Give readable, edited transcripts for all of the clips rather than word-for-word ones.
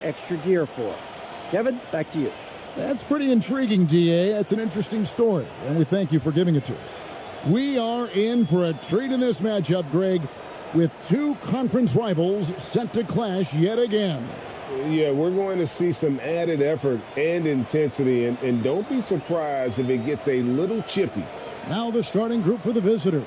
extra gear for. Kevin, back to you. That's pretty intriguing, DA. That's an interesting story, and we thank you for giving it to us. We are in for a treat in this matchup, Greg, with two conference rivals set to clash yet again. Yeah, we're going to see some added effort and intensity, and don't be surprised if it gets a little chippy. Now the starting group for the visitors.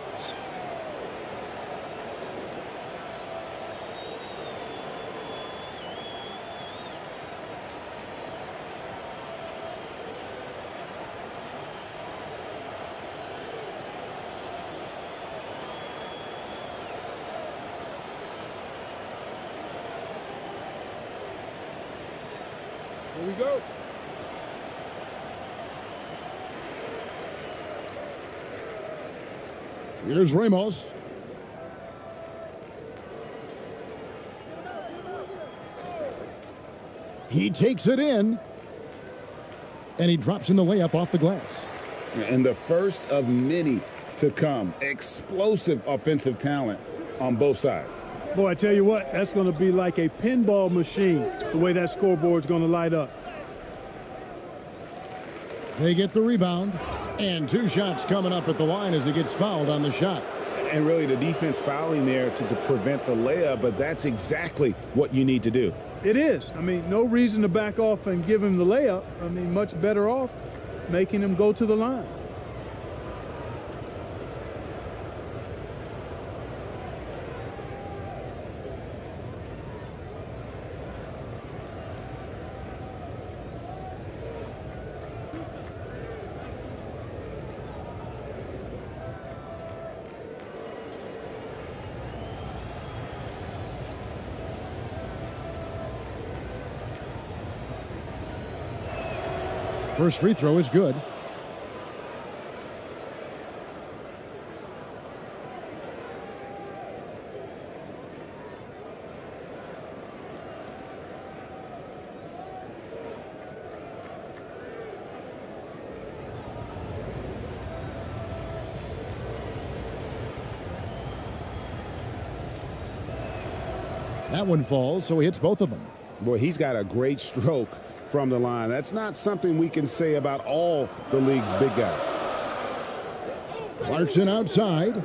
Here we go. Here's Ramos. He takes it in, and he drops in the layup off the glass. And the first of many to come. Explosive offensive talent on both sides. Boy, I tell you what, that's going to be like a pinball machine, the way that scoreboard's going to light up. They get the rebound, and two shots coming up at the line as he gets fouled on the shot. And really the defense fouling there to prevent the layup, but that's exactly what you need to do. It is. I mean, no reason to back off and give him the layup. I mean, much better off making him go to the line. First free throw is good. That one falls, so he hits both of them. Boy, he's got a great stroke from the line. That's not something we can say about all the league's big guys. Clarkson outside.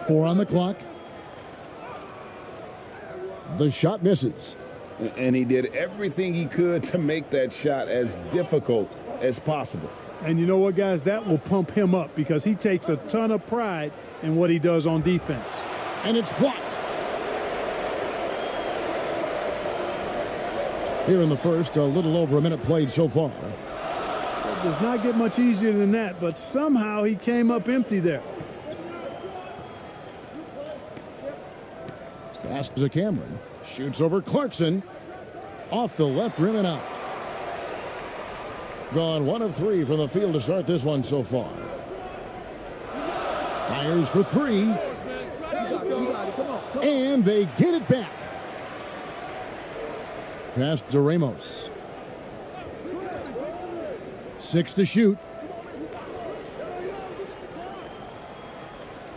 Four on the clock. The shot misses. And he did everything he could to make that shot as difficult as possible. And you know what, guys? That will pump him up because he takes a ton of pride in what he does on defense. And it's blocked. Here in the first, a little over a minute played so far. It does not get much easier than that, but somehow he came up empty there. Pass to Cameron. Shoots over Clarkson. Off the left rim and out. Gone 1 of 3 from the field to start this one so far. Fires for 3. And they get it back. Pass to Ramos. 6 to shoot.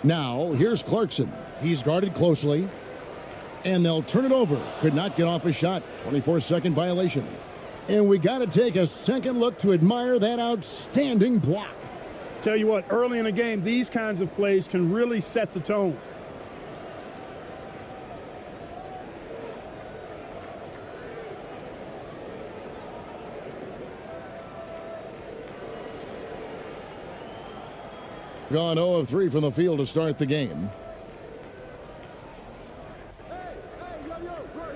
Now, here's Clarkson. He's guarded closely. And they'll turn it over. Could not get off a shot. 24-second violation. And we got to take a second look to admire that outstanding block. Tell you what, early in the game, these kinds of plays can really set the tone. Gone 0 of 3 from the field to start the game.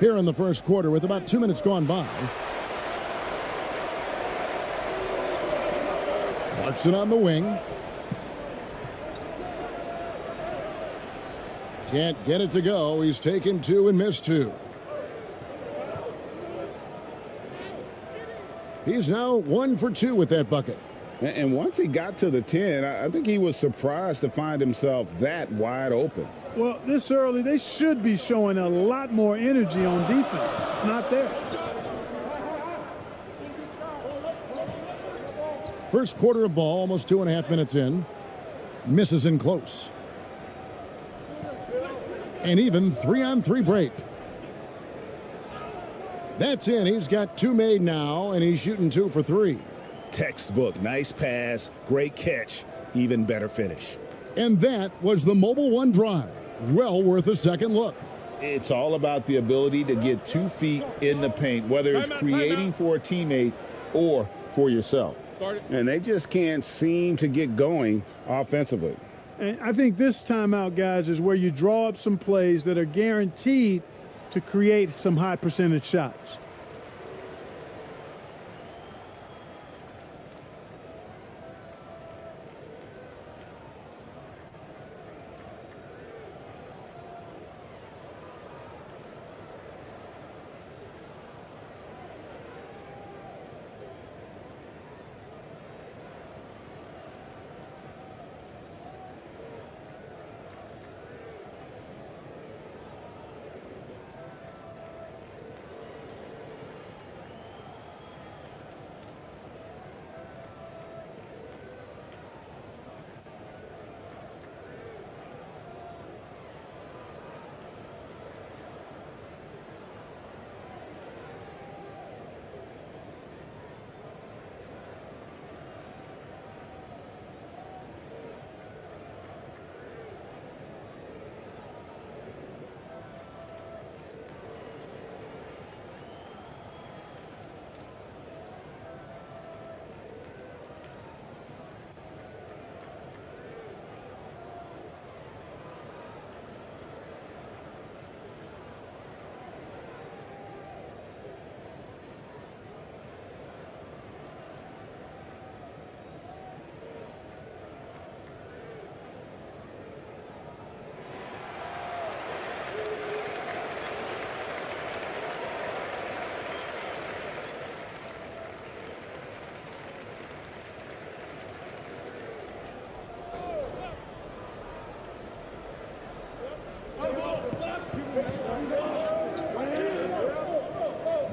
Here in the first quarter with about 2 minutes gone by. Clarkson on the wing. Can't get it to go. He's taken 2 and missed 2. He's now 1 for 2 with that bucket. And once he got to the 10, I think he was surprised to find himself that wide open. Well, this early, they should be showing a lot more energy on defense. It's not there. First quarter of ball, almost 2.5 minutes in. Misses in close. An even 3-on-3 break. That's in. He's got 2 made now, and he's shooting 2 for 3. Textbook. Nice pass. Great catch. Even better finish. And that was the Mobile One drive. Well worth a second look. It's all about the ability to get 2 feet in the paint, whether it's creating for a teammate or for yourself. And they just can't seem to get going offensively. And I think this timeout, guys, is where you draw up some plays that are guaranteed to create some high percentage shots.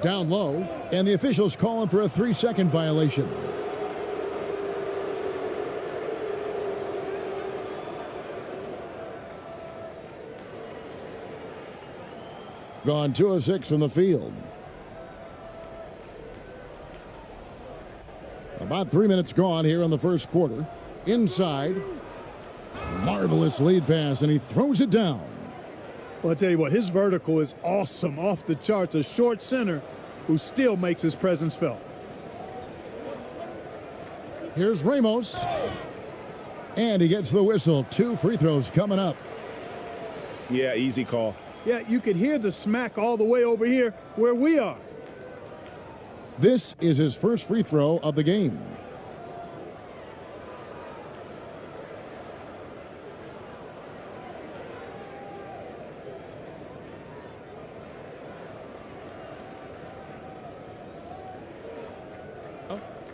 Down low, and the officials call him for a 3-second violation. Gone 2 of 6 from the field. About 3 minutes gone here in the first quarter. Inside. Marvelous lead pass, and he throws it down. Well, I'll tell you what, his vertical is awesome, off the charts. A short center who still makes his presence felt. Here's Ramos. And he gets the whistle. 2 free throws coming up. Yeah, easy call. Yeah, you could hear the smack all the way over here where we are. This is his first free throw of the game.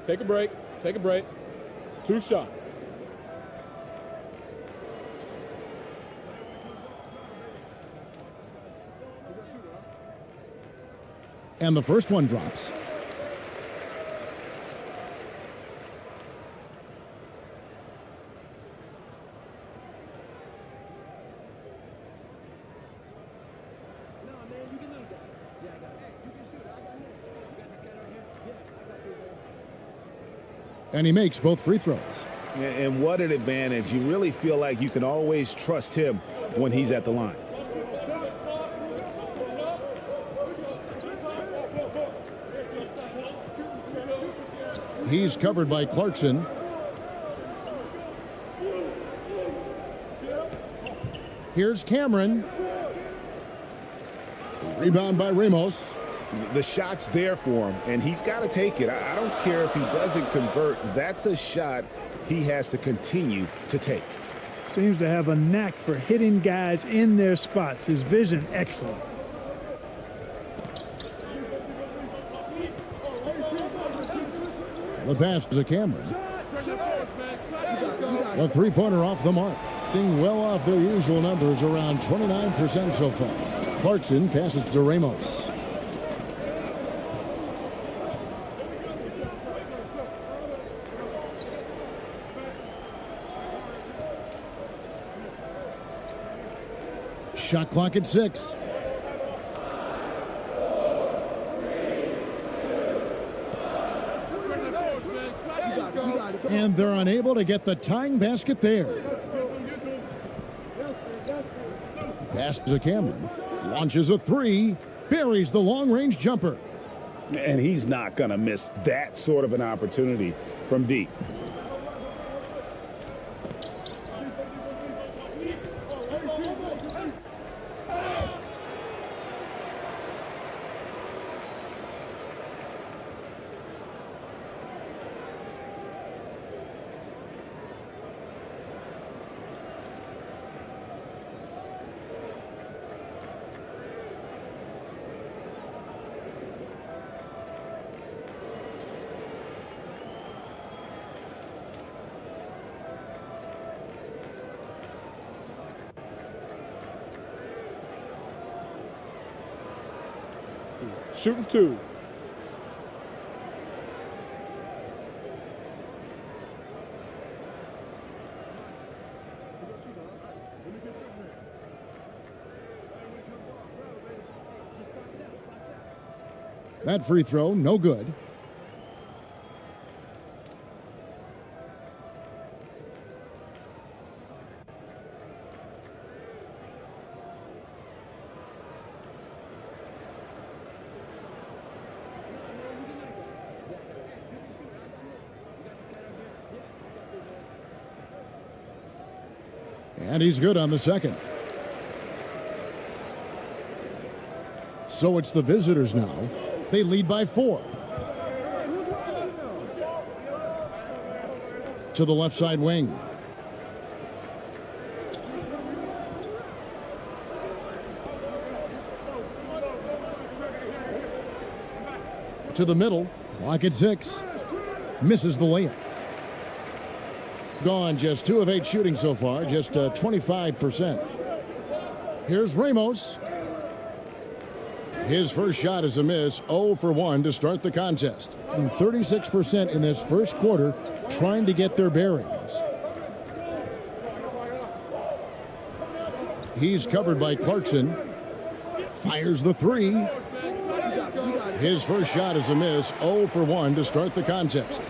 Take a break. Take a break. 2 shots. And the first one drops. And he makes both free throws. And what an advantage. You really feel like you can always trust him when he's at the line. He's covered by Clarkson. Here's Cameron. Rebound by Ramos. The shot's there for him, and he's got to take it. I don't care if he doesn't convert. That's a shot he has to continue to take. Seems to have a knack for hitting guys in their spots. His vision, excellent. The pass to Cameron. A three-pointer off the mark. Being well off their usual numbers, around 29% so far. Clarkson passes to Ramos. Shot clock at 6. And they're unable to get the tying basket there. Pass to Cameron. Launches a 3. Buries the long-range jumper. And he's not going to miss that sort of an opportunity from deep. Shooting 2. That free throw, no good. And he's good on the second. So it's the visitors now. They lead by 4. To the left side wing. To the middle. Clock at 6. Misses the layup. Gone just 2 of 8 shooting so far, just 25%. Here's Ramos. His first shot is a miss, 0 for 1 to start the contest. And 36% in this first quarter, trying to get their bearings. He's covered by Clarkson. Fires the 3. His first shot is a miss, 0 for 1 to start the contest.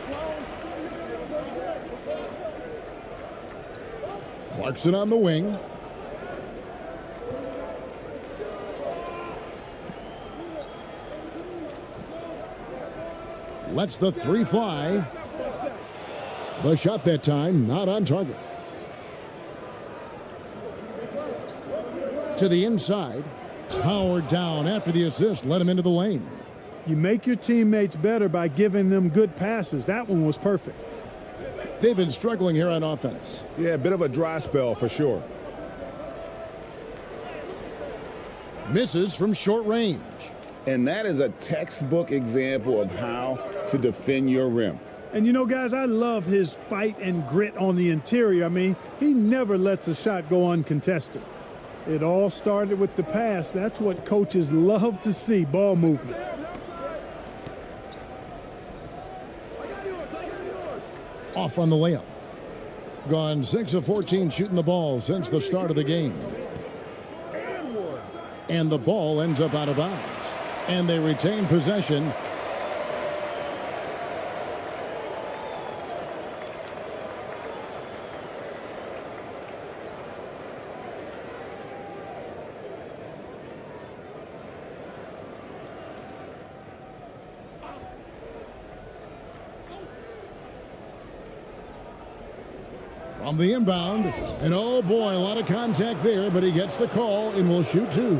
Clarkson on the wing. Lets the 3 fly. The shot that time not on target. To the inside. Powered down after the assist. Let him into the lane. You make your teammates better by giving them good passes. That one was perfect. They've been struggling here on offense. Yeah, a bit of a dry spell for sure. Misses from short range. And that is a textbook example of how to defend your rim. And you know, guys, I love his fight and grit on the interior. I mean, he never lets a shot go uncontested. It all started with the pass. That's what coaches love to see, ball movement. Off on the layup. Gone 6 of 14 shooting the ball since the start of the game. And the ball ends up out of bounds. And they retain possession. From the inbound, and oh boy, a lot of contact there, but he gets the call and will shoot 2.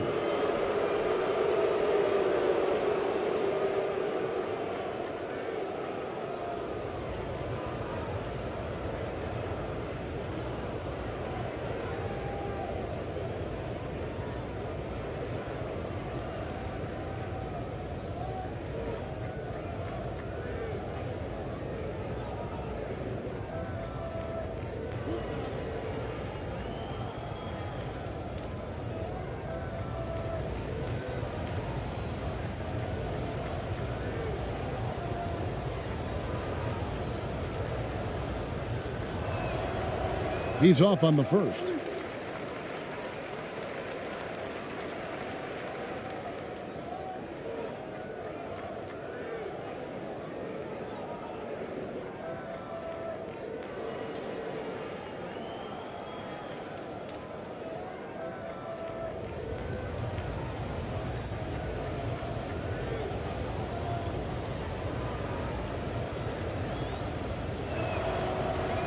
He's off on the first.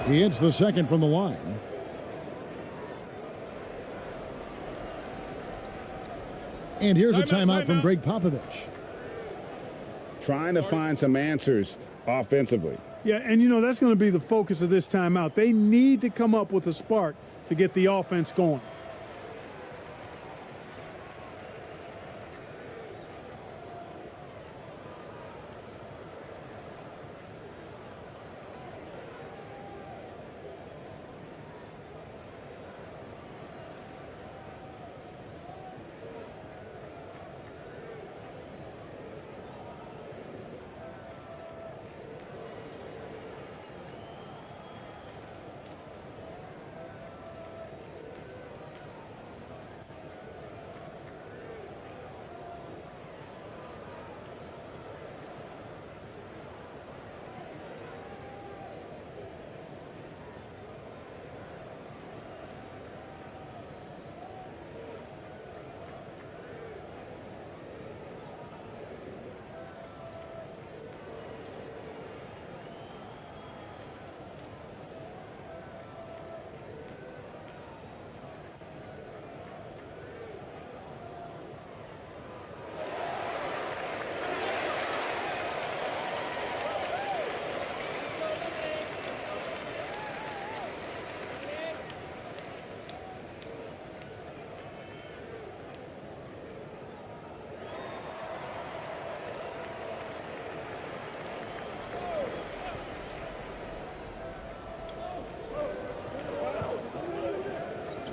He hits the second from the line. And here's a timeout from Greg Popovich. Trying to find some answers offensively. Yeah, and you know, that's going to be the focus of this timeout. They need to come up with a spark to get the offense going.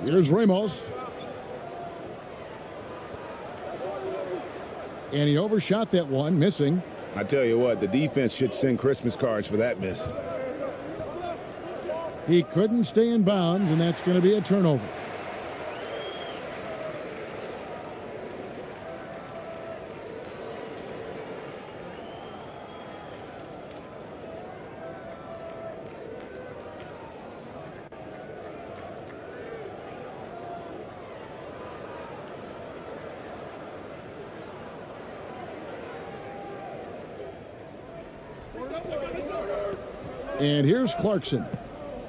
Here's Ramos. And he overshot that one, missing. I tell you what, the defense should send Christmas cards for that miss. He couldn't stay in bounds, and that's going to be a turnover. And here's Clarkson.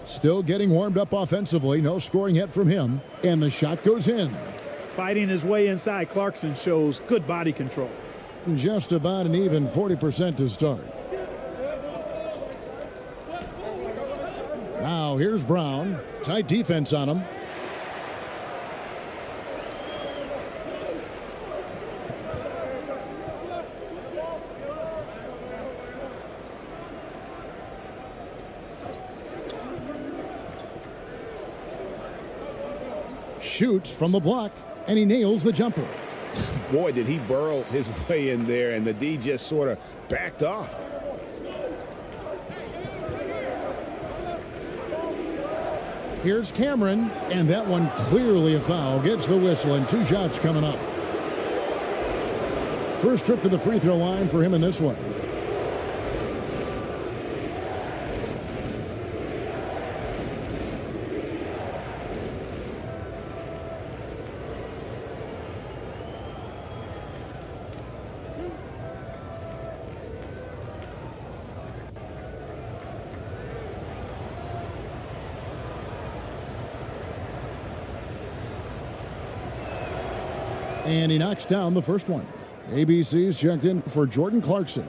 Still getting warmed up offensively. No scoring yet from him. And the shot goes in. Fighting his way inside, Clarkson shows good body control. Just about an even 40% to start. Now here's Brown. Tight defense on him. Shoots from the block, and he nails the jumper. Boy, did he burrow his way in there, and the D just sort of backed off. Here's Cameron, and that one clearly a foul. Gets the whistle, and 2 shots coming up. First trip to the free throw line for him in this one. And he knocks down the first one. ABC's checked in for Jordan Clarkson.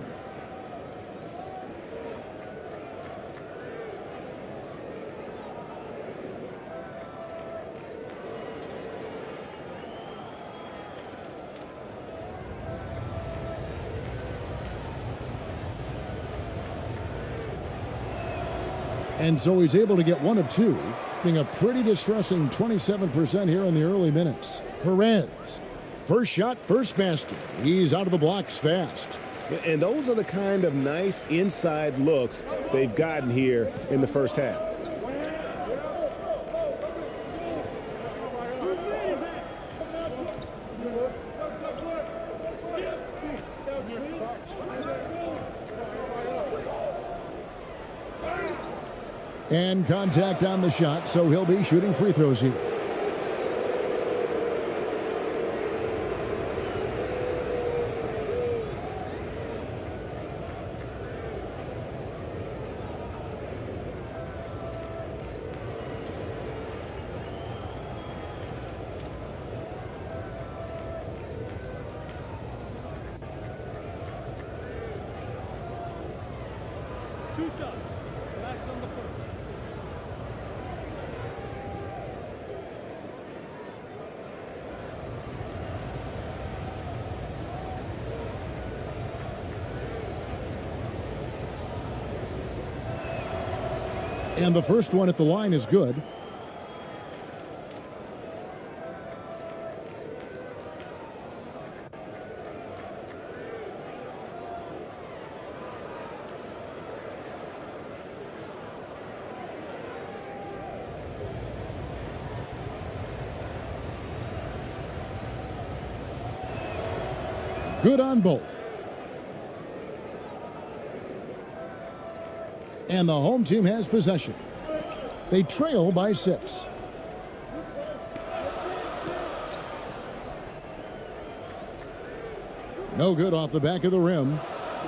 And so he's able to get 1 of 2, being a pretty distressing 27% here in the early minutes. Perez. First shot, first basket. He's out of the blocks fast. And those are the kind of nice inside looks they've gotten here in the first half. And contact on the shot, so he'll be shooting free throws here. 2 shots. Relax on the first. And the first one at the line is good. Good on both. And the home team has possession. They trail by 6. No good off the back of the rim.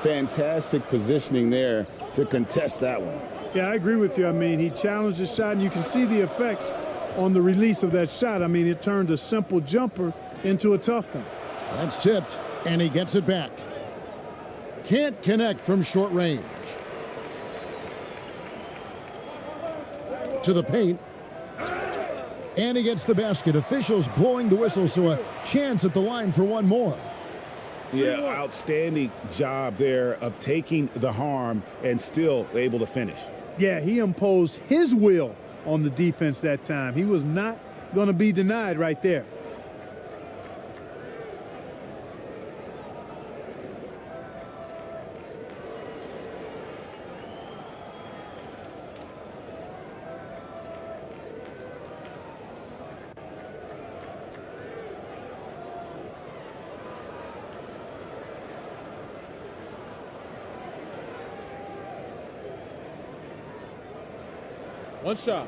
Fantastic positioning there to contest that one. Yeah, I agree with you. I mean, he challenged the shot, and you can see the effects on the release of that shot. I mean, it turned a simple jumper into a tough one. That's tipped, and he gets it back. Can't connect from short range. To the paint. And he gets the basket. Officials blowing the whistle, so a chance at the line for one more. Yeah, outstanding job there of taking the harm and still able to finish. Yeah, he imposed his will on the defense that time. He was not going to be denied right there. One shot.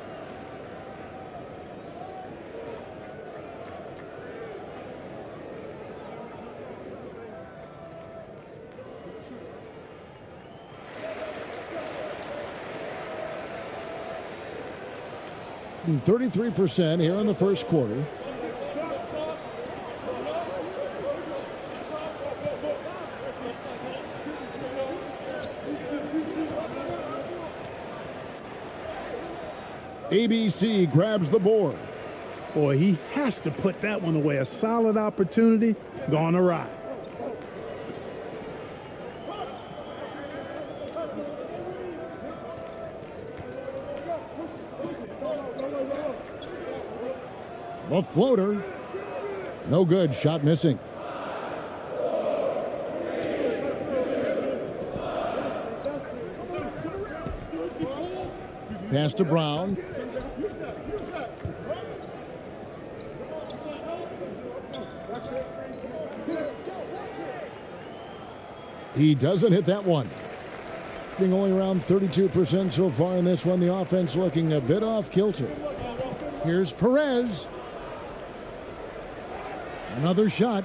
And 33% here in the first quarter. ABC grabs the board. Boy, he has to put that one away. A solid opportunity gone awry. The floater. No good. Shot missing. Pass to Brown. He doesn't hit that one. Being only around 32% so far in this one. The offense looking a bit off kilter. Here's Perez. Another shot.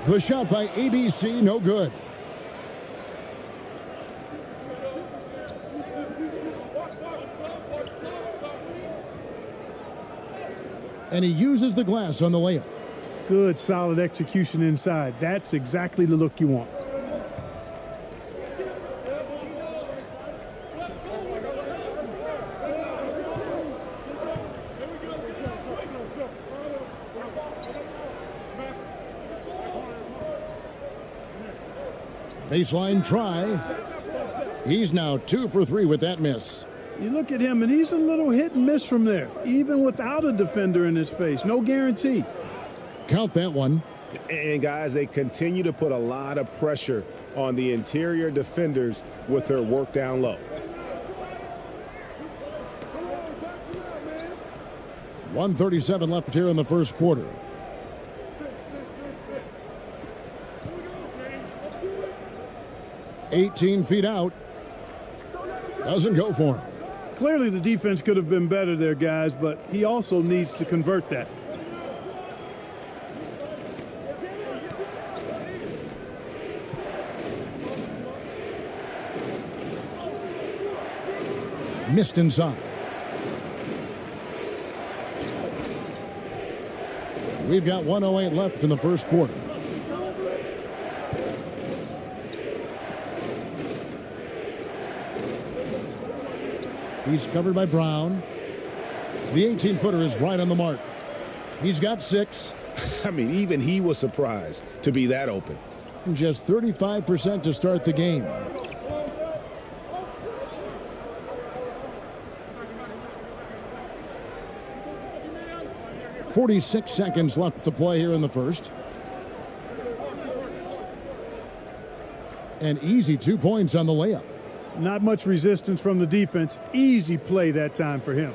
The shot by ABC, no good. And he uses the glass on the layup. Good, solid execution inside. That's exactly the look you want. Baseline try. He's now 2 for 3 with that miss. You look at him, and he's a little hit and miss from there, even without a defender in his face. No guarantee. Count that one. And, guys, they continue to put a lot of pressure on the interior defenders with their work down low. .137 left here in the first quarter. .18 feet out. Doesn't go for him. Clearly the defense could have been better there, guys, but he also needs to convert that. Missed inside. We've got 1:08 left in the first quarter. He's covered by Brown. The 18-footer is right on the mark. He's got 6. I mean, even he was surprised to be that open. Just 35% to start the game. .46 seconds left to play here in the first. An easy 2 points on the layup. Not much resistance from the defense. Easy play that time for him.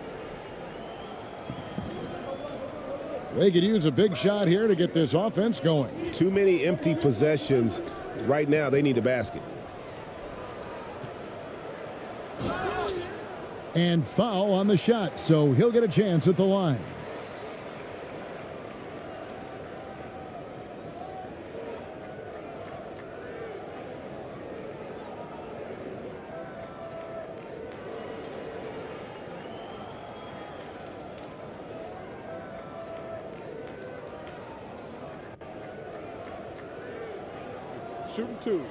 They could use a big shot here to get this offense going. Too many empty possessions. Right now, they need a basket. And foul on the shot, so he'll get a chance at the line. Shooting 2.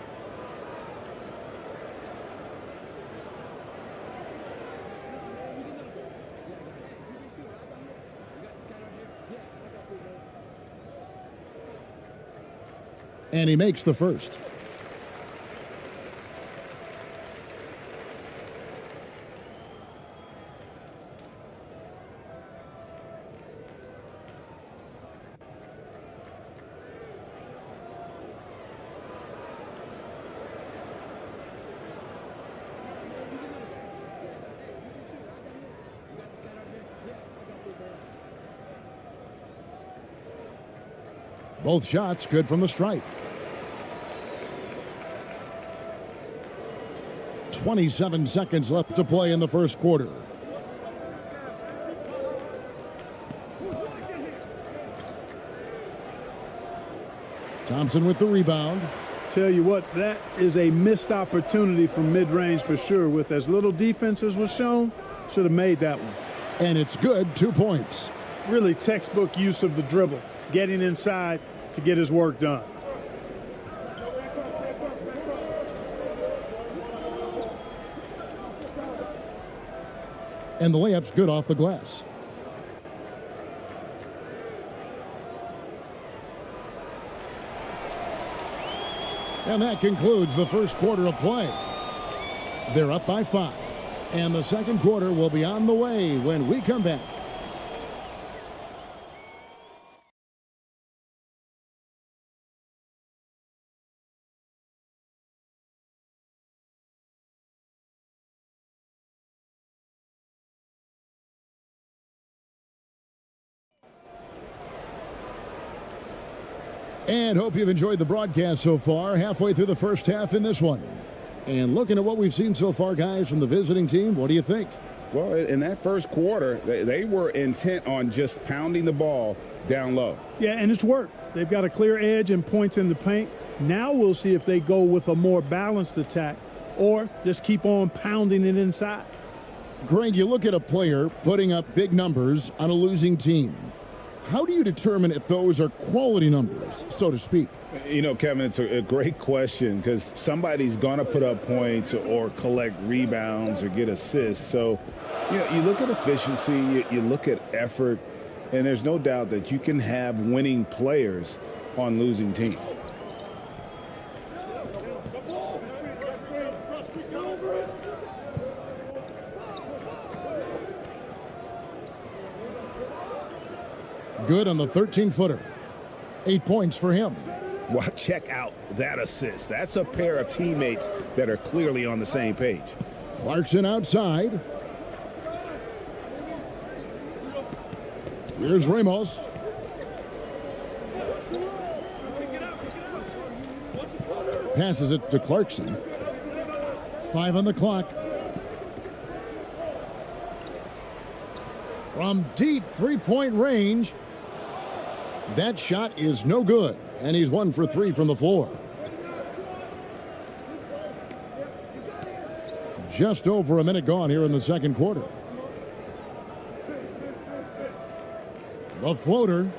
And he makes the first. Both shots good from the stripe. 27 seconds left to play in the first quarter. Thompson with the rebound. Tell you what, that is a missed opportunity from mid-range for sure. With as little defense as was shown, should have made that one. And it's good, 2 points. Really textbook use of the dribble, getting inside to get his work done. And the layup's good off the glass. And that concludes the first quarter of play. They're up by 5. And the second quarter will be on the way when we come back. And hope you've enjoyed the broadcast so far. Halfway through the first half in this one. And looking at what we've seen so far, guys, from the visiting team, what do you think? Well, in that first quarter, they were intent on just pounding the ball down low. Yeah, and it's worked. They've got a clear edge and points in the paint. Now we'll see if they go with a more balanced attack or just keep on pounding it inside. Greg, you look at a player putting up big numbers on a losing team. How do you determine if those are quality numbers, so to speak? You know, Kevin, it's a great question because somebody's going to put up points or collect rebounds or get assists. So, you know, you look at efficiency, you look at effort, and there's no doubt that you can have winning players on losing teams. Good on the 13-footer. 8 points for him. Well, check out that assist. That's a pair of teammates that are clearly on the same page. Clarkson outside. Here's Ramos. Passes it to Clarkson. 5 on the clock. From deep three-point range. That shot is no good, and he's 1 for 3 from the floor. Just over a minute gone here in the second quarter. The floater.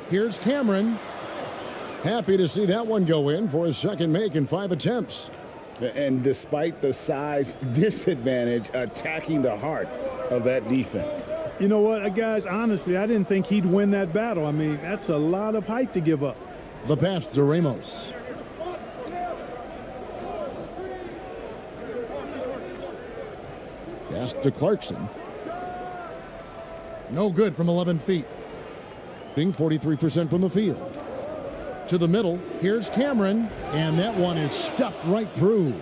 Here's Cameron. Happy to see that one go in for his second make in 5 attempts. And despite the size disadvantage, attacking the heart of that defense. You know what, guys, honestly, I didn't think he'd win that battle. I mean, that's a lot of height to give up. The pass to Ramos. Pass to Clarkson. No good from 11 feet. 43% from the field. To the middle, here's Cameron, and that one is stuffed right through.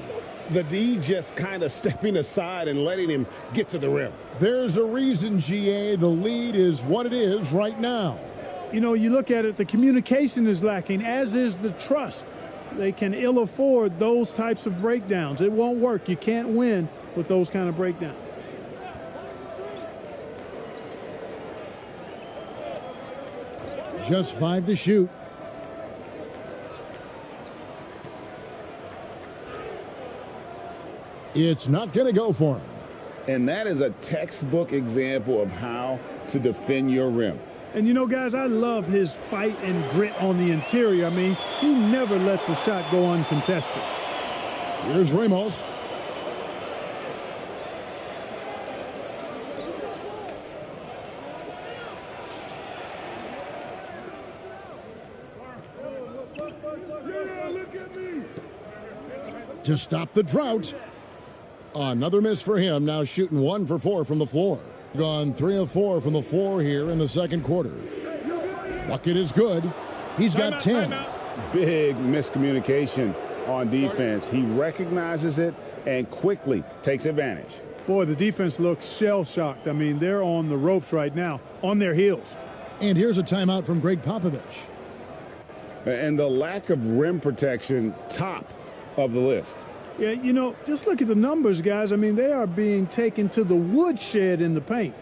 The D just kind of stepping aside and letting him get to the rim. There's a reason, GA, the lead is what it is right now. You know, you look at it, the communication is lacking, as is the trust. They can ill afford those types of breakdowns. It won't work. You can't win with those kind of breakdowns. Just 5 to shoot. It's not going to go for him. And that is a textbook example of how to defend your rim. And you know, guys, I love his fight and grit on the interior. I mean, he never lets a shot go uncontested. Here's Ramos. To stop the drought. Another miss for him, now shooting 1 for 4 from the floor. Gone 3 of 4 from the floor here in the second quarter. Bucket is good. He's got 10. Big miscommunication on defense. He recognizes it and quickly takes advantage. Boy, the defense looks shell-shocked. I mean, they're on the ropes right now, on their heels. And here's a timeout from Greg Popovich. And the lack of rim protection, top of the list. Yeah, you know, just look at the numbers, guys. I mean, they are being taken to the woodshed in the paint.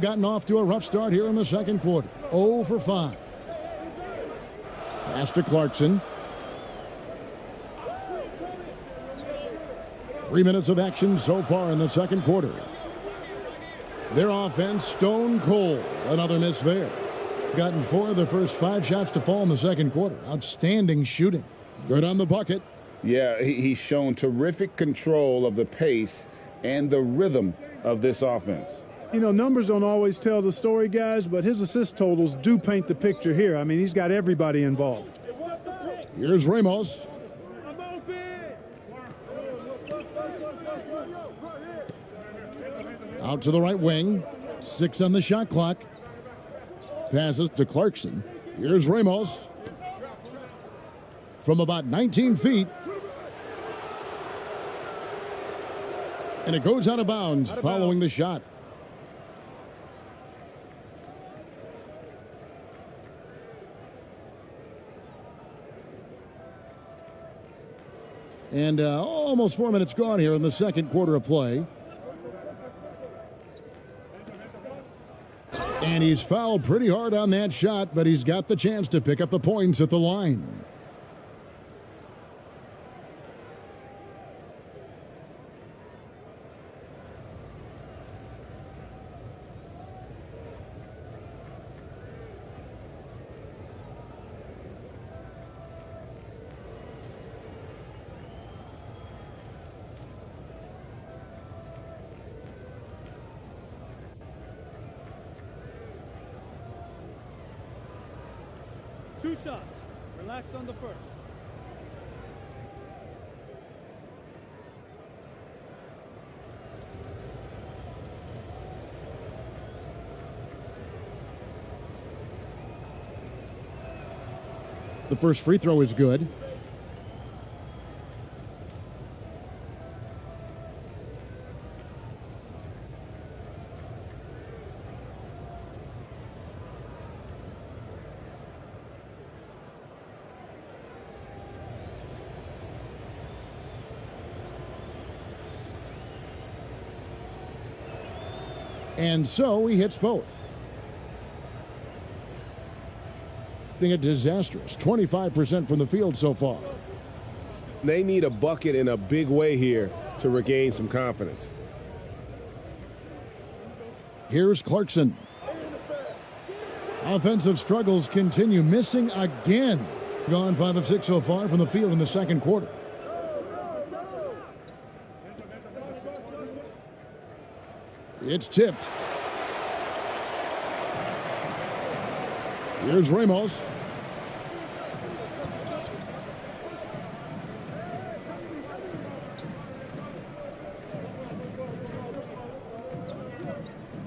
Gotten off to a rough start here in the second quarter. 0 for 5. Pass to Clarkson. 3 minutes of action so far in the second quarter. Their offense stone cold. Another miss there. Gotten 4 of the first 5 shots to fall in the second quarter. Outstanding shooting. Good on the bucket. Yeah, he's shown terrific control of the pace and the rhythm of this offense. You know, numbers don't always tell the story, guys, but his assist totals do paint the picture here. I mean, he's got everybody involved. Here's Ramos. Out to the right wing. 6 on the shot clock. Passes to Clarkson. Here's Ramos. From about 19 feet. And it goes out of bounds following the shot. And almost 4 minutes gone here in the second quarter of play. And he's fouled pretty hard on that shot, but he's got the chance to pick up the points at the line. 2 shots. Relax on the first. The first free throw is good. And so he hits both. A disastrous 25% from the field so far. They need a bucket in a big way here to regain some confidence. Here's Clarkson. Offensive struggles continue, missing again. Gone 5 of 6 so far from the field in the second quarter. It's tipped. Here's Ramos.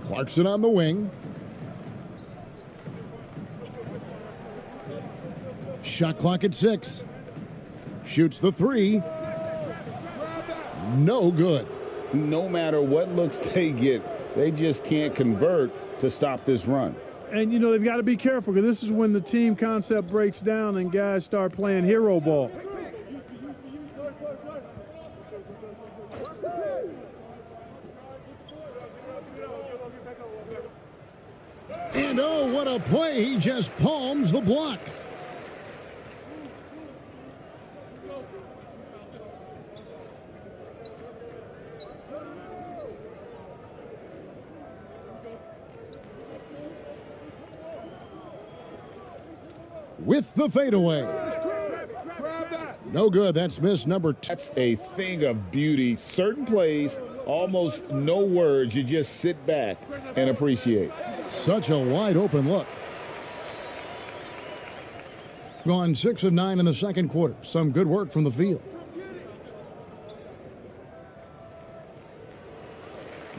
Clarkson on the wing. Shot clock at 6. Shoots the 3. No good. No matter what looks they get, they just can't convert to stop this run. And, you know, they've got to be careful because this is when the team concept breaks down and guys start playing hero ball. And oh, what a play. He just palms the block. With the fadeaway. No good. That's miss number 2. That's a thing of beauty. Certain plays, almost no words. You just sit back and appreciate. Such a wide open look. Gone 6 of 9 in the second quarter. Some good work from the field.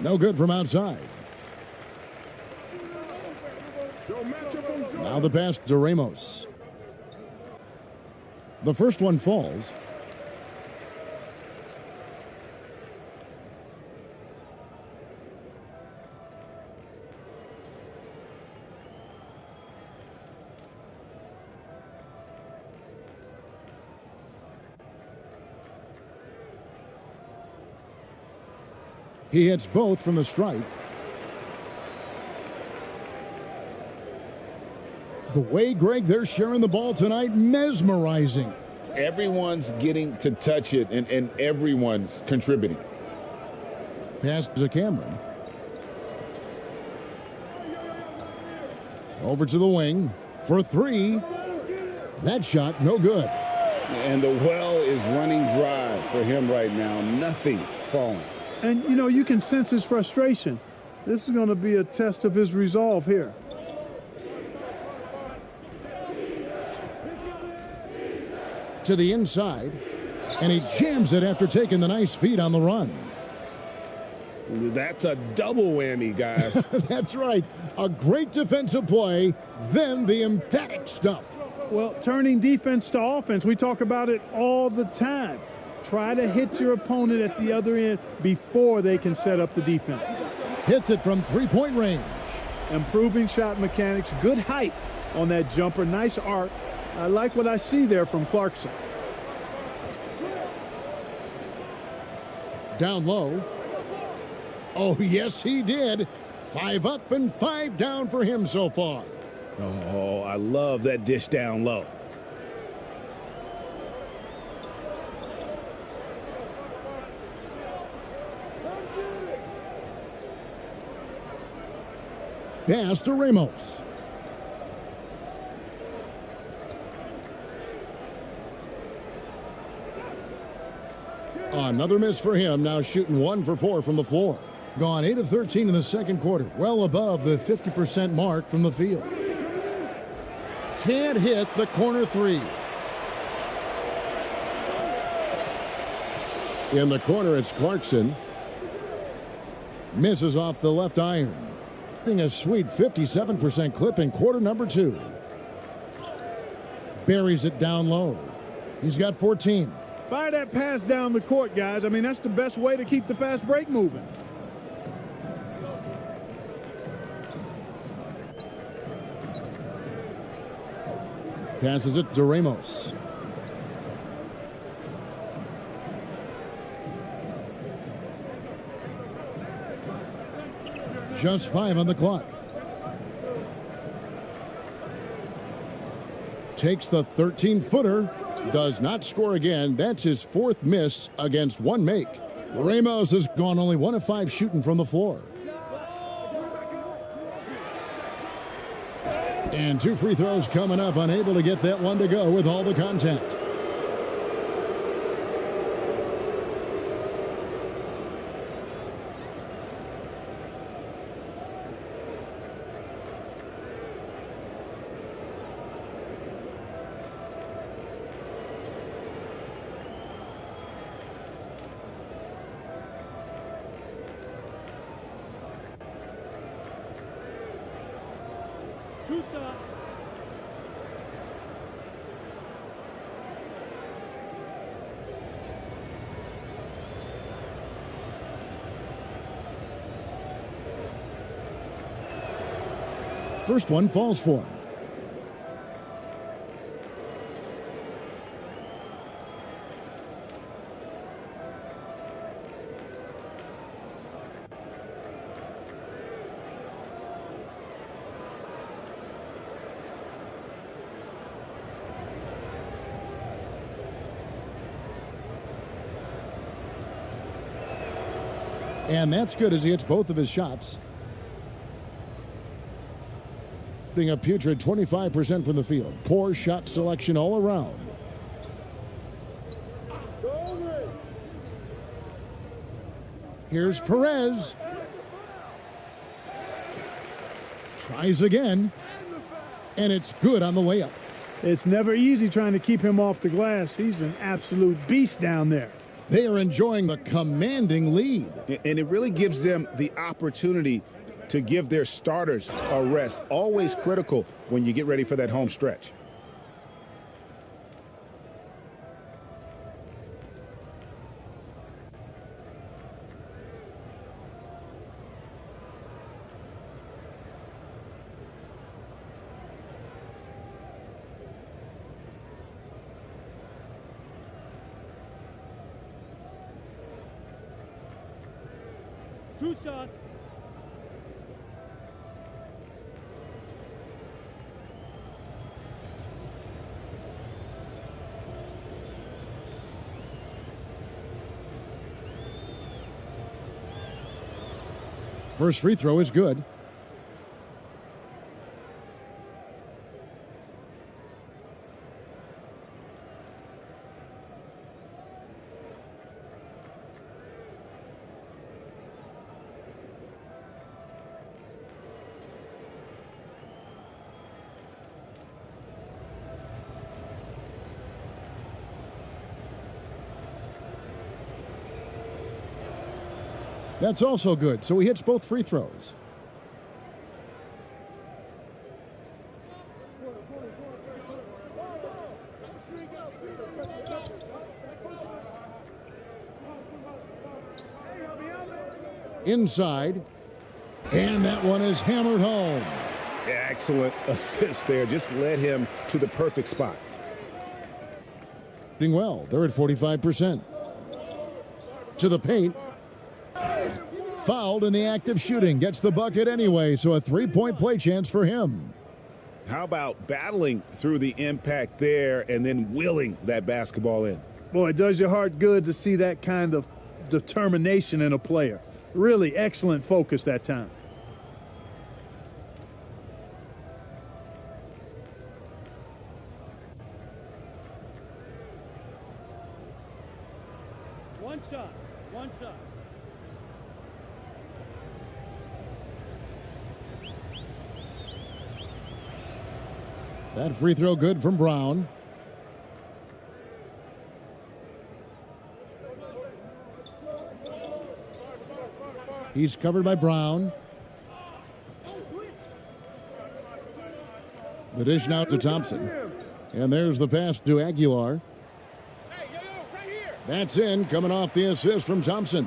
No good from outside. Now the pass to Ramos. The first one falls. He hits both from the stripe. The way, Greg, they're sharing the ball tonight, mesmerizing. Everyone's getting to touch it, and everyone's contributing. Pass to Cameron. Over to the wing for 3. That shot, no good. And the well is running dry for him right now. Nothing falling. And, you know, you can sense his frustration. This is going to be a test of his resolve here. To the inside, and he jams it after taking the nice feed on the run. That's a double whammy, guys. That's right. A great defensive play, then the emphatic stuff. Well, turning defense to offense, we talk about it all the time. Try to hit your opponent at the other end before they can set up the defense. Hits it from three-point range. Improving shot mechanics, good height on that jumper, nice arc. I like what I see there from Clarkson. Down low. Oh, yes, he did. 5 up and 5 down for him so far. Oh, I love that dish down low. Pass to Ramos. Another miss for him, now shooting 1 for 4 from the floor. Gone 8 of 13 in the second quarter, well above the 50% mark from the field. can't hit the corner three. In the corner, it's Clarkson. Misses off the left iron. Getting a sweet 57% clip in quarter number 2. Buries it down low. He's got 14. Fire that pass down the court, guys. I mean, that's the best way to keep the fast break moving. Passes it to Ramos. Just 5 on the clock. Takes the 13-footer. Does not score again. That's his 4th miss against 1 make. Ramos has gone only 1 of 5 shooting from the floor. And 2 free throws coming up. Unable to get that one to go with all the contact. First one falls for him. And that's good as he hits both of his shots. A putrid 25% from the field. Poor shot selection all around. Here's Perez. Tries again. And it's good on the way up. It's never easy trying to keep him off the glass. He's an absolute beast down there. They are enjoying the commanding lead. And it really gives them the opportunity to give their starters a rest. Always critical when you get ready for that home stretch. Two shots. First free throw is good. That's also good, so he hits both free throws. Inside, and that one is hammered home. Excellent assist there. Just led him to the perfect spot. Doing well. They're at 45%. To the paint. Fouled in the act of shooting. Gets the bucket anyway, so a three-point play chance for him. How about battling through the impact there and then willing that basketball in? Boy, it does your heart good to see that kind of determination in a player. Really excellent focus that time. One shot. That free throw good from Brown. He's covered by Brown. The dish now to Thompson. And there's the pass to Aguilar. That's in, coming off the assist from Thompson.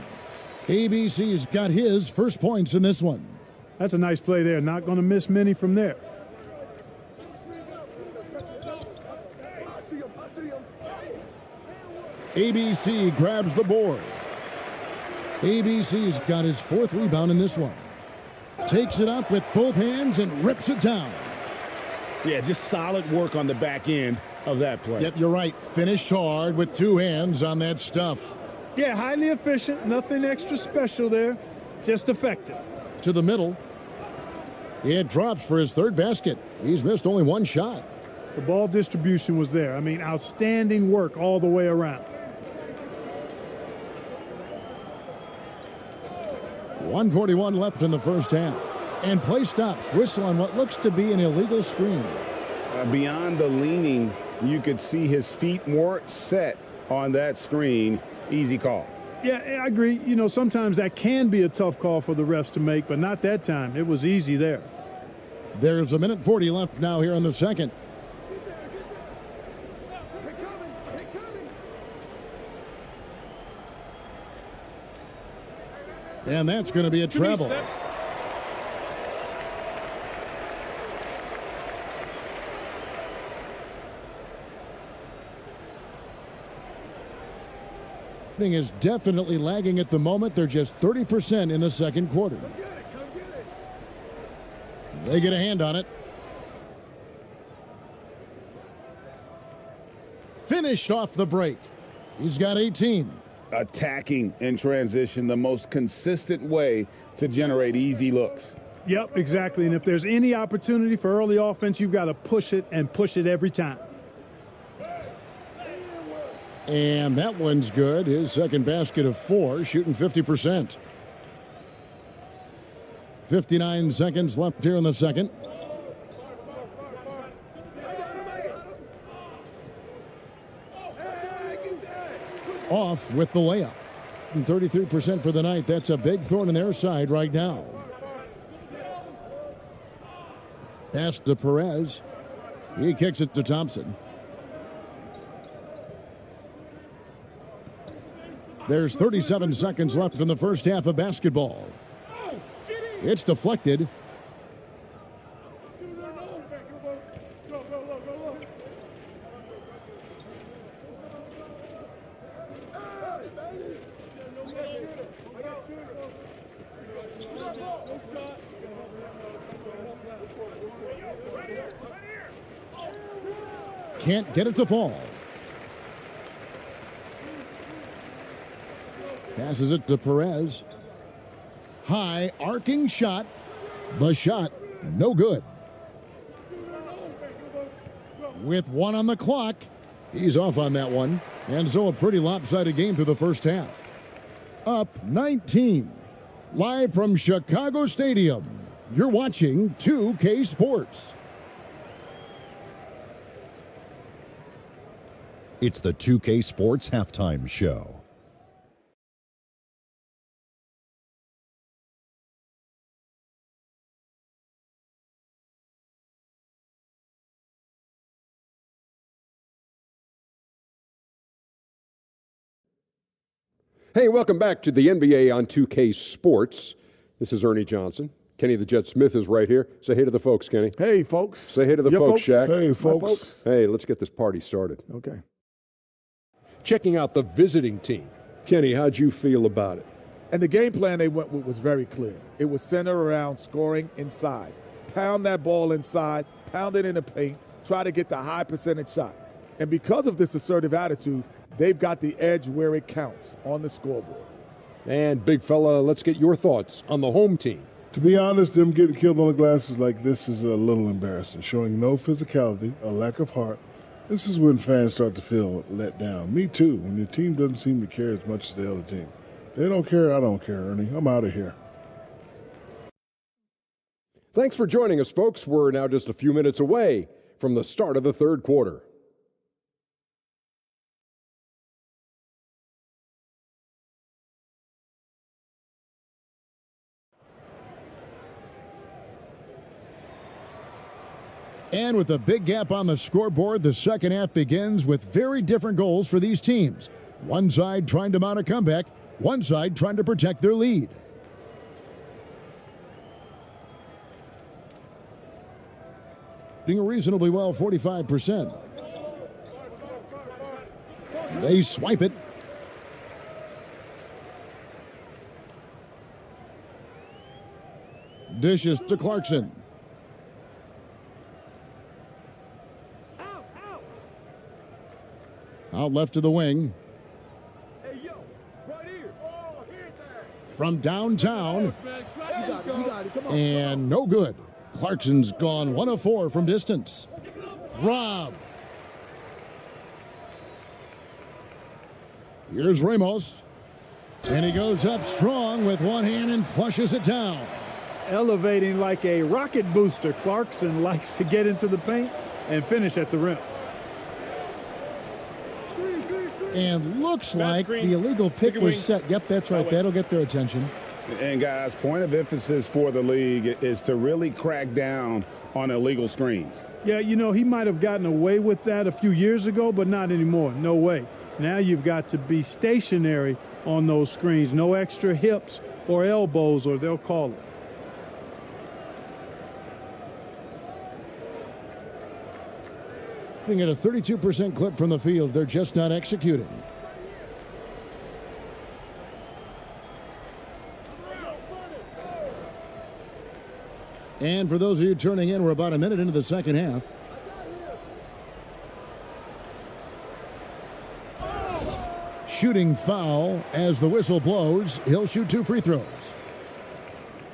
ABC's got his first points in this one. That's a nice play there. Not going to miss many from there. ABC grabs the board. ABC's got his fourth rebound in this one. Takes it up with both hands and rips it down. Yeah, just solid work on the back end of that play. Yep, you're right. Finished hard with two hands on that stuff. Yeah, highly efficient. Nothing extra special there. Just effective. To the middle. It drops for his third basket. He's missed only one shot. The ball distribution was there. I mean, outstanding work all the way around. 1:41 left in the first half. And play stops. Whistle on what looks to be an illegal screen. Beyond the leaning, you could see his feet more set on that screen. Easy call. Yeah, I agree. You know, sometimes that can be a tough call for the refs to make, but not that time. It was easy there. There's 1:40 left now here in the second. And that's going to be a treble. Is definitely lagging at the moment. They're just 30% in the second quarter. They get a hand on it. Finished off the break. He's got 18. Attacking in transition, the most consistent way to generate easy looks. Yep, exactly. And if there's any opportunity for early offense, you've got to push it and push it every time. And that one's good. His second basket of 4, shooting 50%. 59 seconds left here in the second. Off with the layup. And 33% for the night. That's a big thorn in their side right now. Pass to Perez. He kicks it to Thompson. There's 37 seconds left in the first half of basketball. It's deflected. Can't get it to fall. Passes it to Perez. High arcing shot. The shot, no good. With 1 on the clock, he's off on that one. And so a pretty lopsided game through the first half. Up 19. Live from Chicago Stadium, you're watching 2K Sports. It's the 2K Sports Halftime Show. Hey, welcome back to the NBA on 2K Sports. This is Ernie Johnson. Kenny the Jet Smith is right here. Say hey to the folks, Kenny. Hey, folks. Say hey to the folks, Shaq. Hey, folks. Hey, let's get this party started. Okay. Checking out the visiting team. Kenny, how'd you feel about it? And the game plan they went with was very clear. It was centered around scoring inside. Pound that ball inside, pound it in the paint, try to get the high percentage shot. And because of this assertive attitude, they've got the edge where it counts on the scoreboard. And big fella, let's get your thoughts on the home team. To be honest, them getting killed on the glass like this is a little embarrassing, showing no physicality, a lack of heart. This is when fans start to feel let down. Me too, when your team doesn't seem to care as much as the other team. They don't care, I don't care, Ernie. I'm out of here. Thanks for joining us, folks. We're now just a few minutes away from the start of the third quarter. And with a big gap on the scoreboard, the second half begins with very different goals for these teams. One side trying to mount a comeback, one side trying to protect their lead. Doing reasonably well, 45%. They swipe it. Dishes to Clarkson. Out left to the wing. From downtown. And no good. Clarkson's gone 1 of 4 from distance. Rob. Here's Ramos. And he goes up strong with one hand and flushes it down. Elevating like a rocket booster, Clarkson likes to get into the paint and finish at the rim. And looks like the illegal pick was set. Yep, that's right. That'll get their attention. And, guys, point of emphasis for the league is to really crack down on illegal screens. Yeah, you know, he might have gotten away with that a few years ago, but not anymore. No way. Now you've got to be stationary on those screens. No extra hips or elbows, or they'll call it. At a 32% clip from the field, they're just not executing. And for those of you turning in, we're about a minute into the second half. Shooting foul as the whistle blows. He'll shoot 2 free throws.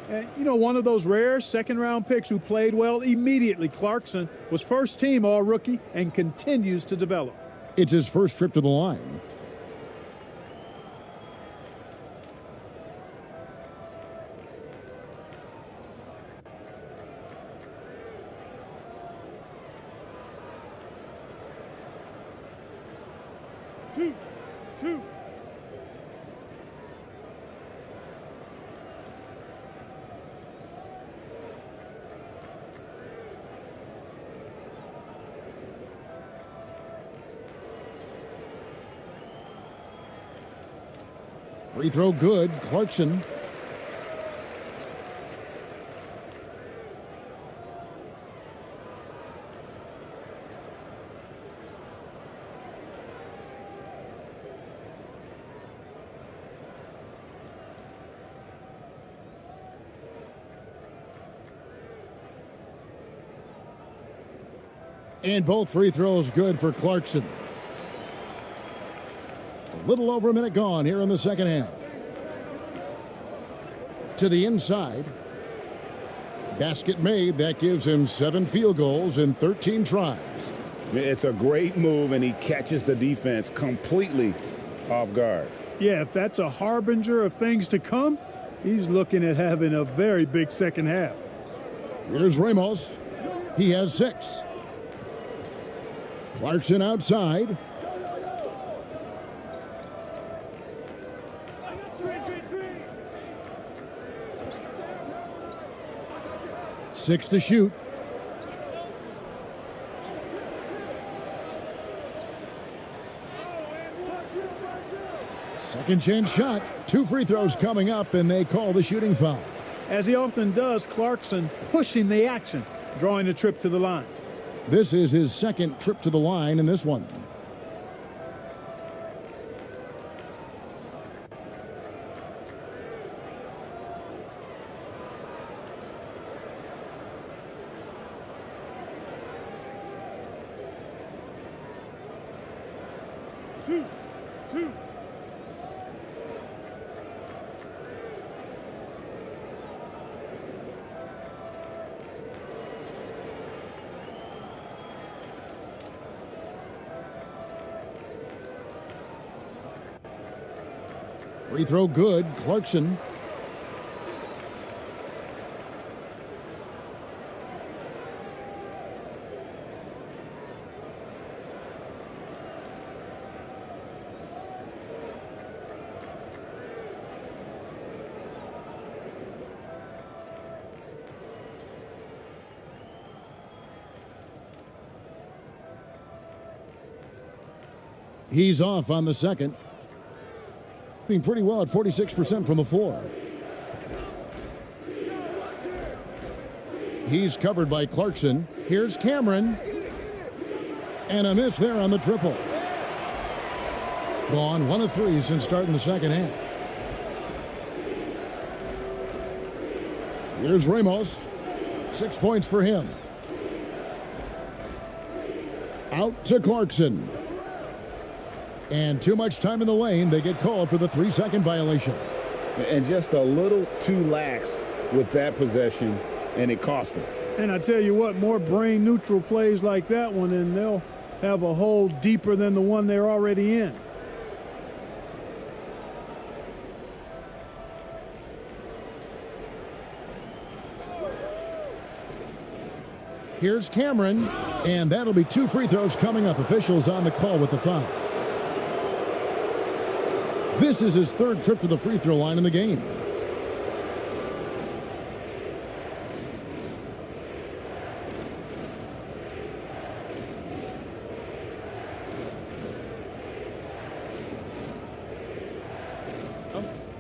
And, you know, one of those rare second-round picks who played well immediately. Clarkson was first-team all-rookie and continues to develop. It's his first trip to the line. Two. Free throw good. Clarkson. And both free throws good for Clarkson. A little over a minute gone here in the second half. To the inside. Basket made. That gives him 7 field goals in 13 tries. It's a great move, and he catches the defense completely off guard. Yeah, if that's a harbinger of things to come, he's looking at having a very big second half. Here's Ramos. He has 6. Clarkson outside. Six to shoot. Second chance shot. 2 free throws coming up, and they call the shooting foul. As he often does, Clarkson pushing the action, drawing a trip to the line. This is his second trip to the line in this one. Two. Free throw good. Clarkson. He's off on the second. Being pretty well at 46% from the floor. He's covered by Clarkson. Here's Cameron. And a miss there on the triple. Gone 1 of 3 since starting the second half. Here's Ramos. 6 points for him. Out to Clarkson. And too much time in the lane. They get called for the 3-second violation. And just a little too lax with that possession, and it cost them. And I tell you what, more brain-neutral plays like that one, and they'll have a hole deeper than the one they're already in. Here's Cameron, and that'll be 2 free throws coming up. Officials on the call with the foul. This is his 3rd trip to the free throw line in the game.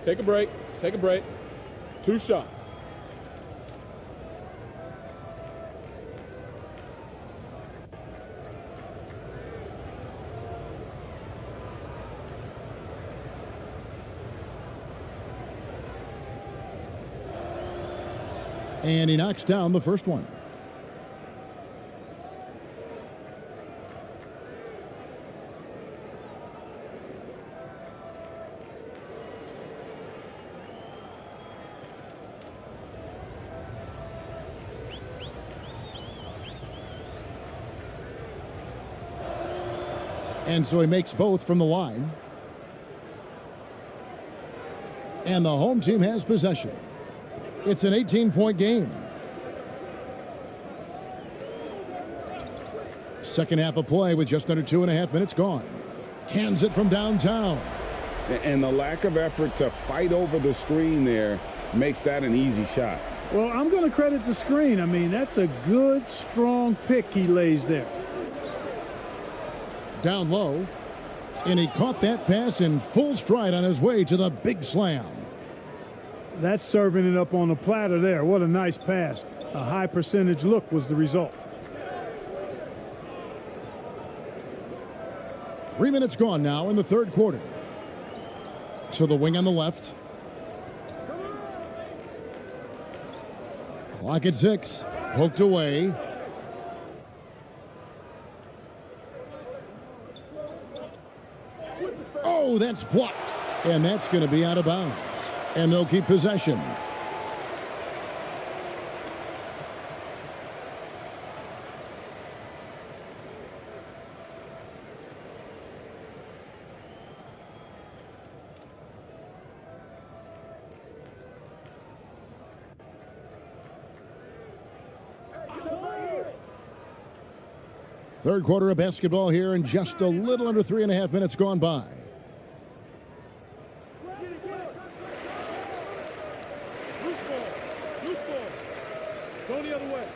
Take a break. Take a break. 2 shots. And he knocks down the first one. And so he makes both from the line. And the home team has possession. It's an 18-point game. Second half of play with just under 2.5 minutes gone. Cans it from downtown. And the lack of effort to fight over the screen there makes that an easy shot. Well, I'm going to credit the screen. I mean, that's a good, strong pick he lays there. Down low. And he caught that pass in full stride on his way to the big slam. That's serving it up on the platter there. What a nice pass. A high percentage look was the result. 3 minutes gone now in the third quarter. So the wing on the left. Clock at 6. Poked away. Oh, that's blocked. And that's going to be out of bounds. And they'll keep possession. Third quarter of basketball here, and just a little under 3.5 minutes gone by. Go the other way.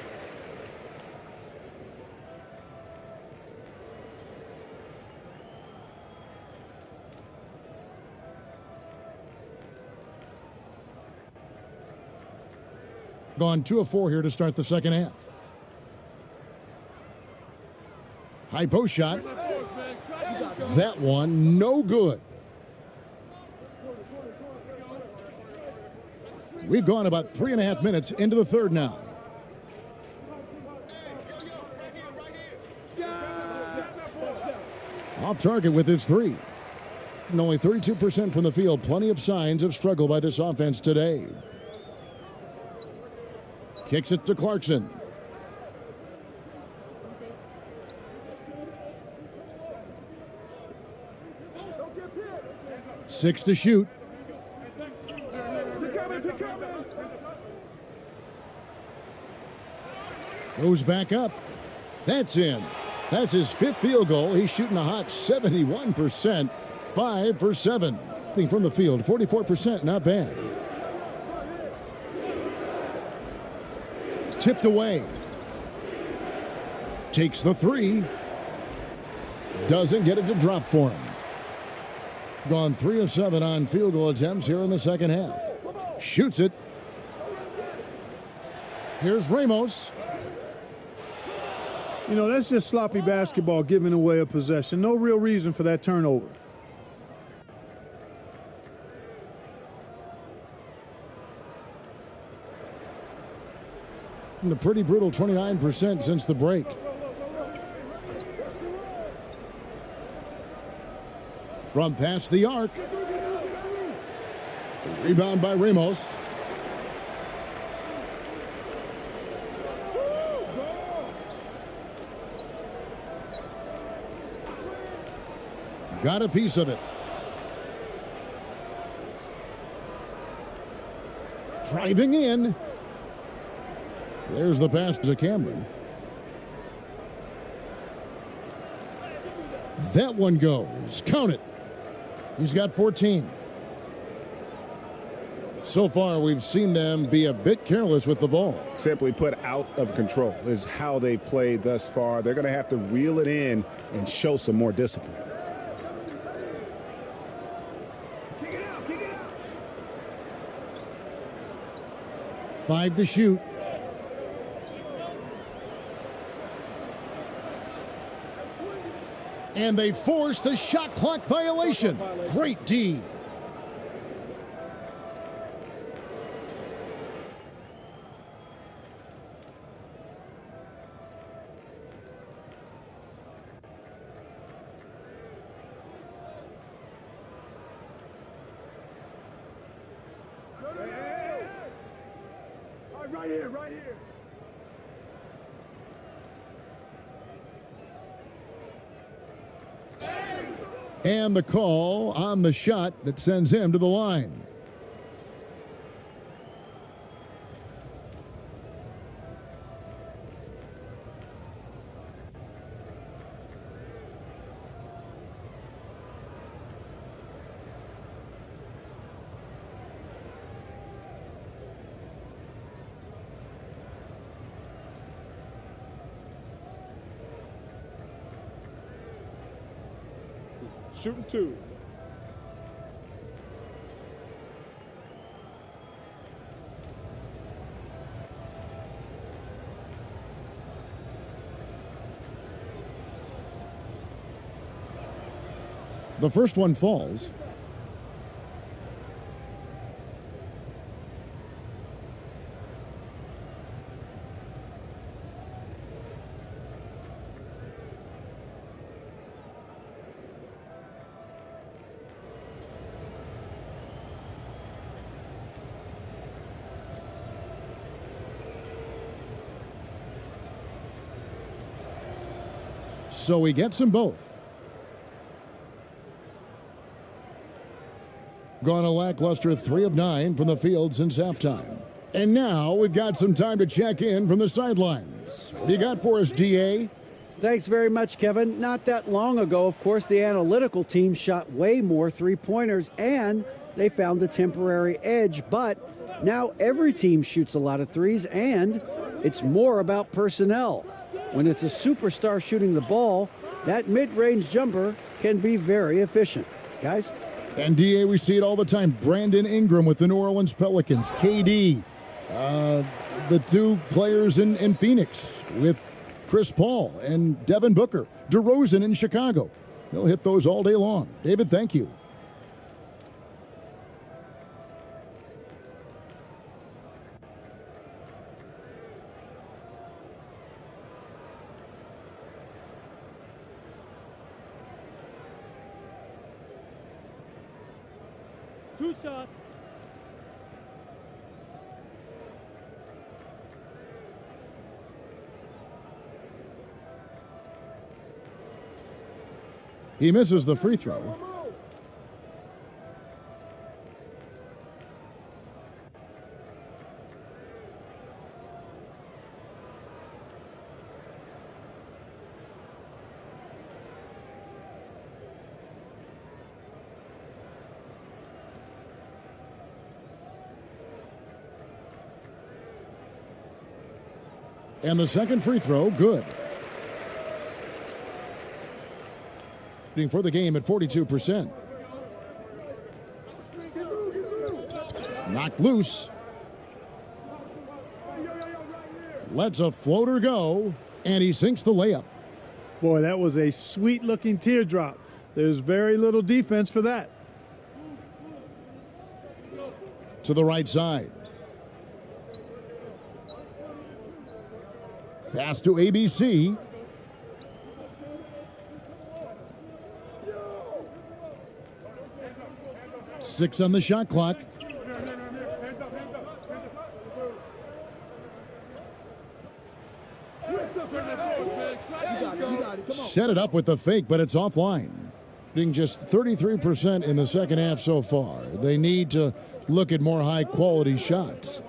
Gone 2 of 4 here to start the second half. High post shot. That one no good. We've gone about 3.5 minutes into the third now. Off target with his 3. And only 32% from the field. Plenty of signs of struggle by this offense today. Kicks it to Clarkson. Six to shoot. Goes back up. That's in. That's his 5th field goal. He's shooting a hot 71%. 5 for 7. From the field, 44%, not bad. Tipped away. Takes the 3. Doesn't get it to drop for him. Gone 3 of 7 on field goal attempts here in the second half. Shoots it. Here's Ramos. You know, that's just sloppy basketball, giving away a possession. No real reason for that turnover. And a pretty brutal 29% since the break. From past the arc. Rebound by Ramos. Got a piece of it. Driving in. There's the pass to Cameron. That one goes. Count it. He's got 14. So far, we've seen them be a bit careless with the ball. Simply put, out of control is how they've played thus far. They're going to have to reel it in and show some more discipline. Five to shoot. And they force the shot clock violation. Great D. Right here. And the call on the shot that sends him to the line. Shooting 2. The first one falls. So he gets them both. Gone a lackluster 3 of 9 from the field since halftime. And now we've got some time to check in from the sidelines. What do you got for us, DA? Thanks very much, Kevin. Not that long ago, of course, the analytical team shot way more three-pointers, and they found a temporary edge. But now every team shoots a lot of threes, and it's more about personnel. When it's a superstar shooting the ball, that mid-range jumper can be very efficient. Guys? And DA, we see it all the time. Brandon Ingram with the New Orleans Pelicans. KD, the two players in Phoenix with Chris Paul and Devin Booker. DeRozan in Chicago. They'll hit those all day long. David, thank you. Two shots. He misses the free throw. And the second free throw, good. For the game at 42%. Knocked loose. Lets a floater go, and he sinks the layup. Boy, that was a sweet-looking teardrop. There's very little defense for that. To the right side. Pass to ABC. Six on the shot clock. Set it up with the fake, but it's offline. Being just 33% in the second half so far. They need to look at more high-quality shots.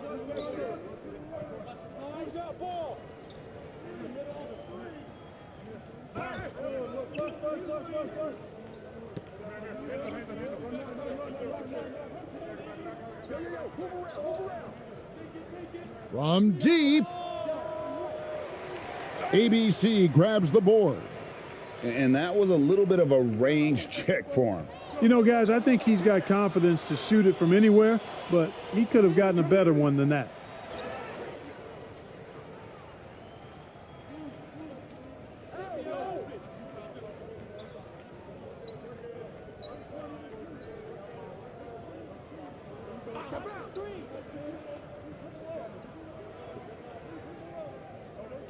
From deep, ABC grabs the board. And that was a little bit of a range check for him. You know, guys, I think he's got confidence to shoot it from anywhere, but he could have gotten a better one than that.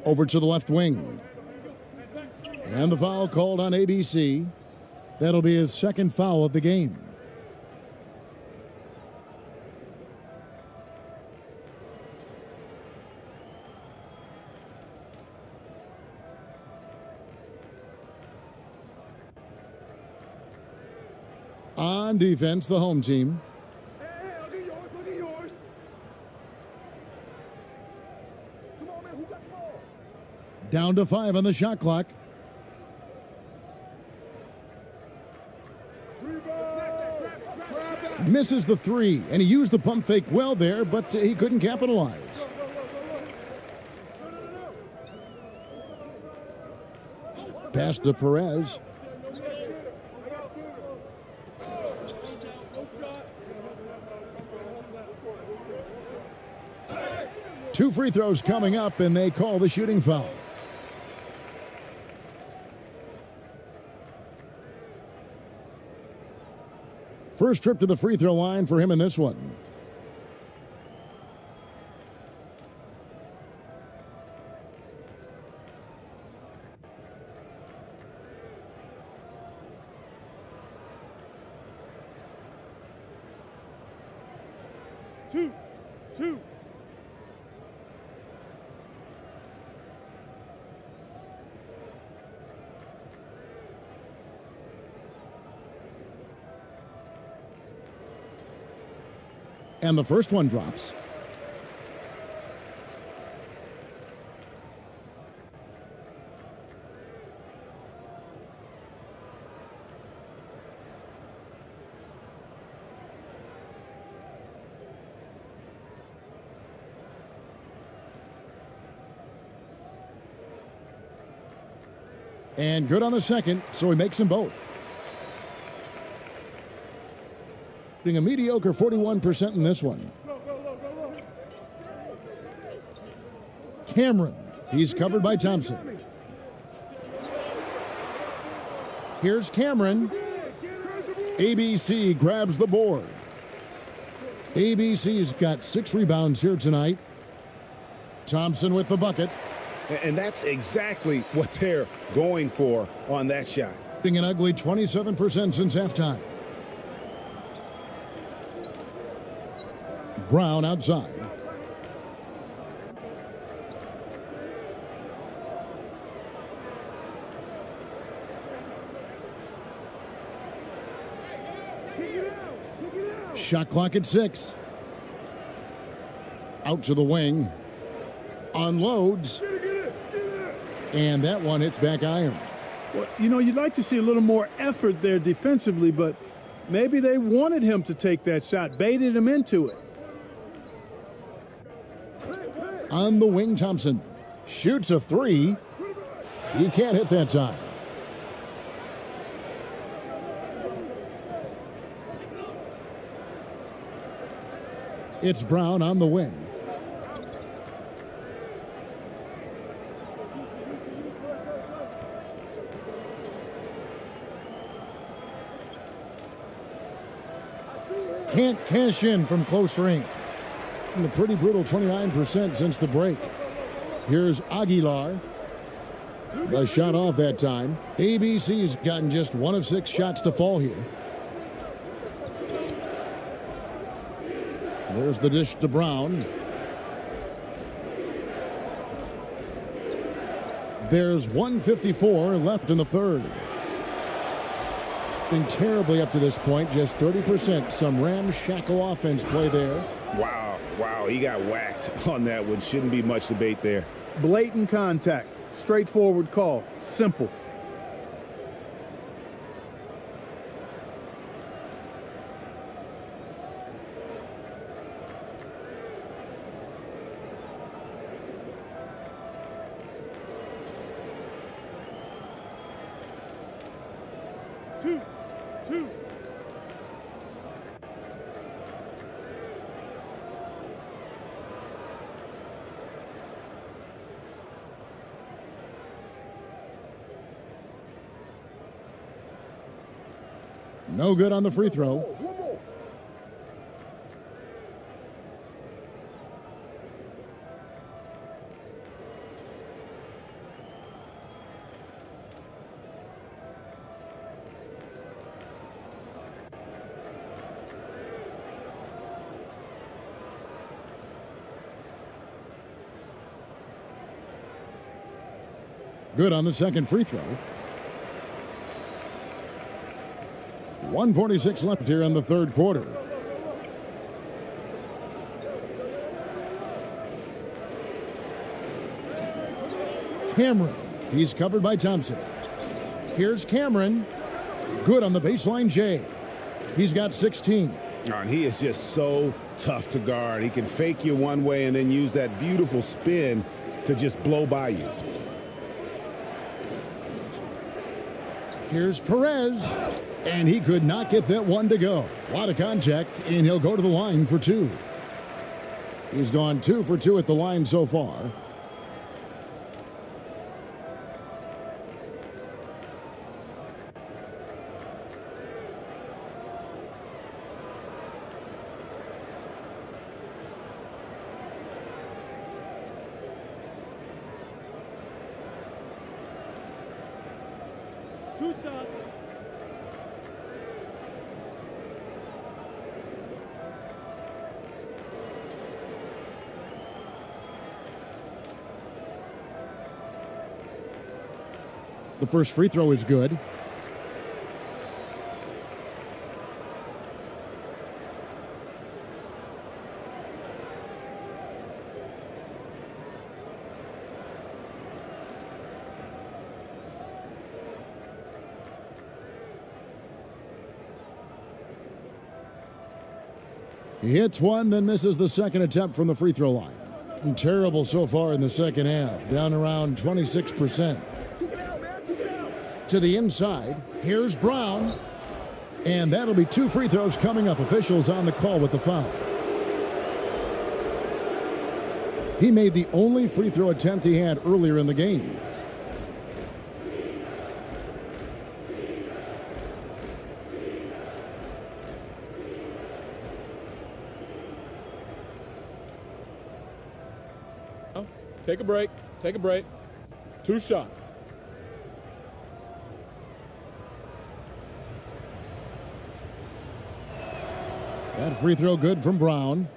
Over to the left wing. And the foul called on ABC. That'll be his second foul of the game. On defense, the home team. Down to 5 on the shot clock. Misses the 3, and he used the pump fake well there, but he couldn't capitalize. Pass to Perez. Two free throws coming up, and they call the shooting foul. First trip to the free throw line for him in this one. Two. And the first one drops. And good on the second, so he makes them both. Being a mediocre 41% in this one. Cameron, he's covered by Thompson. Here's Cameron. ABC grabs the board. ABC's got 6 rebounds here tonight. Thompson with the bucket. And that's exactly what they're going for on that shot. Being an ugly 27% since halftime. Brown outside. Shot clock at 6. Out to the wing. Unloads. And that one hits back iron. Well, you know, you'd like to see a little more effort there defensively, but maybe they wanted him to take that shot, baited him into it. On the wing, Thompson shoots a 3. He can't hit that time. It's Brown on the wing. Can't cash in from close range. And a pretty brutal 29% since the break. Here's Aguilar. The shot off that time. ABC's gotten just 1 of 6 shots to fall here. There's the dish to Brown. There's 1:54 left in the third. Been terribly up to this point, just 30%. Some ramshackle offense play there. Wow, he got whacked on that one. Shouldn't be much debate there. Blatant contact. Straightforward call. Simple. Two. No good on the free throw. Good on the second free throw. 1:46 left here in the third quarter. Cameron. He's covered by Thompson. Here's Cameron. Good on the baseline, Jay. He's got 16. And he is just so tough to guard. He can fake you one way and then use that beautiful spin to just blow by you. Here's Perez. And he could not get that one to go. A lot of contact, and he'll go to the line for 2. He's gone 2 for 2 at the line so far. Two shots. The first free throw is good. He hits one, then misses the second attempt from the free throw line. And terrible so far in the second half, down around 26%. To the inside, here's Brown. And that'll be 2 free throws coming up. Officials on the call with the foul. He made the only free throw attempt he had earlier in the game. Take a break. 2 shots. That free throw good from Brown.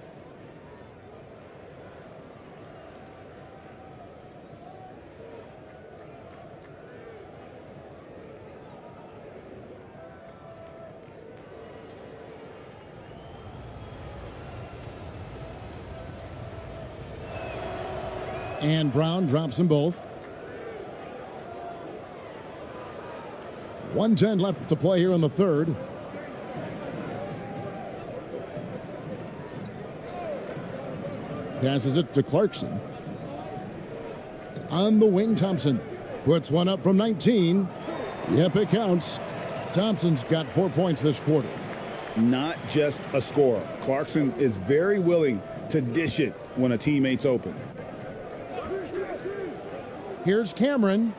And Brown drops them both. 1:10 left to play here in the third. Passes it to Clarkson. On the wing, Thompson puts one up from 19. Yep, it counts. Thompson's got 4 points this quarter. not just a scorer. Clarkson is very willing to dish it when a teammate's open. Here's Cameron.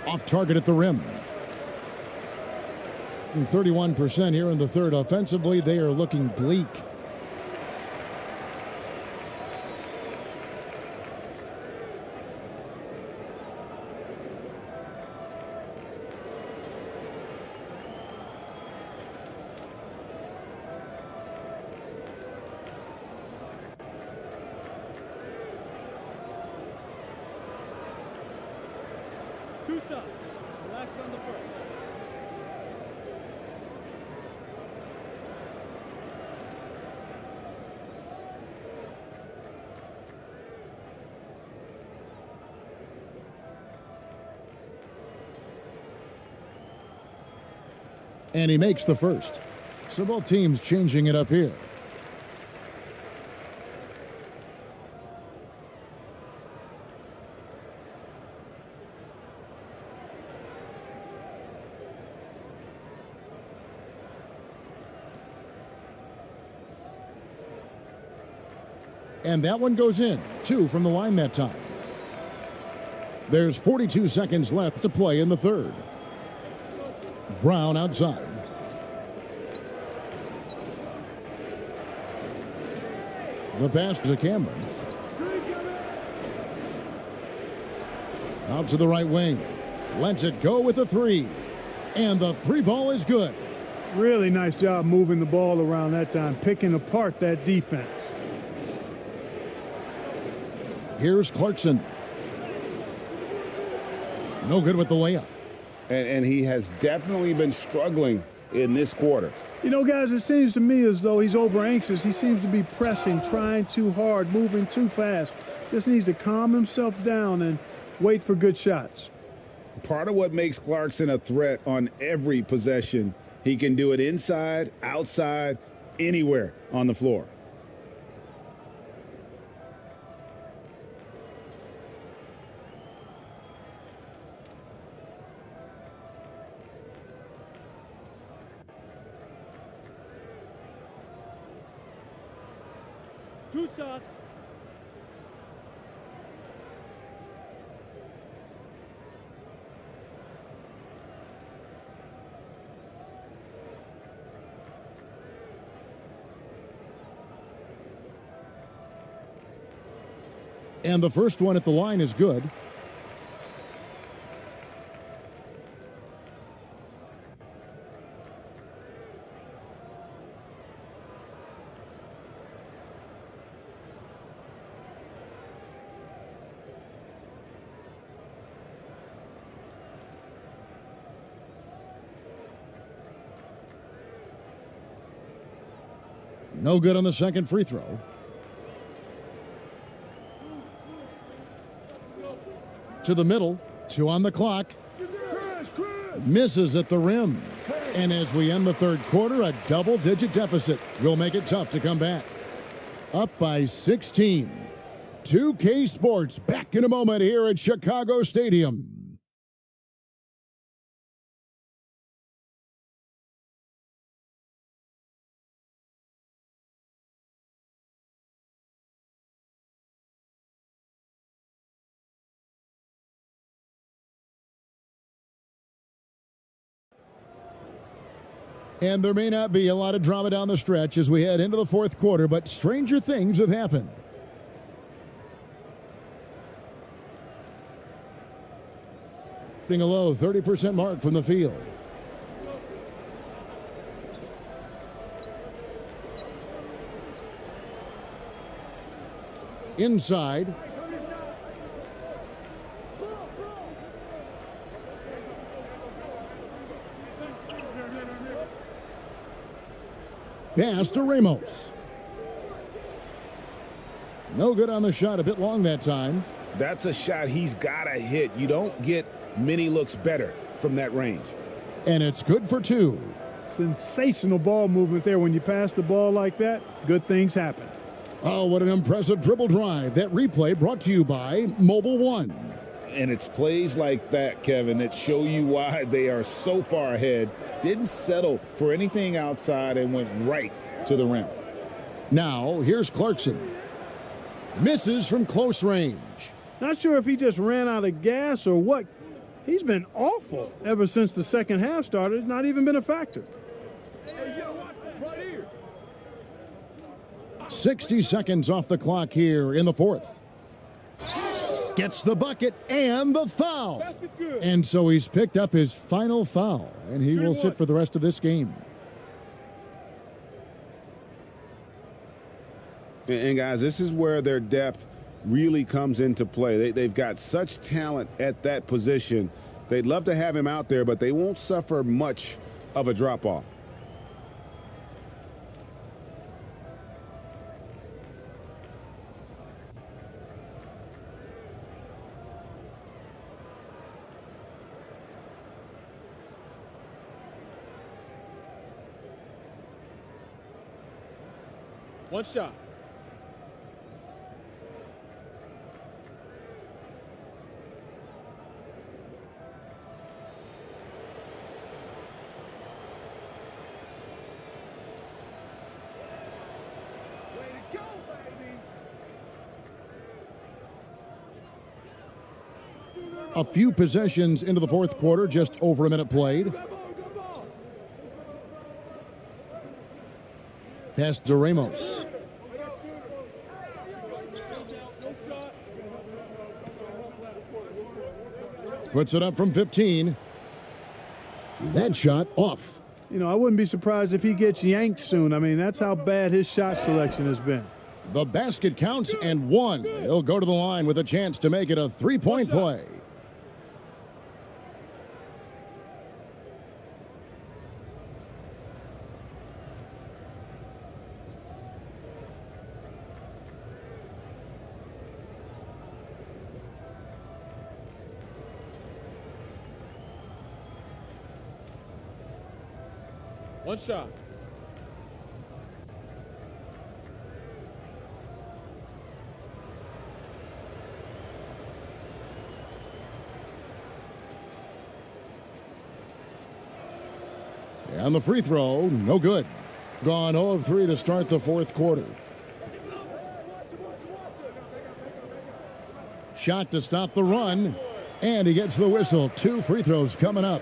Off target at the rim. 31% here in the third. Offensively, they are looking bleak. Two shots. Relax on the first. And he makes the first. So both teams changing it up here. And that one goes in. 2 from the line that time. There's 42 seconds left to play in the third. Brown outside. The pass to Cameron. Out to the right wing. Lets it go with a 3. And the 3 ball is good. Really nice job moving the ball around that time, picking apart that defense. Here's Clarkson. No good with the layup. And he has definitely been struggling in this quarter. You know, guys, it seems to me as though he's over anxious. He seems to be pressing, trying too hard, moving too fast. Just needs to calm himself down and wait for good shots. Part of what makes Clarkson a threat on every possession, he can do it inside, outside, anywhere on the floor. Two shots. And the first one at the line is good. No good on the second free throw. To the middle, 2 on the clock. Misses at the rim. And as we end the third quarter, a double-digit deficit will make it tough to come back. Up by 16. 2K Sports back in a moment here at Chicago Stadium. And there may not be a lot of drama down the stretch as we head into the fourth quarter, but stranger things have happened. Hitting a low 30% mark from the field. Inside. Pass to Ramos. No good on the shot, a bit long that time. That's a shot he's got to hit. You don't get many looks better from that range. And it's good for 2. Sensational ball movement there. When you pass the ball like that, good things happen. Oh, what an impressive dribble drive. That replay brought to you by Mobile One. And it's plays like that, Kevin, that show you why they are so far ahead didn't settle for anything outside and went right to the rim. Now, here's Clarkson. Misses from close range. Not sure if he just ran out of gas or what. He's been awful ever since the second half started. It's not even been a factor. 60 seconds off the clock here in the fourth. Gets the bucket and the foul. And so he's picked up his final foul, and he will sit for the rest of this game. And guys, this is where their depth really comes into play. They've got such talent at that position. They'd love to have him out there, but they won't suffer much of a drop-off. One shot. A few possessions into the fourth quarter, just over a minute played. Pass to Ramos. Puts it up from 15. That shot off. You know, I wouldn't be surprised if he gets yanked soon. I mean, that's how bad his shot selection has been. The basket counts and one. He'll go to the line with a chance to make it a three-point play. One shot. And the free throw, no good. Gone 0 of 3 to start the fourth quarter. Shot to stop the run, and he gets the whistle. 2 free throws coming up.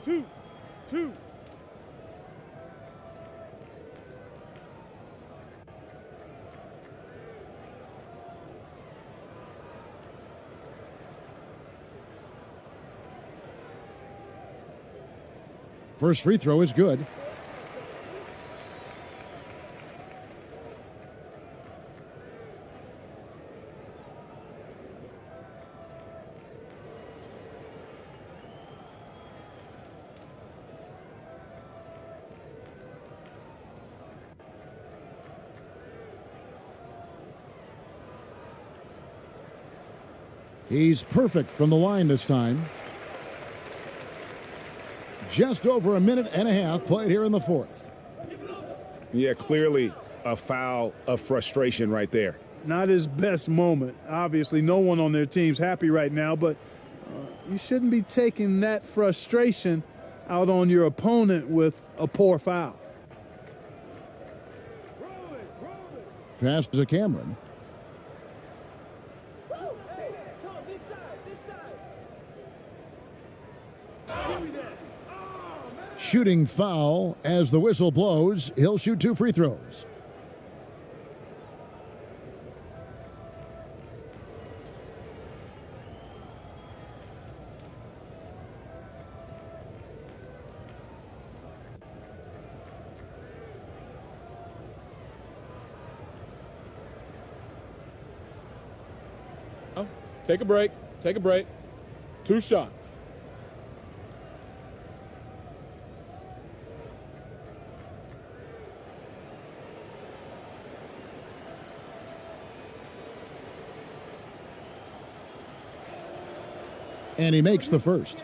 Two. First free throw is good. He's perfect from the line this time. Just over a minute and a half played here in the fourth. Yeah, clearly a foul of frustration right there. Not his best moment. Obviously, no one on their team's happy right now, but you shouldn't be taking that frustration out on your opponent with a poor foul. Pass to Cameron. Shooting foul as the whistle blows. He'll shoot 2 free throws. Take a break. Take a break. 2 shots. And he makes the first.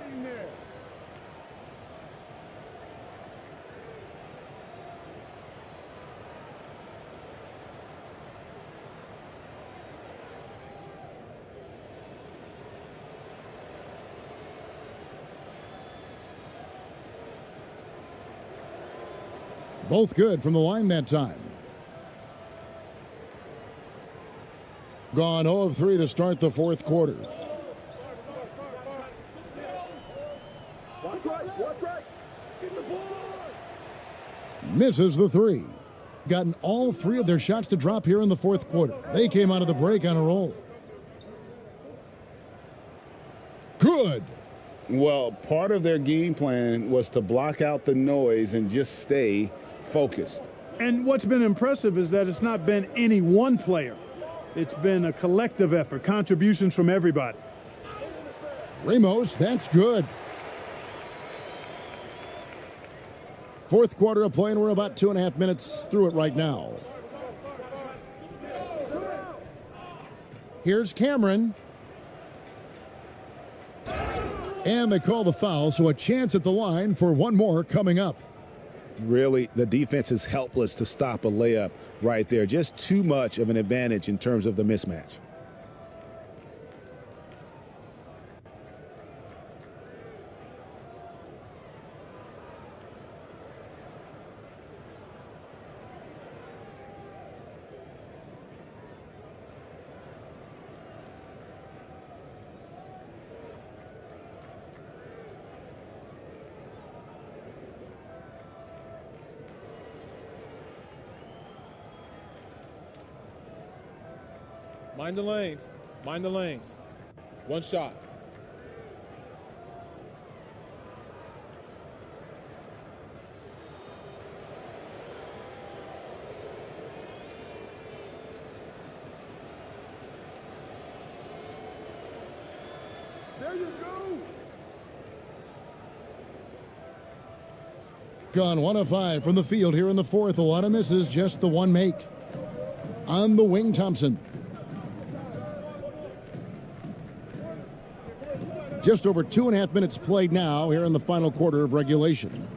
Both good from the line that time. Gone 0 of 3 to start the fourth quarter. Watch right. Get the ball. Misses the three. Gotten all 3 of their shots to drop here in the fourth quarter. They came out of the break on a roll. Good. Well, part of their game plan was to block out the noise and just stay focused. And what's been impressive is that it's not been any one player. It's been a collective effort, contributions from everybody. Ramos, that's good. Fourth quarter of play, and we're about 2.5 minutes through it right now. Here's Cameron. And they call the foul, so a chance at the line for one more coming up. Really, the defense is helpless to stop a layup right there. Just too much of an advantage in terms of the mismatch. Mind the lanes. Mind the lanes. One shot. There you go. Gone 1 of 5 from the field here in the fourth. A lot of misses, just the one make. On the wing, Thompson. Just over 2.5 minutes played now here in the final quarter of regulation.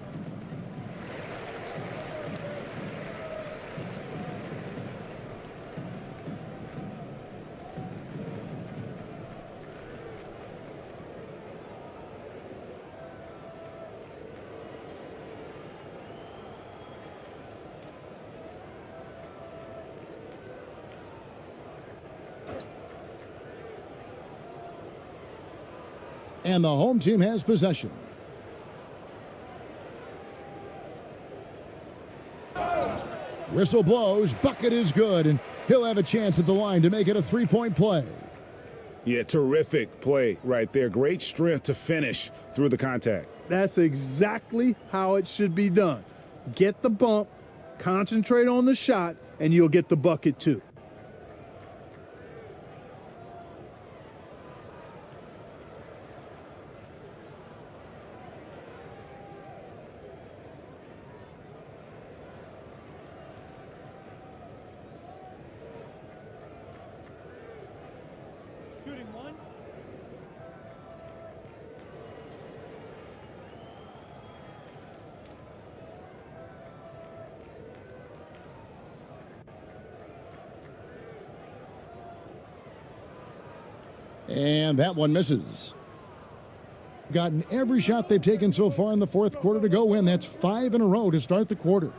And the home team has possession. Whistle blows, bucket is good, and he'll have a chance at the line to make it a 3-point play. Yeah, terrific play right there. Great strength to finish through the contact. That's exactly how it should be done. Get the bump, concentrate on the shot, and you'll get the bucket too. Shooting one. And that one misses. Gotten every shot they've taken so far in the fourth quarter to go in. That's 5 in a row to start the quarter.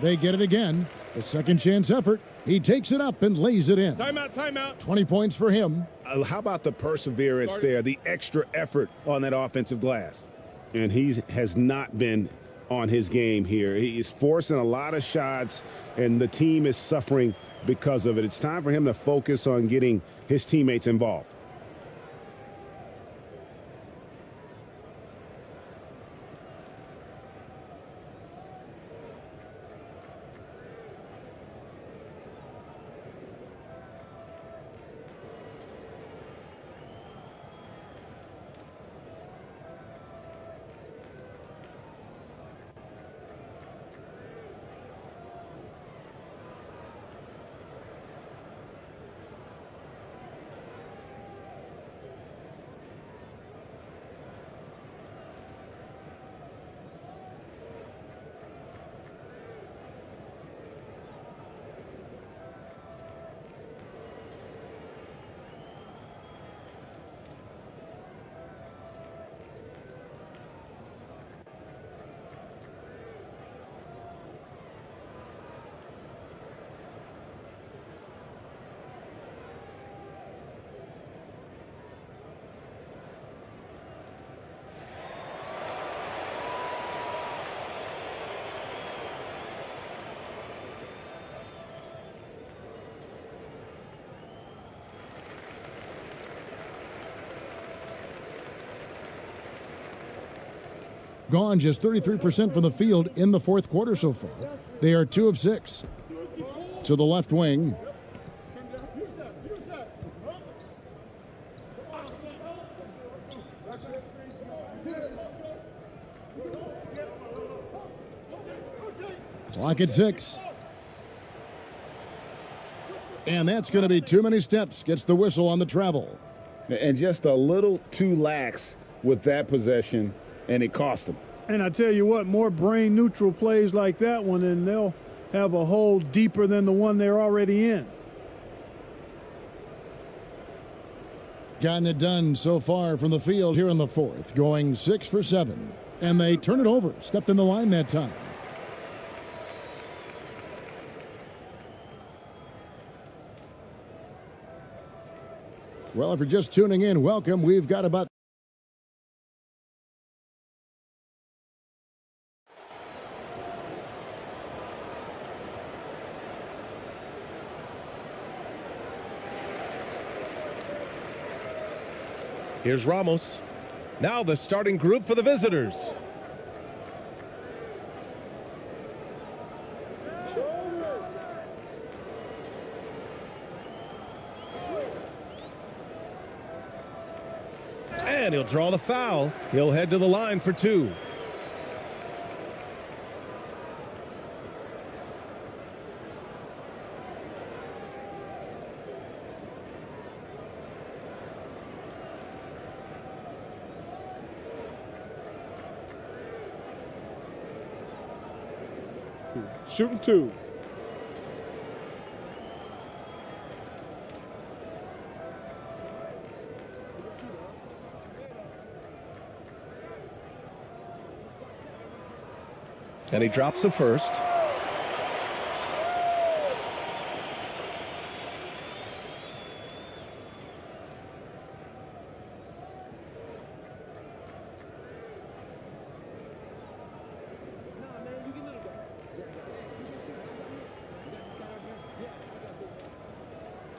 They get it again. A second chance effort. He takes it up and lays it in. Timeout, timeout. 20 points for him. How about the perseverance there, the extra effort on that offensive glass? And he has not been on his game here. He's forcing a lot of shots, and the team is suffering because of it. It's time for him to focus on getting his teammates involved. gone just 33% from the field in the fourth quarter so far. They are 2 of 6. To the left wing. Clock at 6. And that's going to be too many steps. Gets the whistle on the travel. And just a little too lax with that possession, and it cost them. And I tell you what, more brain-neutral plays like that one, and they'll have a hole deeper than the one they're already in. Gotten it done so far from the field here in the fourth, going 6 for 7. And they turn it over. Stepped in the line that time. Well, if you're just tuning in, welcome. We've got about Here's Ramos. Now the starting group for the visitors. And he'll draw the foul. He'll head to the line for 2. Shooting 2. And he drops the first.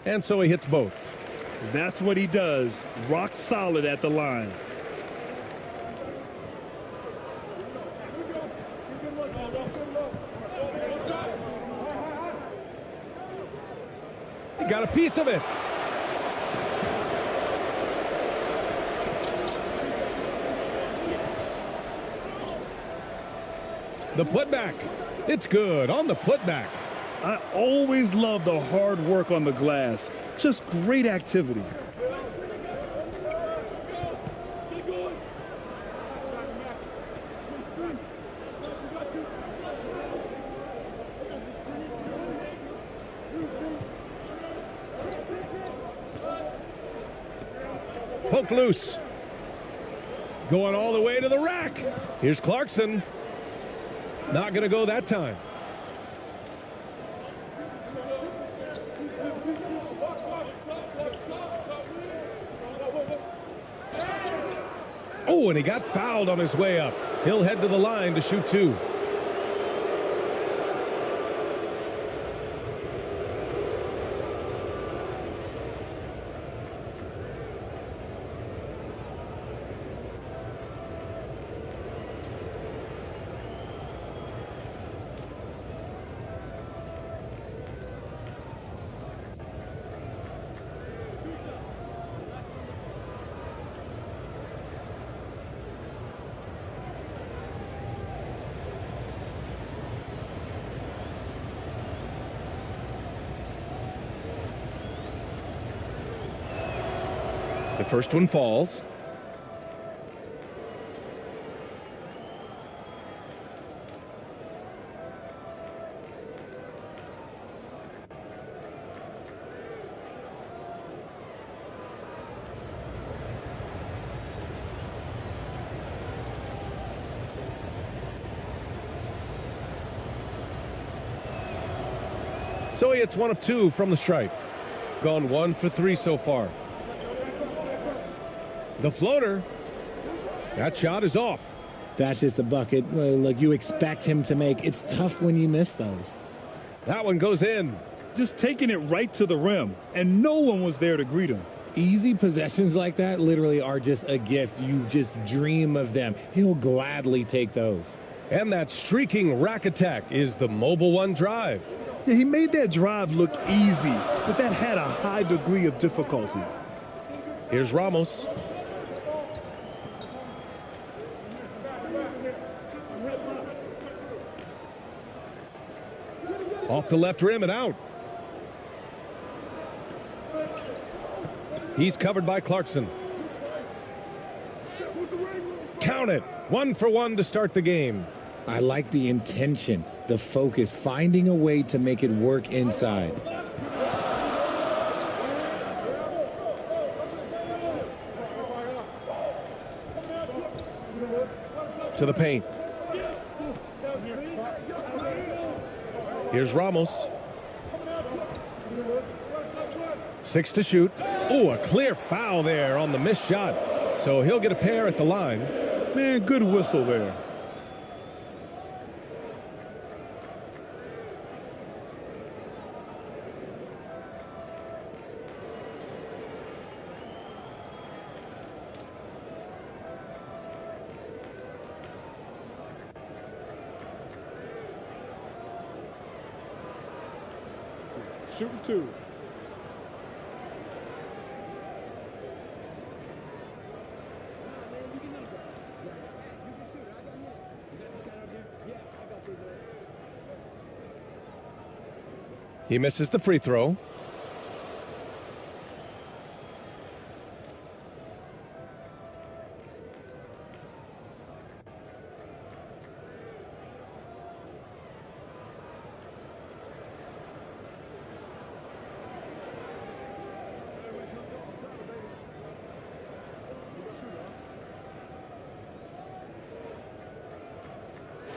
And so he hits both. That's what he does. Rock solid at the line. He got a piece of it. The putback. It's good on the putback. I always love the hard work on the glass. Just great activity. Poke loose. Going all the way to the rack. Here's Clarkson. It's not going to go that time. Oh, and he got fouled on his way up. He'll head to the line to shoot 2. The first one falls. So he hits 1 of 2 from the stripe. Gone 1 for 3 so far. The floater. That shot is off. That's just a bucket like you expect him to make. It's tough when you miss those. That one goes in. Just taking it right to the rim, and no one was there to greet him. Easy possessions like that literally are just a gift. You just dream of them. He'll gladly take those. And that streaking rack attack is the Mobile One drive. Yeah, he made that drive look easy, but that had a high degree of difficulty. Here's Ramos. Off the left rim and out. He's covered by Clarkson. Count it. 1 for 1 to start the game. I like the intention, the focus, finding a way to make it work inside. To the paint. Here's Ramos. 6 to shoot. Oh, a clear foul there on the missed shot. So he'll get a pair at the line. Man, good whistle there. Shooting 2. He misses the free throw.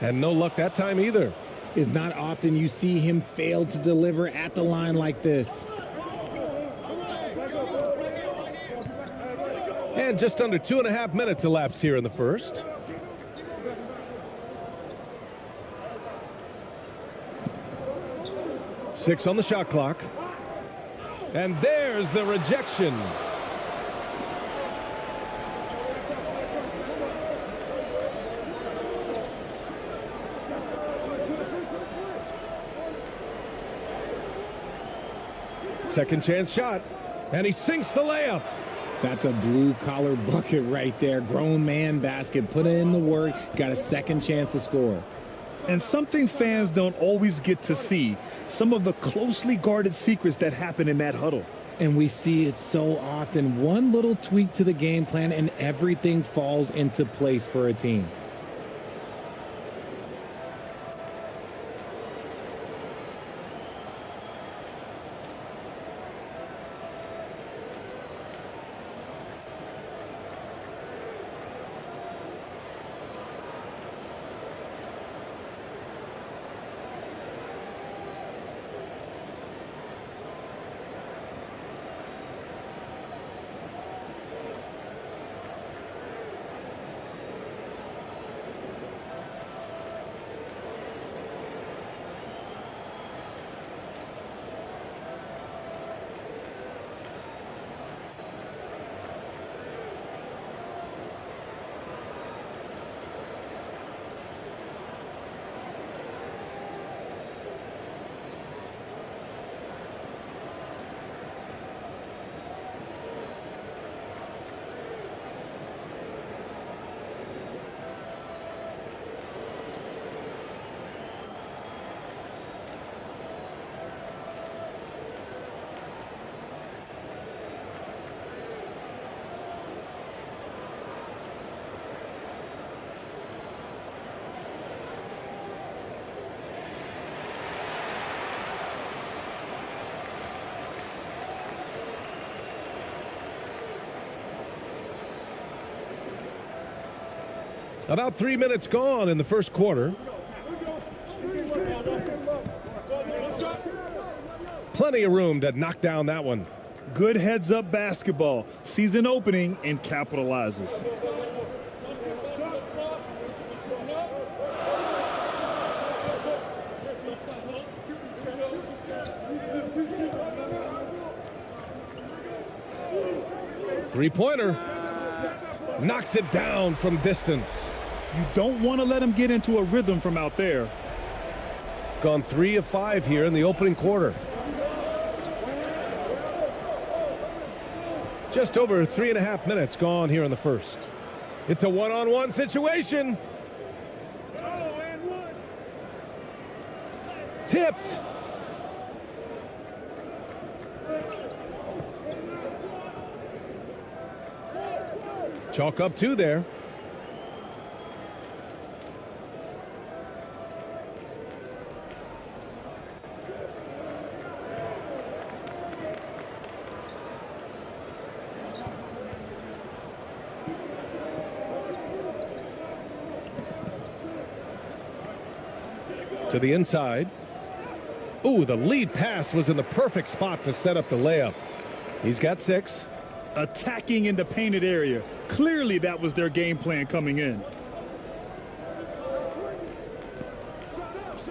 And no luck that time either. It's not often you see him fail to deliver at the line like this. And just under 2.5 minutes elapsed here in the first. Six on the shot clock. And there's the rejection. Second chance shot, and he sinks the layup. That's a blue-collar bucket right there. Grown man basket. Put in the work. Got a second chance to score. And something fans don't always get to see, some of the closely guarded secrets that happen in that huddle. And we see it so often. One little tweak to the game plan and everything falls into place for a team. About 3 minutes gone in the first quarter. Plenty of room to knock down that one. Good heads-up basketball. Sees an opening and capitalizes. Three-pointer. Knocks it down from distance. You don't want to let him get into a rhythm from out there. Gone 3 of 5 here in the opening quarter. Just over 3.5 minutes gone here in the first. It's a one-on-one situation. Tipped. Chalk up 2 there. To the inside. Ooh, the lead pass was in the perfect spot to set up the layup. He's got 6. Attacking in the painted area. Clearly that was their game plan coming in.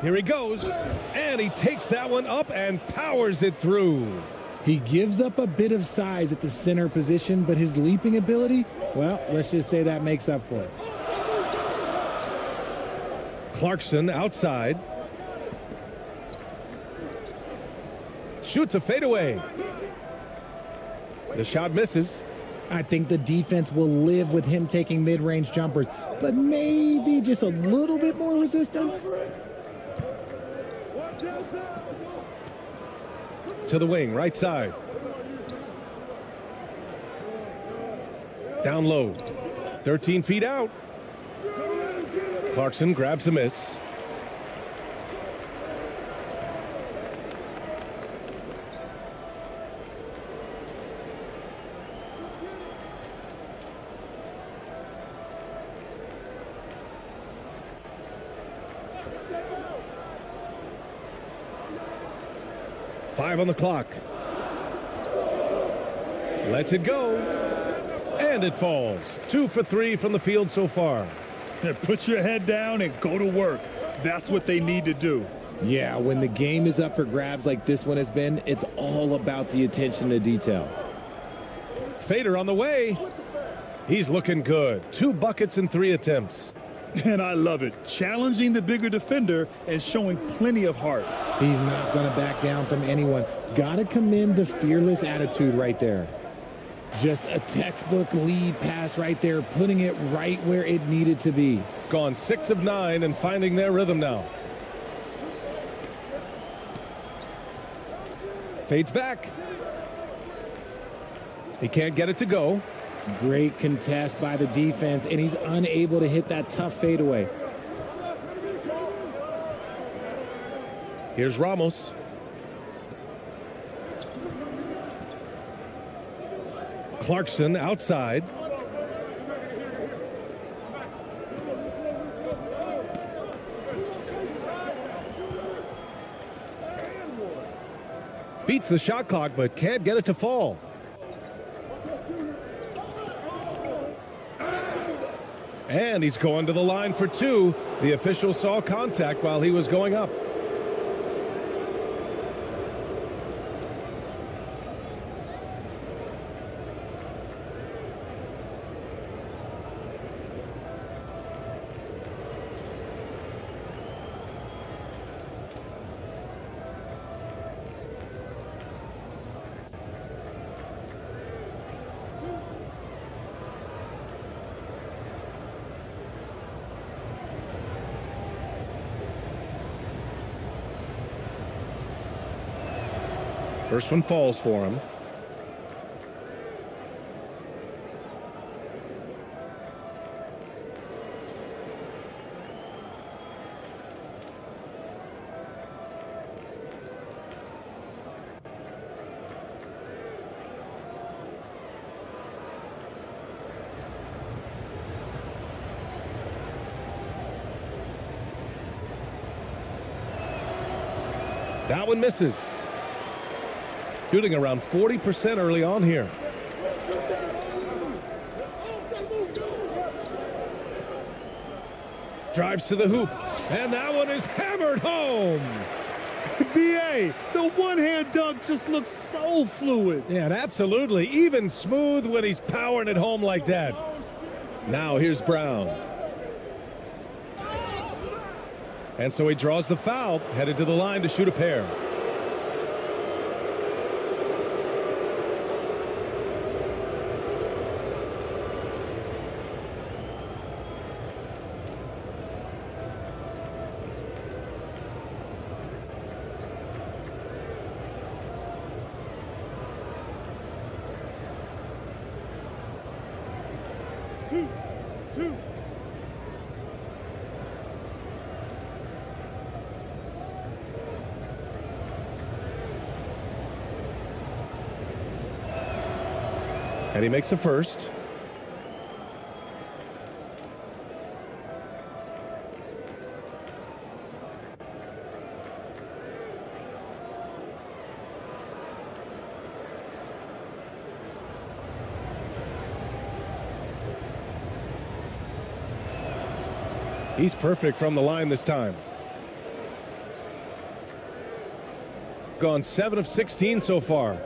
Here he goes, and he takes that one up and powers it through. He gives up a bit of size at the center position, but his leaping ability, well, let's just say that makes up for it. Clarkson outside. Shoots a fadeaway. The shot misses. I think the defense will live with him taking mid-range jumpers, but maybe just a little bit more resistance. To the wing, right side. Down low. 13 feet out. Clarkson grabs a miss. Five on the clock. Lets it go. And it falls. 2 for 3 from the field so far. Put your head down and go to work. That's what they need to do. Yeah, when the game is up for grabs like this one has been, it's all about the attention to detail. Fader on the way. He's looking good. 2 buckets in 3 attempts. And I love it. Challenging the bigger defender and showing plenty of heart. He's not going to back down from anyone. Got to commend the fearless attitude right there. Just a textbook lead pass right there, putting it right where it needed to be. Gone 6 of 9 and finding their rhythm now. Fades back. He can't get it to go. Great contest by the defense, and he's unable to hit that tough fadeaway. Here's Ramos. Clarkson outside. Beats the shot clock, but can't get it to fall. And he's going to the line for 2. The official saw contact while he was going up. First one falls for him. That one misses. Shooting around 40% early on here. Drives to the hoop, and that one is hammered home. B.A., the one-hand dunk just looks so fluid. Yeah, and absolutely. Even smooth when he's powering it home like that. Now here's Brown. And so he draws the foul, headed to the line to shoot a pair. Two. And he makes the first. He's perfect from the line this time. Gone 7 of 16 so far.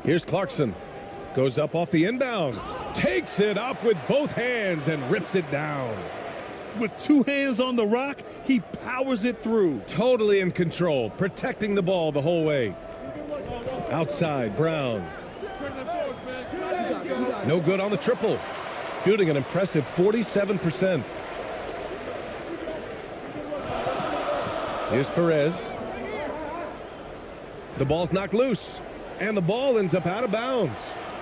Here's Clarkson. Goes up off the inbound. Takes it up with both hands and rips it down. With two hands on the rock, he powers it through. Totally in control, protecting the ball the whole way. Outside, Brown. No good on the triple. Shooting an impressive 47%. Here's Perez. The ball's knocked loose. And the ball ends up out of bounds.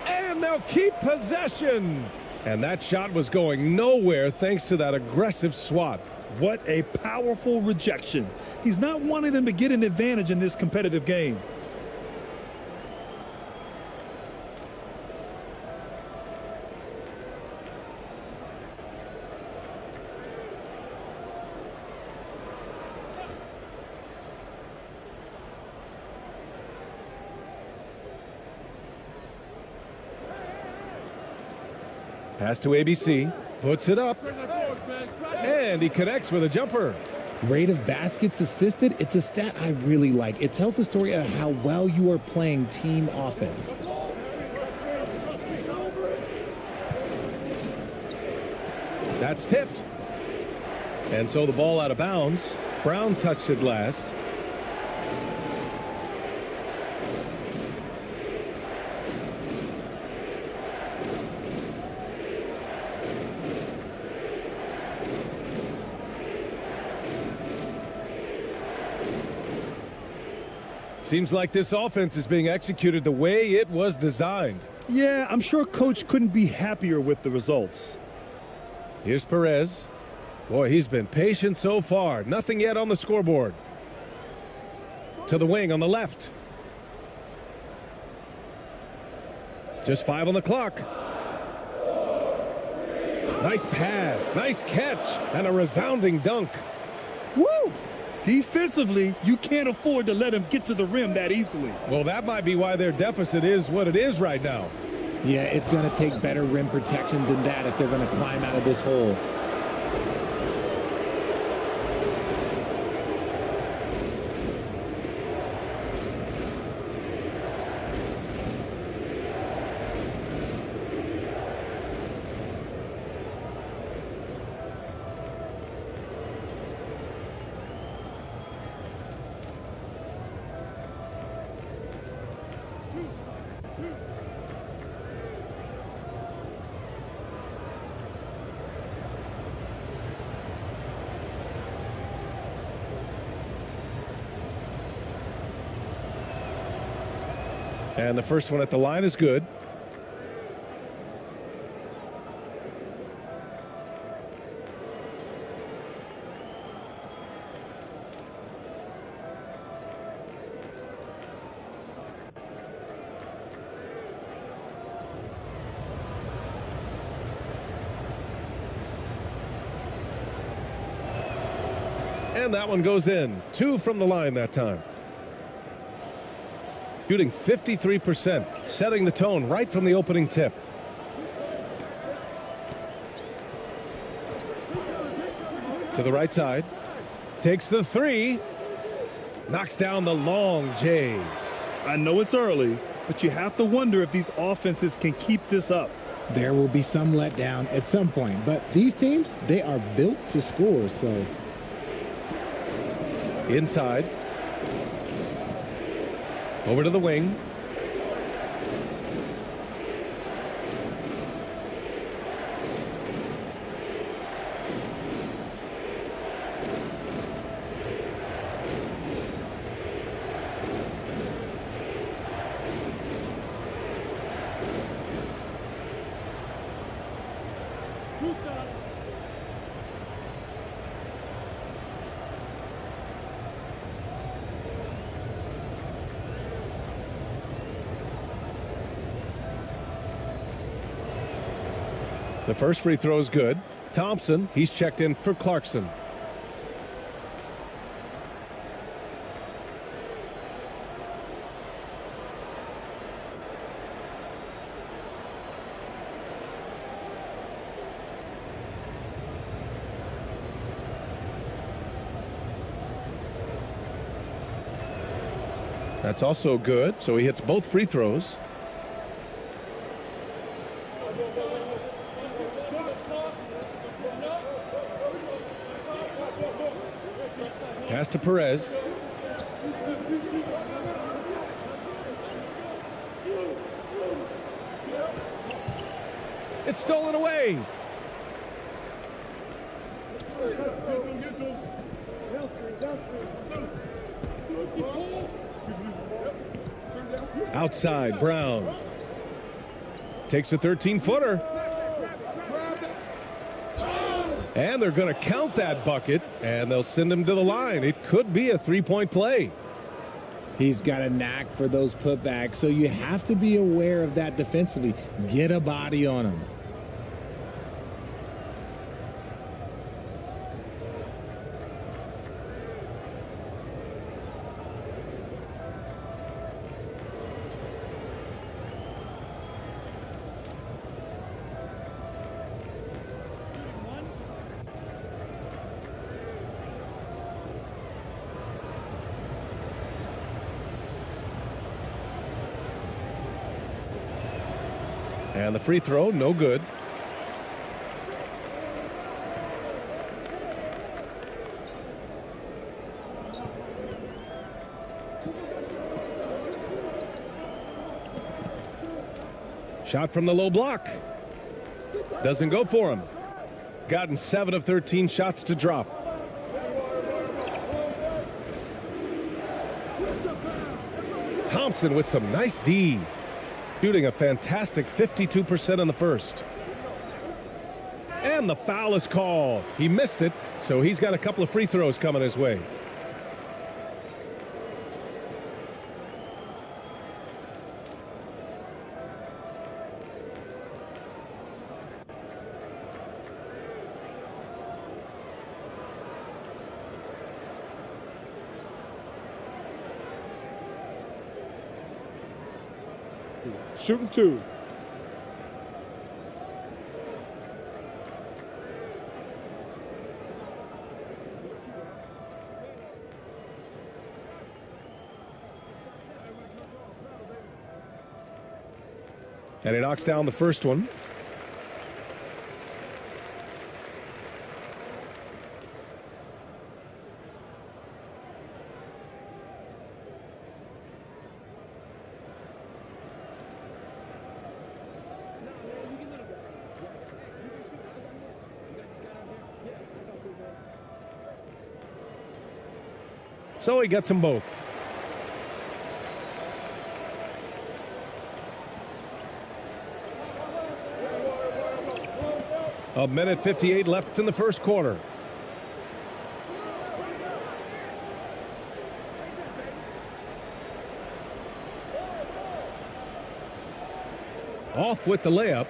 And they'll keep possession. And that shot was going nowhere thanks to that aggressive swat. What a powerful rejection. He's not wanting them to get an advantage in this competitive game. Pass to ABC, puts it up, and he connects with a jumper. Rate of baskets assisted, it's a stat I really like. It tells the story of how well you are playing team offense. That's tipped. And so the ball out of bounds. Brown touched it last. Seems like this offense is being executed the way it was designed. Yeah, I'm sure Coach couldn't be happier with the results. Here's Perez. Boy, he's been patient so far. Nothing yet on the scoreboard. To the wing on the left. Just 5 on the clock. Nice pass, nice catch, and a resounding dunk. Woo! Defensively, you can't afford to let him get to the rim that easily. Well, that might be why their deficit is what it is right now. Yeah, it's going to take better rim protection than that if they're going to climb out of this hole. And the first one at the line is good. And that one goes in. 2 from the line that time. Shooting 53%, setting the tone right from the opening tip. To the right side. Takes the 3. Knocks down the long J. I know it's early, but you have to wonder if these offenses can keep this up. There will be some letdown at some point, but these teams, they are built to score, so. Inside. Over to the wing. The first free throw is good. Thompson, he's checked in for Clarkson. That's also good, so he hits both free throws. Pass to Perez. It's stolen away. Outside, Brown. Takes a 13-footer. And they're going to count that bucket, and they'll send him to the line. It could be a three-point play. He's got a knack for those putbacks, so you have to be aware of that defensively. Get a body on him. And the free throw, no good. Shot from the low block. Doesn't go for him. Gotten 7 of 13 shots to drop. Thompson with some nice D. Shooting a fantastic 52% in the first. And the foul is called. He missed it, so he's got a couple of free throws coming his way. Shooting 2. And he knocks down the first one. So he gets them both. A minute 58 left in the first quarter. Off with the layup.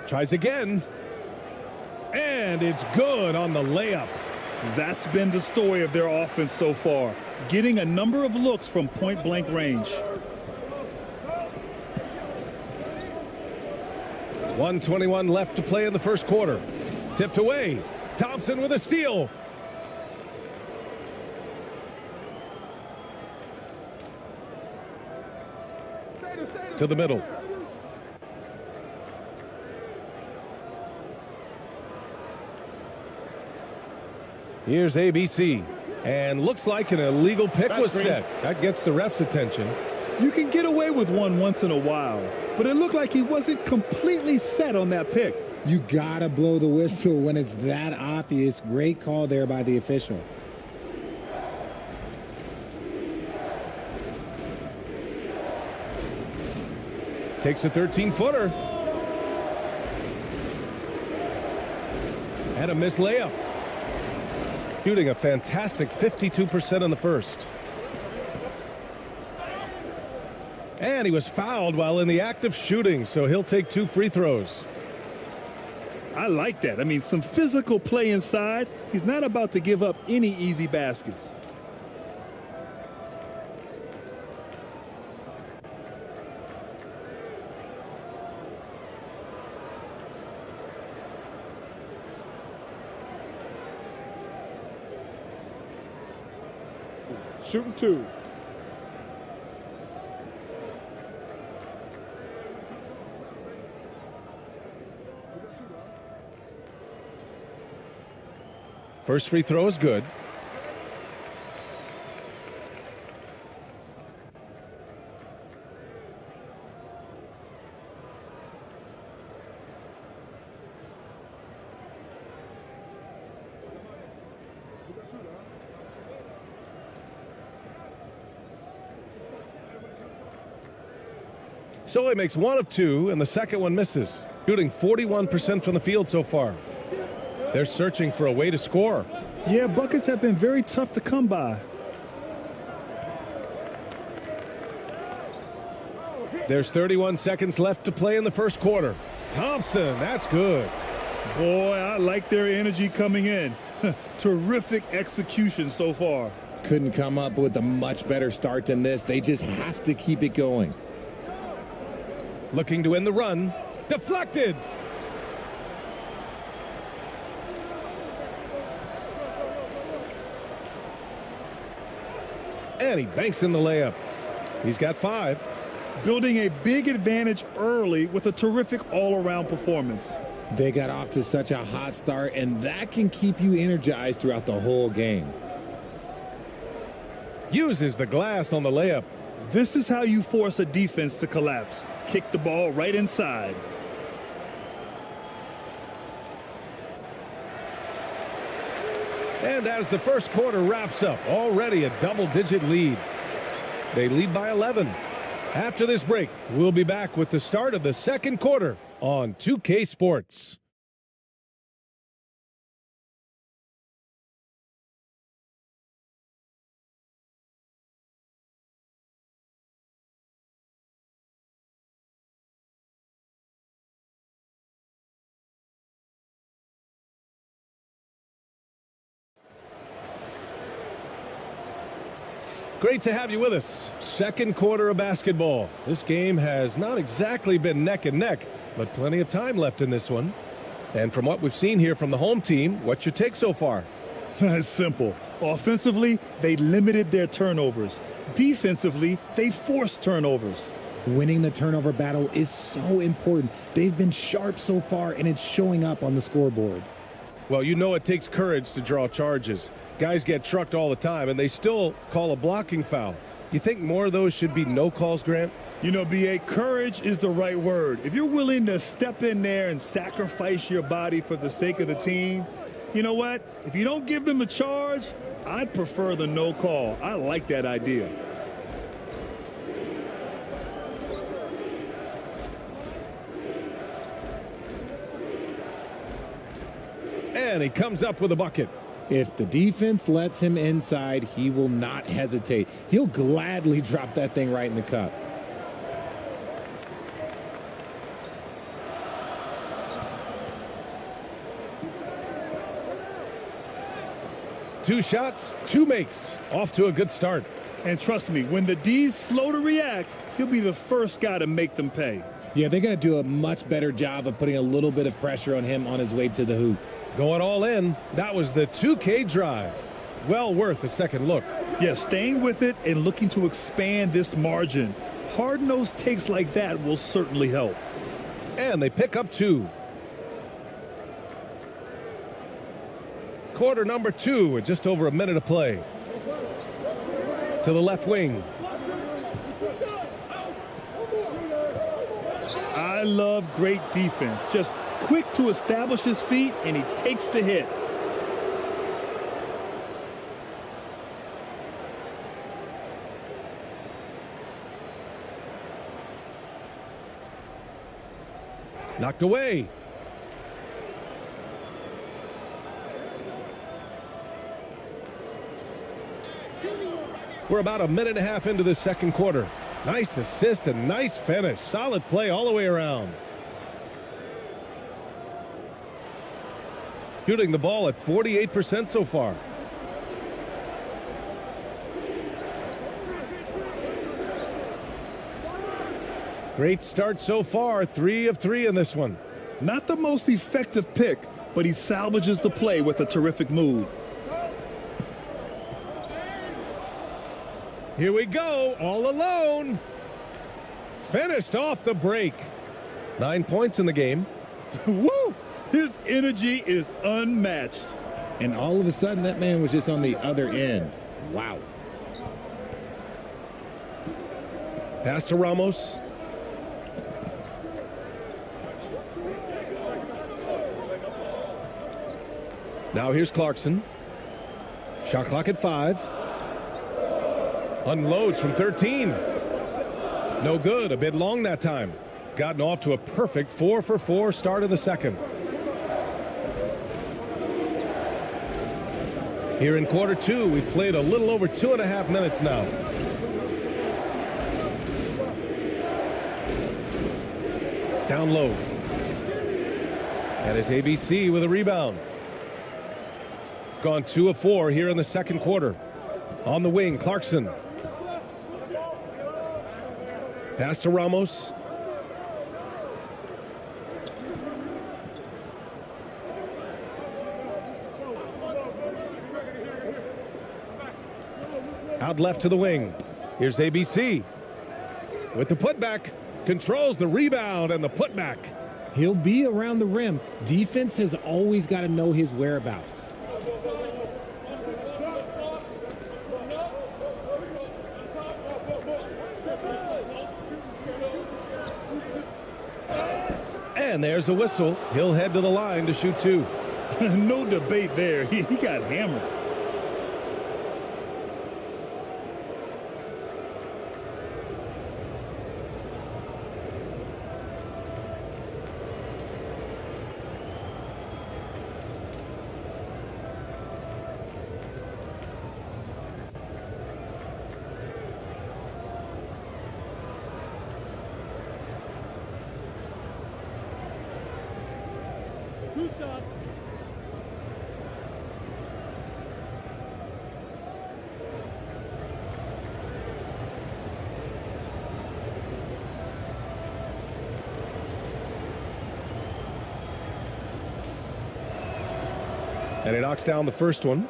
Tries again. And it's good on the layup. That's been the story of their offense so far, getting a number of looks from point-blank range. 1:21 left to play in the first quarter. Tipped away. Thompson with a steal. To the middle. Here's ABC. And looks like an illegal pick was set. That gets the ref's attention. You can get away with one once in a while, but it looked like he wasn't completely set on that pick. You gotta blow the whistle when it's that obvious. Great call there by the official. Takes a 13-footer. And a missed layup. Shooting a fantastic 52% in the first. And he was fouled while in the act of shooting, so he'll take 2 free throws. I like that. I mean, some physical play inside. He's not about to give up any easy baskets. Shooting 2. First free throw is good. So he makes 1 of 2, and the second one misses. Shooting 41% from the field so far. They're searching for a way to score. Yeah, buckets have been very tough to come by. There's 31 seconds left to play in the first quarter. Thompson, that's good. Boy, I like their energy coming in. Terrific execution so far. Couldn't come up with a much better start than this. They just have to keep it going. Looking to end the run. Deflected. And he banks in the layup. He's got 5. Building a big advantage early with a terrific all-around performance. They got off to such a hot start, and that can keep you energized throughout the whole game. Uses the glass on the layup. This is how you force a defense to collapse. Kick the ball right inside. And as the first quarter wraps up, already a double-digit lead. They lead by 11. After this break, we'll be back with the start of the second quarter on 2K Sports. Great to have you with us. Second quarter of basketball. This game has not exactly been neck and neck, but plenty of time left in this one. And from what we've seen here from the home team, what's your take so far? It's simple. Offensively, they limited their turnovers. Defensively, they forced turnovers. Winning the turnover battle is so important. They've been sharp so far, and it's showing up on the scoreboard. Well, you know it takes courage to draw charges. Guys get trucked all the time, and they still call a blocking foul. You think more of those should be no calls, Grant? You know, B.A., courage is the right word. If you're willing to step in there and sacrifice your body for the sake of the team, you know what? If you don't give them a charge, I'd prefer the no call. I like that idea. And he comes up with a bucket. If the defense lets him inside, he will not hesitate. He'll gladly drop that thing right in the cup. Two shots, two makes. Off to a good start. And trust me, when the D's slow to react, he'll be the first guy to make them pay. Yeah, they're going to do a much better job of putting a little bit of pressure on him on his way to the hoop. Going all in. That was the 2K drive. Well worth a second look. Yeah, staying with it and looking to expand this margin. Hard-nosed takes like that will certainly help. And they pick up two. Quarter number 2 with just over a minute of play. To the left wing. I love great defense. Just quick to establish his feet, and he takes the hit. Knocked away. We're about a minute and a half into the second quarter. Nice assist and nice finish. Solid play all the way around. Shooting the ball at 48% so far. Great start so far. 3 of 3 in this one. Not the most effective pick, but he salvages the play with a terrific move. Here we go, all alone. Finished off the break. 9 points in the game. Woo! His energy is unmatched. And all of a sudden, that man was just on the other end. Wow. Pass to Ramos. Now here's Clarkson. Shot clock at 5. Unloads from 13. No good. A bit long that time. Gotten off to a perfect 4 for 4 start of the second. Here in quarter 2, we've played a little over 2.5 minutes now. Down low. And it's ABC with a rebound. Gone 2 of 4 here in the second quarter. On the wing, Clarkson. Pass to Ramos. Out left to the wing. Here's ABC. With the putback. Controls the rebound and the putback. He'll be around the rim. Defense has always got to know his whereabouts. And there's a whistle. He'll head to the line to shoot 2. No debate there. He got hammered. And he knocks down the first one.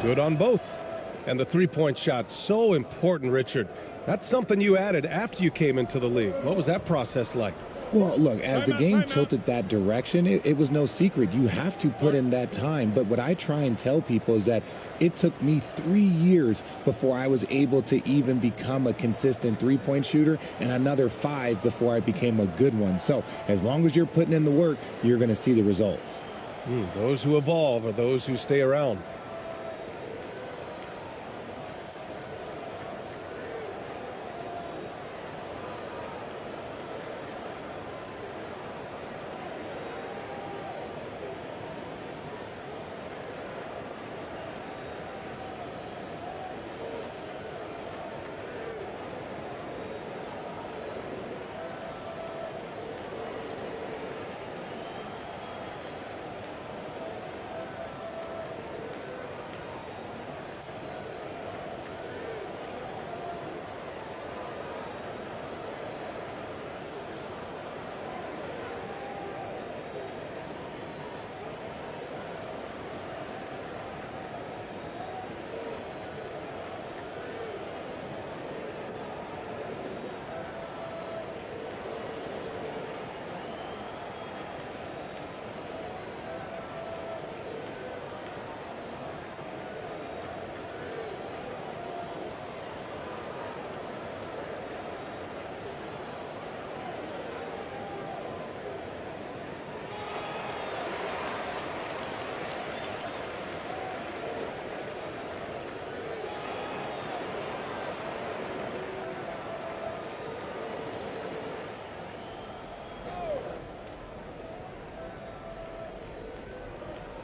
Good on both. And the three-point shot, so important, Richard. That's something you added after you came into the league. What was that process like? Well, look, as the game tilted that direction, it was no secret. You have to put in that time. But what I try and tell people is that it took me 3 years before I was able to even become a consistent three-point shooter, and another 5 before I became a good one. So as long as you're putting in the work, you're going to see the results. Those who evolve are those who stay around.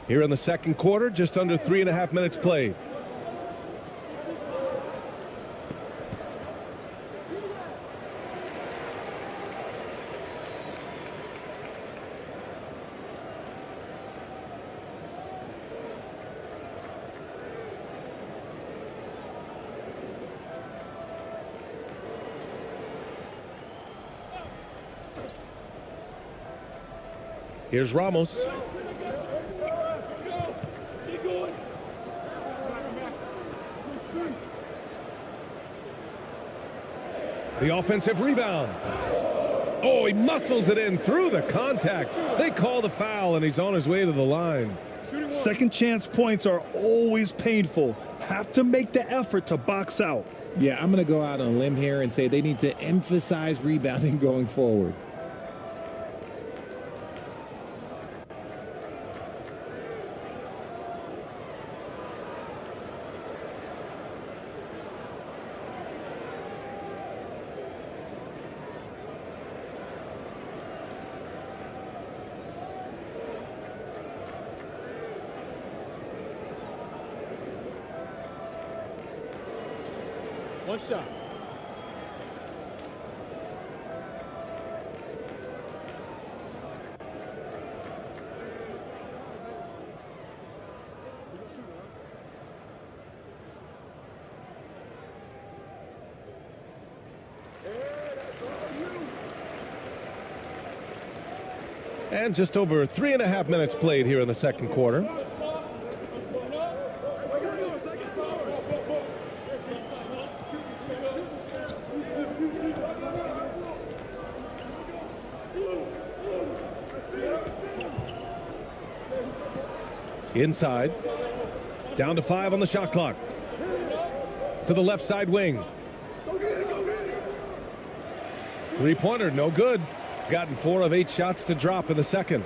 Here in the second quarter, just under 3.5 minutes played. Here's Ramos. The offensive rebound. Oh, he muscles it in through the contact. They call the foul, and he's on his way to the line. Second chance points are always painful. Have to make the effort to box out. Yeah, I'm going to go out on a limb here and say they need to emphasize rebounding going forward. One shot. And just over 3.5 minutes played here in the second quarter. Inside. Down to 5 on the shot clock. To the left side wing. Three-pointer, no good. Gotten 4 of 8 shots to drop in the second.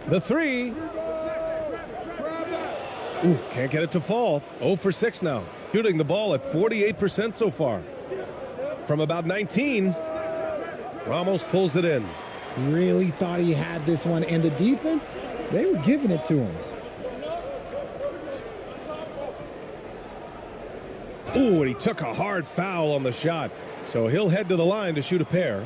The three. Ooh, can't get it to fall. 0 for 6 now. Shooting the ball at 48% so far. From about 19, Ramos pulls it in. really thought he had this one, and the defense, they were giving it to him. Ooh, and he took a hard foul on the shot. So he'll head to the line to shoot a pair.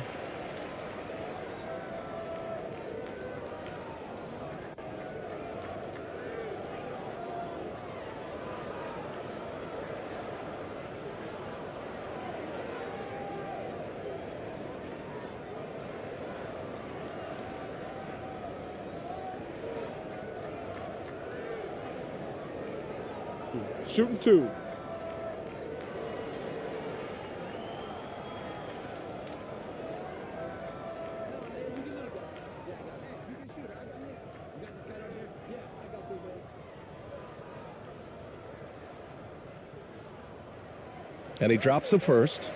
Shooting two. And he drops the first.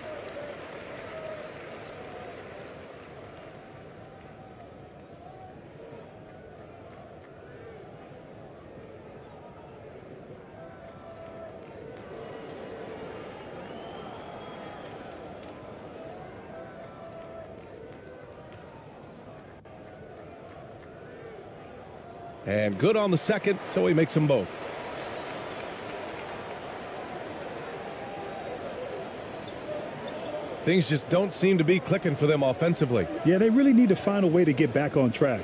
And good on the second, so he makes them both. Things just don't seem to be clicking for them offensively. Yeah, they really need to find a way to get back on track.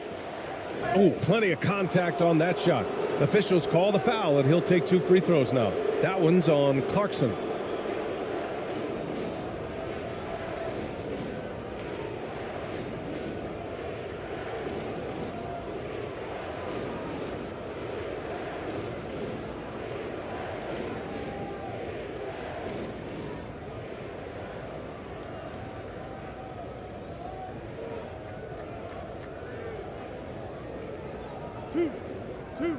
Oh, plenty of contact on that shot. Officials call the foul, and he'll take 2 free throws now. That one's on Clarkson. Two.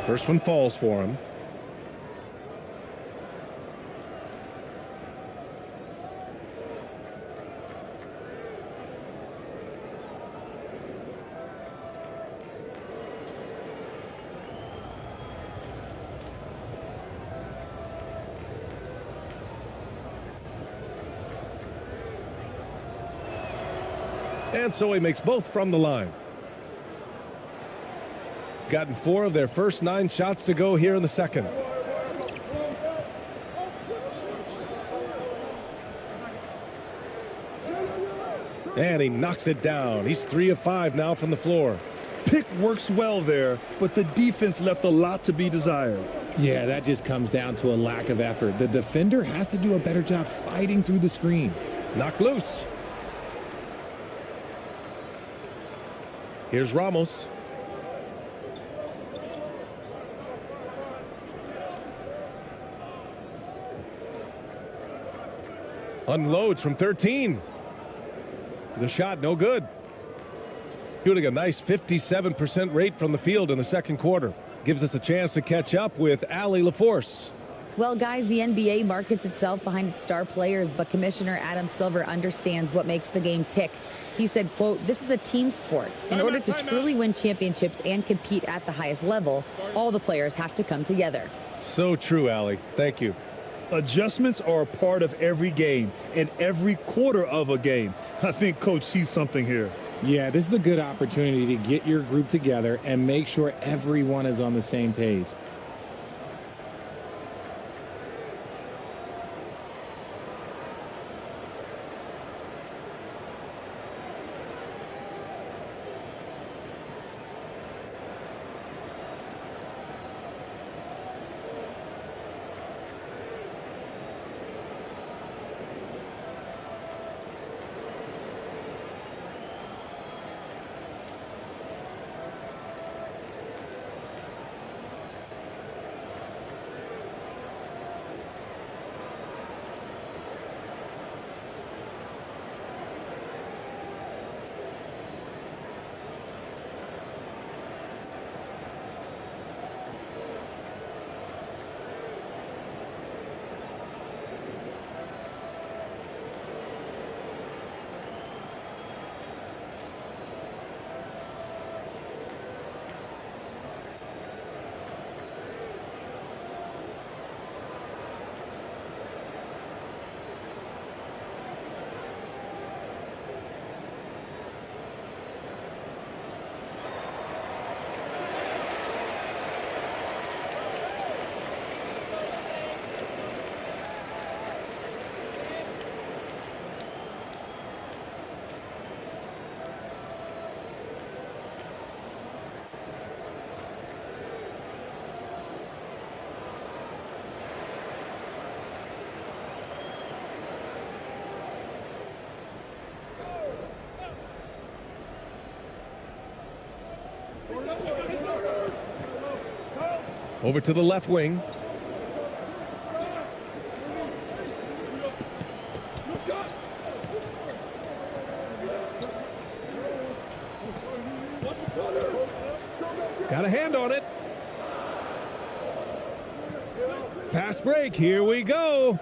First one falls for him. And so he makes both from the line. Gotten 4 of their first 9 shots to go here in the second. And he knocks it down. He's 3 of 5 now from the floor. Pick works well there, but the defense left a lot to be desired. Yeah, that just comes down to a lack of effort. The defender has to do a better job fighting through the screen. Knocked loose. Here's Ramos. Unloads from 13. The shot no good. Shooting a nice 57% rate from the field in the second quarter. Gives us a chance to catch up with Allie LaForce. Well, guys, the NBA markets itself behind its star players, but Commissioner Adam Silver understands what makes the game tick. He said, quote, "This is a team sport. In order to truly win championships and compete at the highest level, all the players have to come together." So true, Allie. Thank you. Adjustments are a part of every game and every quarter of a game. I think Coach sees something here. Yeah, this is a good opportunity to get your group together and make sure everyone is on the same page. Over to the left wing. Got a hand on it. Fast break. Here we go.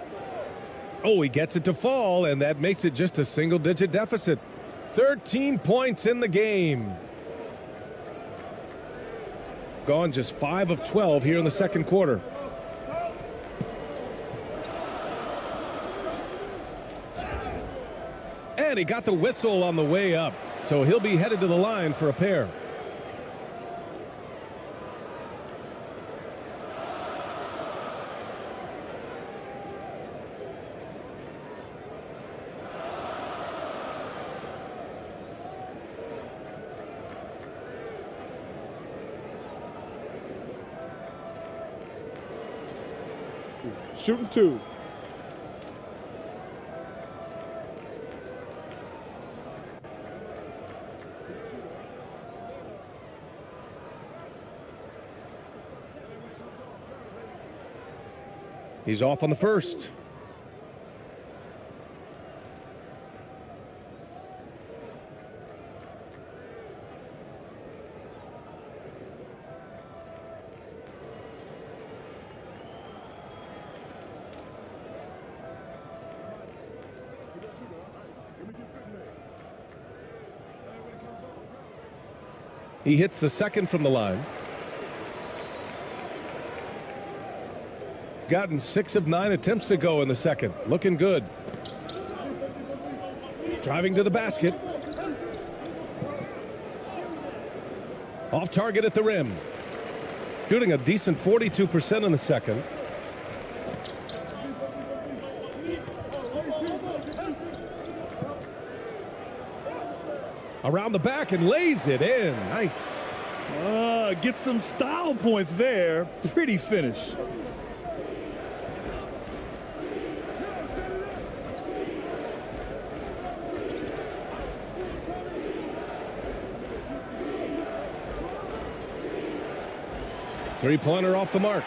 Oh, he gets it to fall, and that makes it just a single-digit deficit. 13 points in the game. Gone just 5 of 12 here in the second quarter. And he got the whistle on the way up, so he'll be headed to the line for a pair. Shooting 2. He's off on the first. He hits the second from the line. Gotten 6 of 9 attempts to go in the second. Looking good. Driving to the basket. Off target at the rim. Shooting a decent 42% in the second. Around the back and lays it in. Nice. Get some style points there. Pretty finish. Three-pointer off the mark.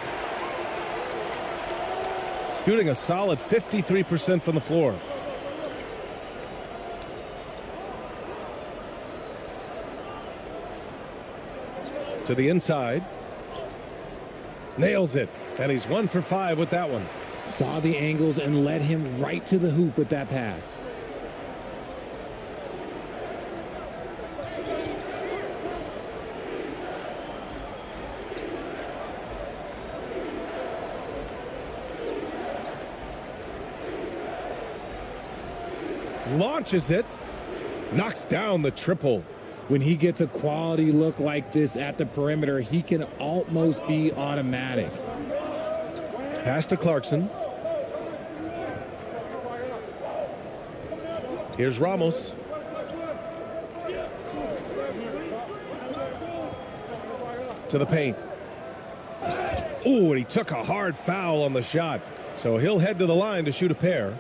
Shooting a solid 53% from the floor. To the inside. Nails it. And he's 1 for 5 with that one. Saw the angles and led him right to the hoop with that pass. Launches it. Knocks down the triple. When he gets a quality look like this at the perimeter, he can almost be automatic. Pass to Clarkson. Here's Ramos. To the paint. Ooh, and he took a hard foul on the shot. So he'll head to the line to shoot a pair.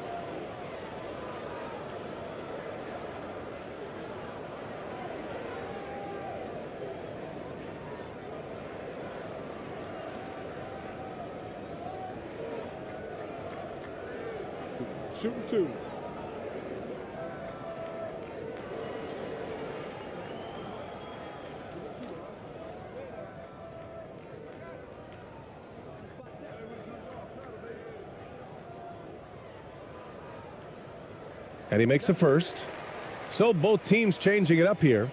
Shooting 2. And he makes a first. So both teams changing it up here.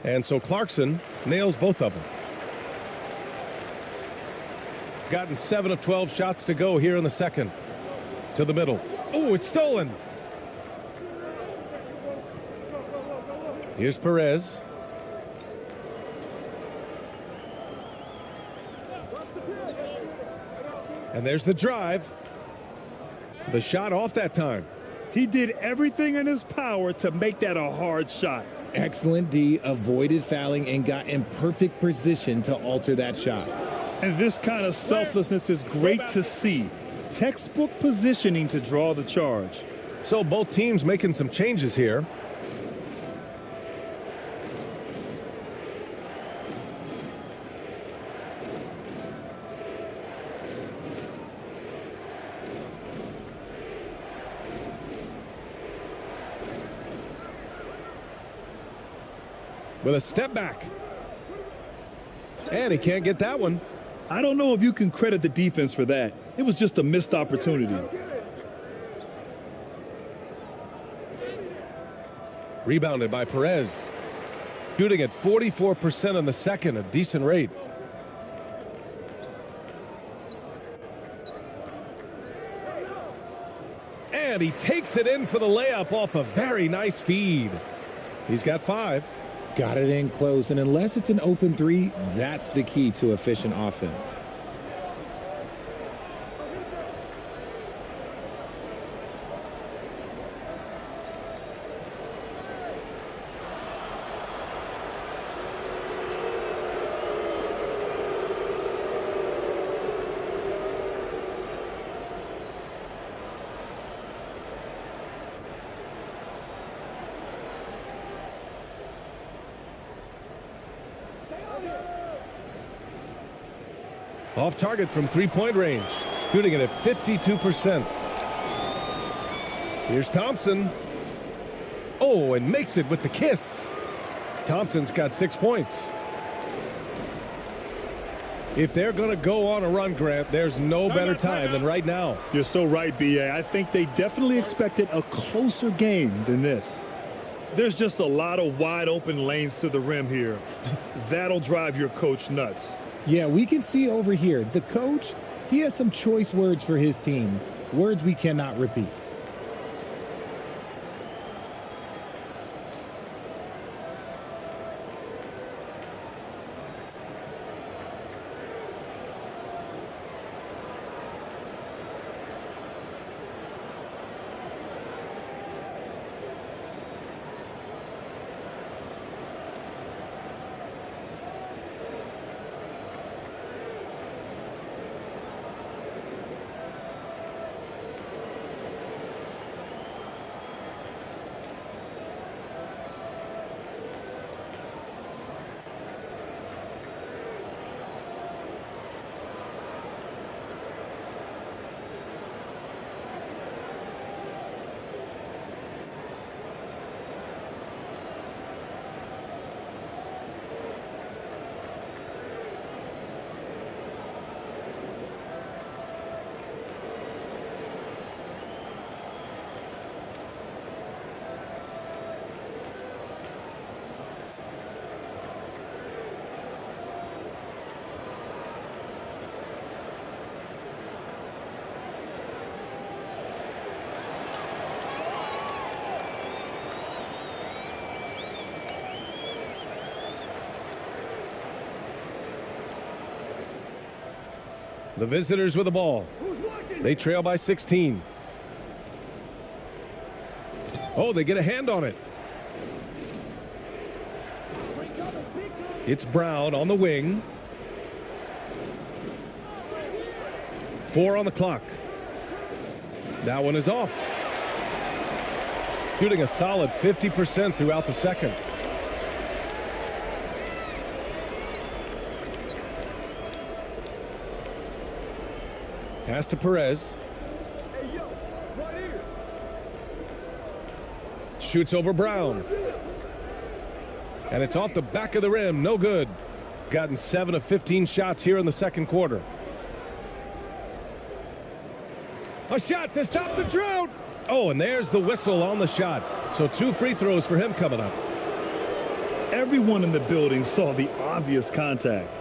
And so Clarkson nails both of them. Gotten 7 of 12 shots to go here in the second. To the middle. Oh, it's stolen. Here's Perez. And there's the drive. The shot off that time. He did everything in his power to make that a hard shot. Excellent D, avoided fouling and got in perfect position to alter that shot. And this kind of selflessness is great to see. Textbook positioning to draw the charge. So both teams making some changes here. With a step back. And he can't get that one. I don't know if you can credit the defense for that. It was just a missed opportunity. Rebounded by Perez. Shooting at 44% in the second, a decent rate. And he takes it in for the layup off a very nice feed. He's got 5. Got it in close, and unless it's an open 3, that's the key to efficient offense. Off target from three-point range. Shooting it at 52%. Here's Thompson. Oh, and makes it with the kiss. Thompson's got 6 points. If they're going to go on a run, Grant, there's no better time than right now. You're so right, B.A. I think they definitely expected a closer game than this. There's just a lot of wide open lanes to the rim here. That'll drive your coach nuts. Yeah, we can see over here, the coach, he has some choice words for his team, words we cannot repeat. The visitors with the ball. They trail by 16. Oh, they get a hand on it. It's Brown on the wing. 4 on the clock. That one is off. Shooting a solid 50% throughout the second. Pass to Perez. Shoots over Brown. And it's off the back of the rim. No good. Gotten 7 of 15 shots here in the second quarter. A shot to stop the drought. Oh, and there's the whistle on the shot. So 2 free throws for him coming up. Everyone in the building saw the obvious contact.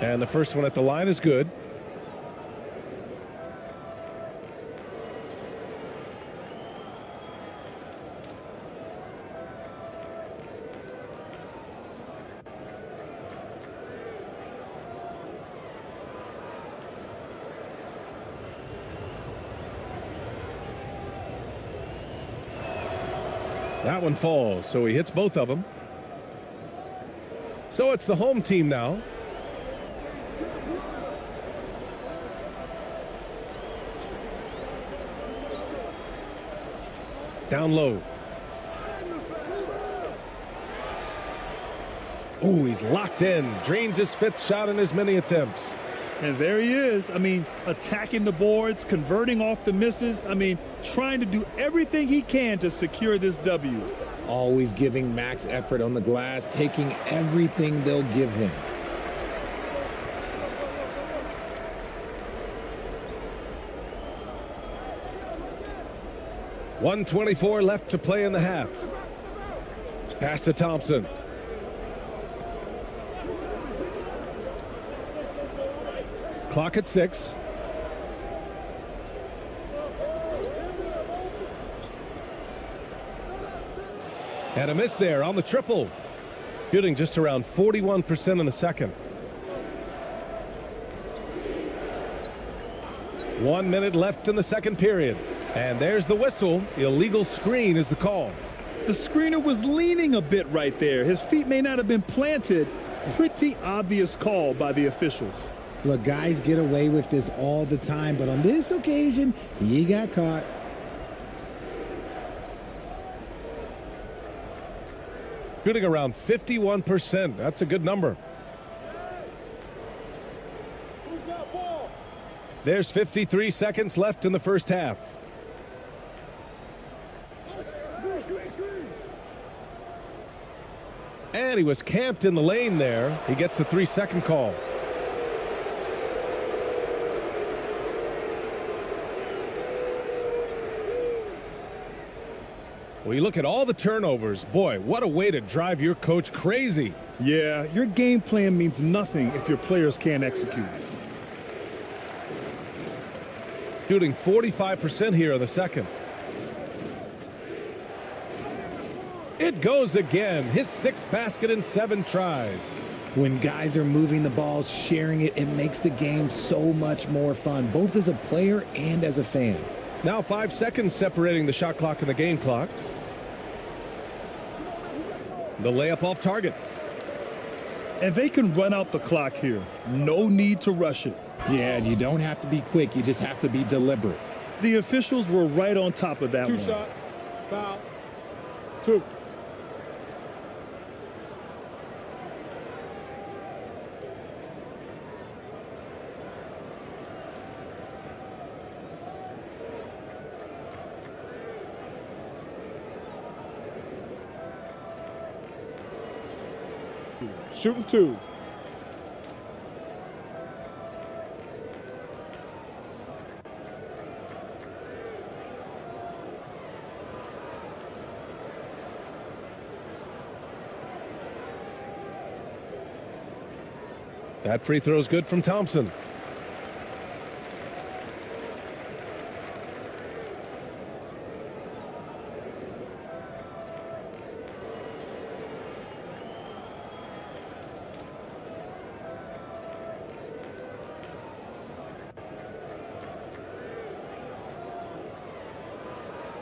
And the first one at the line is good. That one falls, so he hits both of them. So it's the home team now. Down low. Oh, he's locked in. Drains his 5th shot in as many attempts. And there he is. I mean, attacking the boards, converting off the misses. I mean, trying to do everything he can to secure this W. Always giving max effort on the glass, taking everything they'll give him. .124 left to play in the half. Pass to Thompson. Clock at 6. And a miss there on the triple. Shooting just around 41% in the second. 1 minute left in the second period. And there's the whistle. Illegal screen is the call. The screener was leaning a bit right there. His feet may not have been planted. Pretty obvious call by the officials. Look, guys get away with this all the time, but on this occasion, he got caught. Shooting around 51%. That's a good number. There's 53 seconds left in the first half. And he was camped in the lane there. He gets a 3-second call. Well, you look at all the turnovers. Boy, what a way to drive your coach crazy. Yeah, your game plan means nothing if your players can't execute. Shooting 45% here in the second. It goes again. His 6th basket in 7 tries. When guys are moving the ball, sharing it, it makes the game so much more fun, both as a player and as a fan. Now 5 seconds separating the shot clock and the game clock. The layup off target. And they can run out the clock here. No need to rush it. Yeah, you don't have to be quick. You just have to be deliberate. The officials were right on top of that one. 2 shots. Foul. 2. Shooting 2. That free throw is good from Thompson.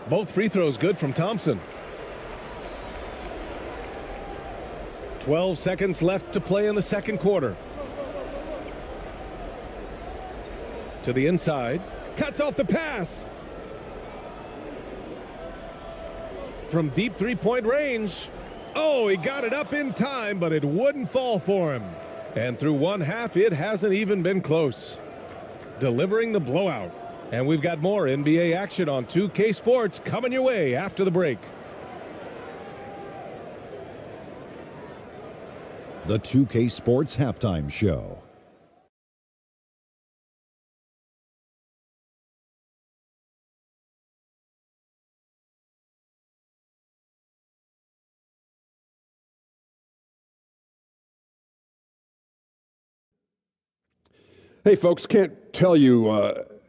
Both free throws good from Thompson. 12 seconds left to play in the second quarter. To the inside. Cuts off the pass. From deep three-point range. Oh, he got it up in time, but it wouldn't fall for him. And through one half, it hasn't even been close. Delivering the blowout. And we've got more NBA action on 2K Sports coming your way after the break. The 2K Sports Halftime Show. Hey, folks, can't tell you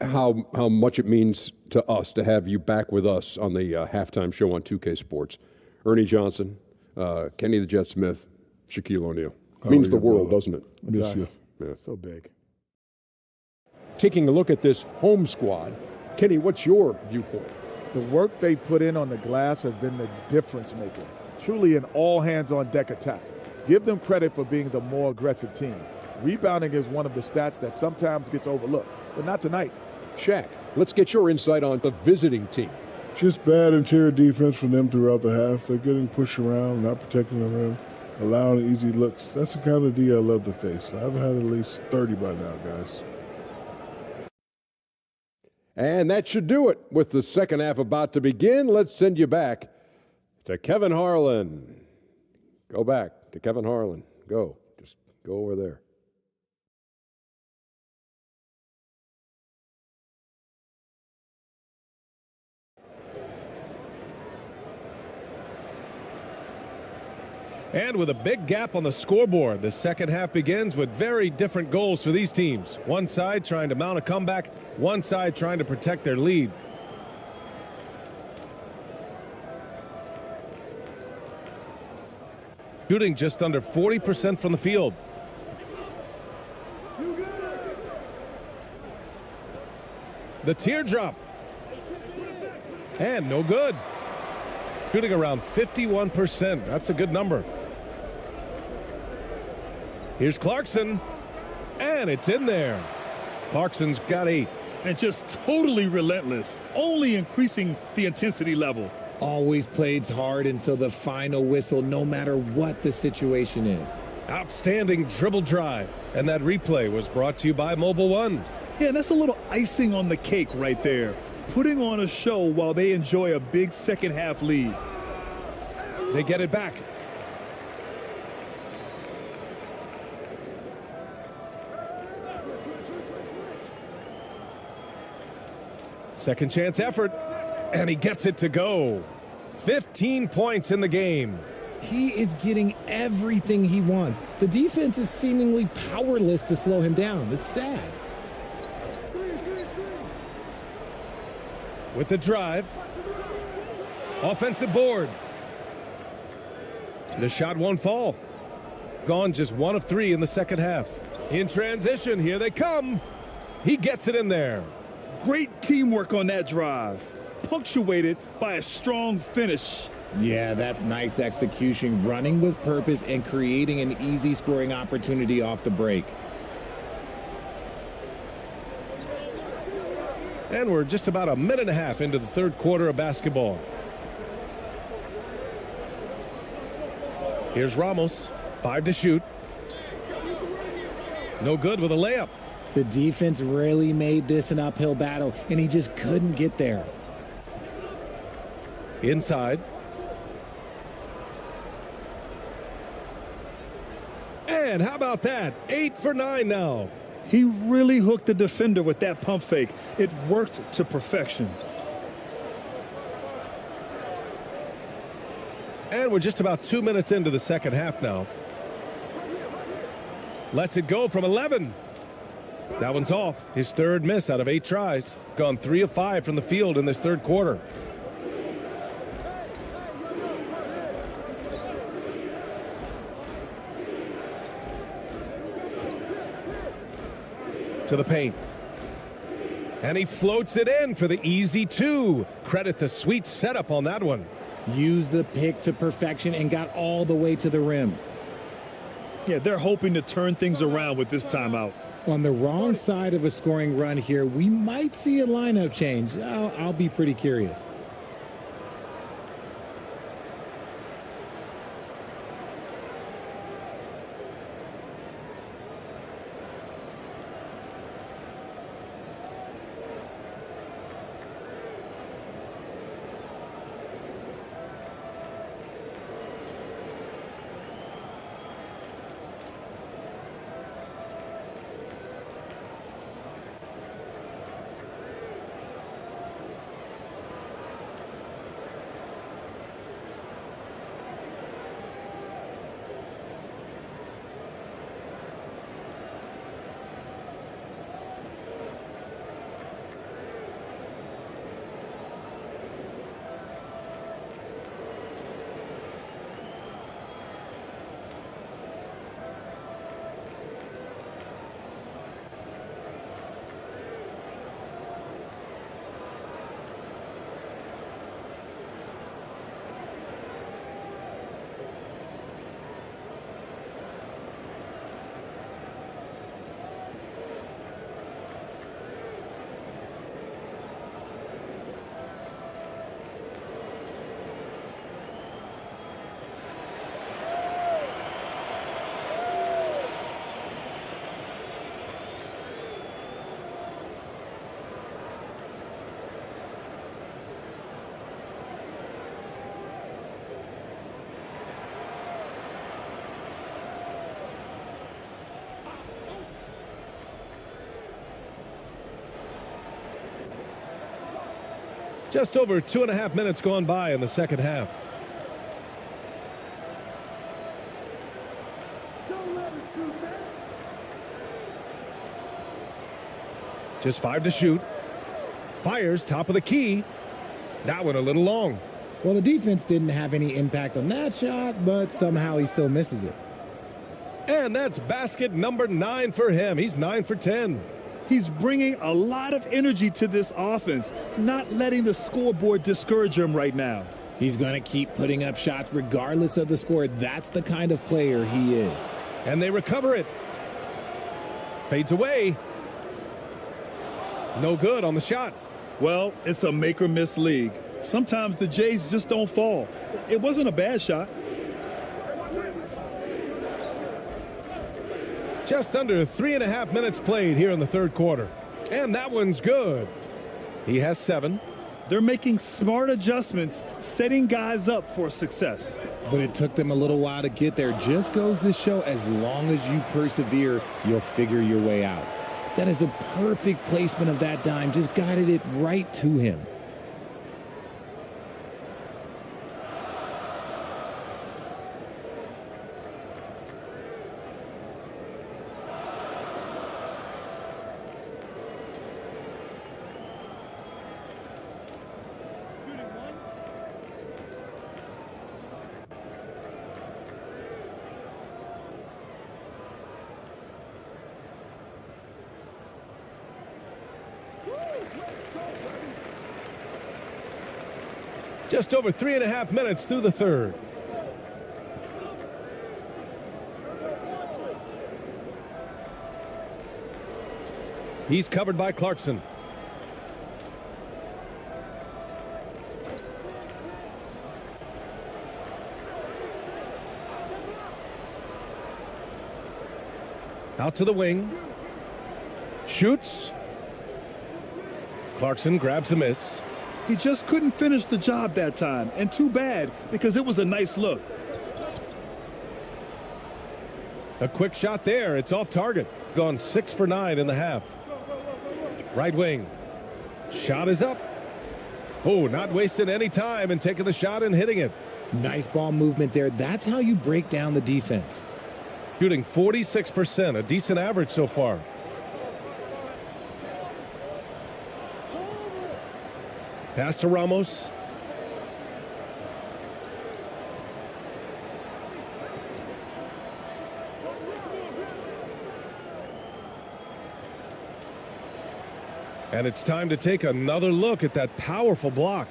how much it means to us to have you back with us on the halftime show on 2K Sports. Ernie Johnson, Kenny the Jet Smith, Shaquille O'Neal. Means the world, doesn't it? Miss you. Yeah. So big. Taking a look at this home squad, Kenny, what's your viewpoint? The work they put in on the glass has been the difference maker. Truly an all-hands-on-deck attack. Give them credit for being the more aggressive team. Rebounding is one of the stats that sometimes gets overlooked, but not tonight. Shaq, let's get your insight on the visiting team. Just bad interior defense from them throughout the half. They're getting pushed around, not protecting the rim, allowing easy looks. That's the kind of D I love to face. I've had at least 30 by now, guys. And that should do it. With the second half about to begin, let's send you back to Kevin Harlan. Go back to Kevin Harlan. Go. Just go over there. And with a big gap on the scoreboard, the second half begins with very different goals for these teams. One side trying to mount a comeback, one side trying to protect their lead. Shooting just under 40% from the field. The teardrop. And no good. Shooting around 51%. That's a good number. Here's Clarkson, and it's in there. Clarkson's got 8. And just totally relentless, only increasing the intensity level. Always plays hard until the final whistle, no matter what the situation is. Outstanding dribble drive. And that replay was brought to you by Mobile One. Yeah, that's a little icing on the cake right there. Putting on a show while they enjoy a big second half lead. They get it back. Second chance effort, and he gets it to go. 15 points in the game. He is getting everything he wants. The defense is seemingly powerless to slow him down. It's sad. With the drive. Offensive board. The shot won't fall. Gone just 1 of 3 in the second half. In transition, here they come. He gets it in there. Great teamwork on that drive, punctuated by a strong finish. Yeah, that's nice execution, running with purpose and creating an easy scoring opportunity off the break. And we're just about a minute and a half into the third quarter of basketball. Here's Ramos, 5 to shoot. No good with a layup. The defense really made this an uphill battle, and he just couldn't get there. Inside. And how about that? 8 for 9 now. He really hooked the defender with that pump fake. It worked to perfection. And we're just about 2 minutes into the second half now. Lets it go from 11. That one's off. His third miss out of 8 tries. Gone 3 of 5 from the field in this third quarter. To the paint. And he floats it in for the easy 2. Credit the sweet setup on that one. Used the pick to perfection and got all the way to the rim. Yeah, they're hoping to turn things around with this timeout. On the wrong side of a scoring run here, we might see a lineup change. I'll be pretty curious. Just over 2.5 minutes gone by in the second half. Just 5 to shoot. Fires top of the key. That one a little long. Well, the defense didn't have any impact on that shot, but somehow he still misses it. And that's basket number 9 for him. He's 9 for 10. He's bringing a lot of energy to this offense, not letting the scoreboard discourage him right now. He's going to keep putting up shots regardless of the score. That's the kind of player he is. And they recover it. Fades away. No good on the shot. Well, it's a make or miss league. Sometimes the Jays just don't fall. It wasn't a bad shot. Just under 3.5 minutes played here in the third quarter. And that one's good. He has 7. They're making smart adjustments, setting guys up for success. But it took them a little while to get there. Just goes to show, as long as you persevere, you'll figure your way out. That is a perfect placement of that dime. Just guided it right to him. Just over 3.5 minutes through the third. He's covered by Clarkson. Out to the wing. Shoots. Clarkson grabs a miss. He just couldn't finish the job that time, and too bad, because it was a nice look. A quick shot there. It's off target. Gone 6 for 9 in the half. Right wing. Shot is up. Oh, not wasting any time and taking the shot and hitting it. Nice ball movement there. That's how you break down the defense. Shooting 46%, a decent average so far. Pass to Ramos. And it's time to take another look at that powerful block.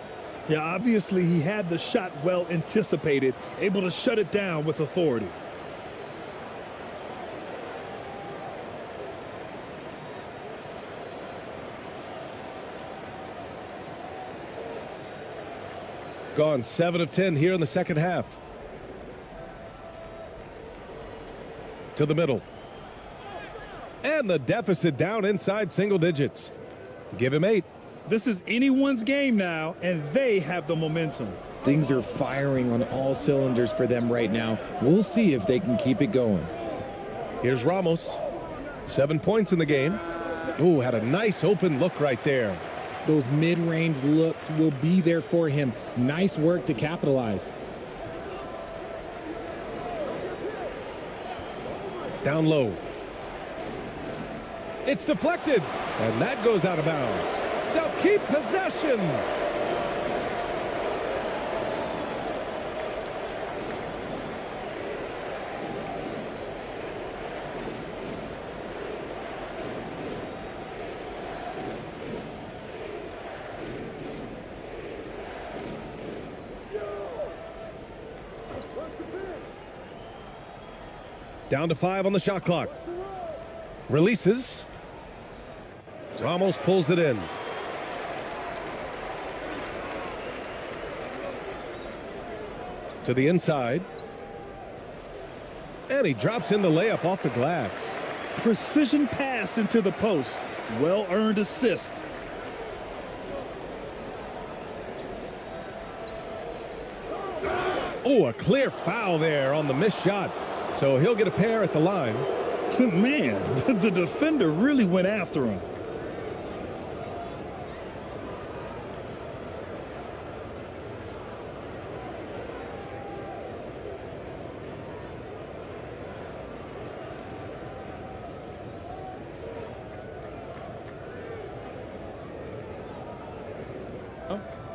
Yeah, obviously he had the shot well anticipated, able to shut it down with authority. Gone 7 of 10 here in the second half. To the middle. And the deficit down inside single digits. Give him 8. This is anyone's game now, and they have the momentum. Things are firing on all cylinders for them right now. We'll see if they can keep it going. Here's Ramos. 7 points in the game. Ooh, had a nice open look right there. Those mid-range looks will be there for him. Nice work to capitalize. Down low. It's deflected, and that goes out of bounds. They'll keep possession. Down to 5 on the shot clock. Releases. Ramos pulls it in. To the inside. And he drops in the layup off the glass. Precision pass into the post. Well-earned assist. Oh, a clear foul there on the missed shot. So he'll get a pair at the line. Man, the defender really went after him.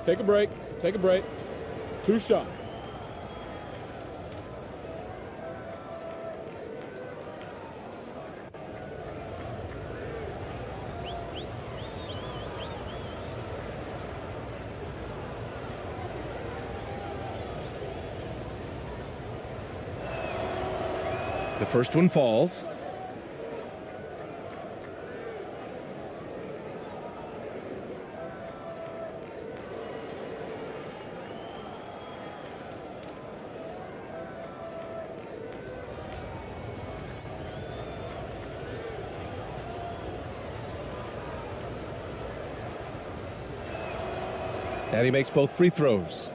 Take a break. Take a break. 2 shots. The first one falls. And he makes both free throws.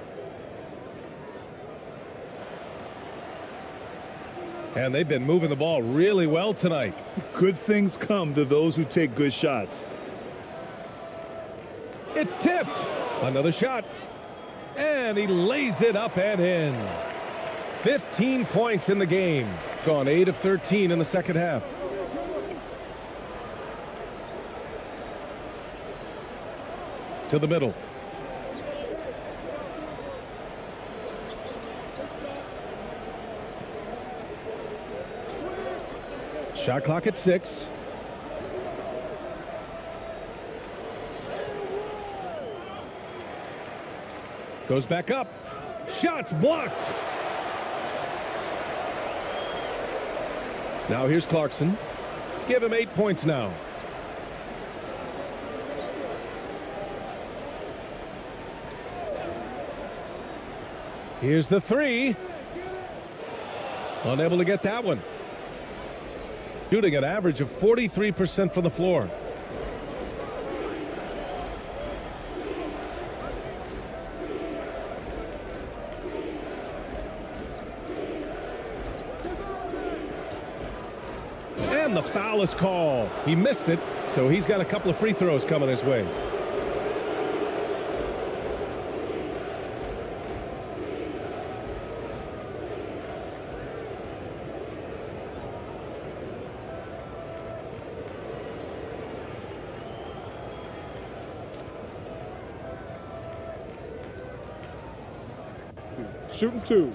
And they've been moving the ball really well tonight. Good things come to those who take good shots. It's tipped. Another shot. And he lays it up and in. 15 points in the game. Gone 8 of 13 in the second half. To the middle. Shot clock at 6. Goes back up. Shots blocked. Now here's Clarkson. Give him 8 points now. Here's the 3. Unable to get that one. Shooting an average of 43% from the floor. And the foul is called. He missed it, so he's got a couple of free throws coming his way. Shooting 2.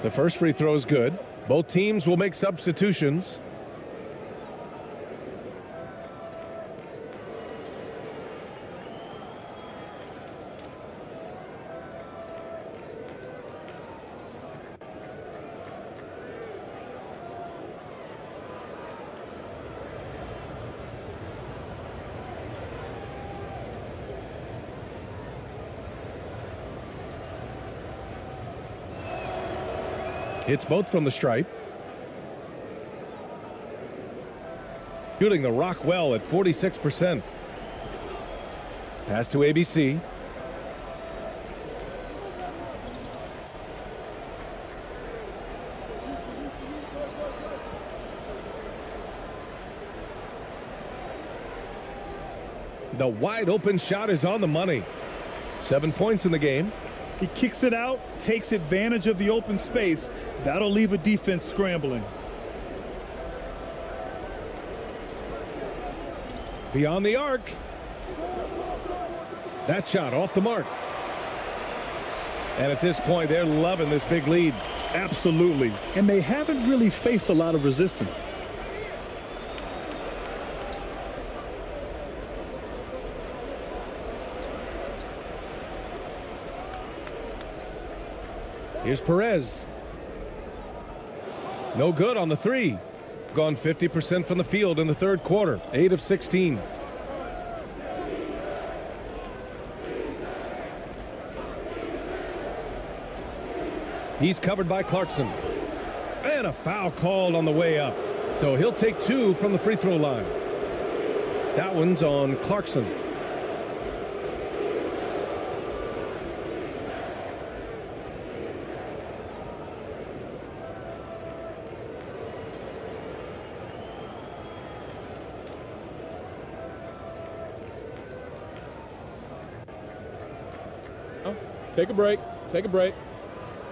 The first free throw is good. Both teams will make substitutions. Hits both from the stripe. Shooting the rock well at 46%. Pass to ABC. The wide open shot is on the money. 7 points in the game. He kicks it out, takes advantage of the open space. That'll leave a defense scrambling. Beyond the arc. That shot off the mark. And at this point, they're loving this big lead. Absolutely. And they haven't really faced a lot of resistance. Here's Perez. No good on the 3. Gone 50% from the field in the third quarter. 8 of 16. He's covered by Clarkson. And a foul called on the way up. So he'll take 2 from the free throw line. That one's on Clarkson. Take a break. Take a break.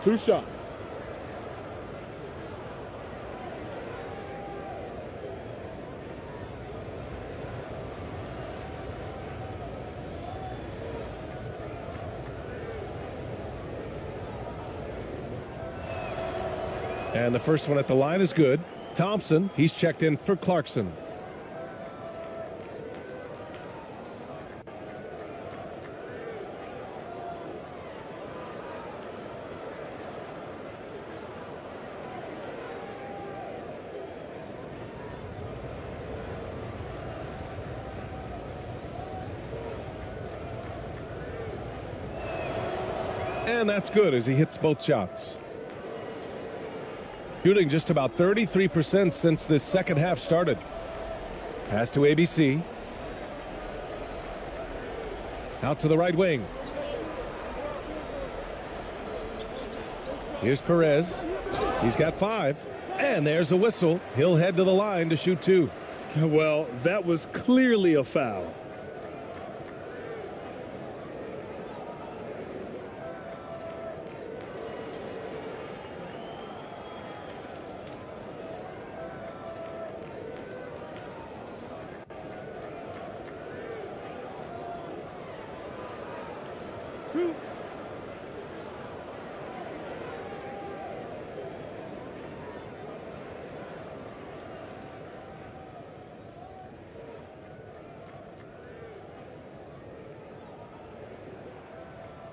2 shots. And the first one at the line is good. Thompson, he's checked in for Clarkson. And that's good as he hits both shots. Shooting just about 33% since this second half started. Pass to ABC. Out to the right wing. Here's Perez. He's got 5. And there's a whistle. He'll head to the line to shoot 2. Well, that was clearly a foul.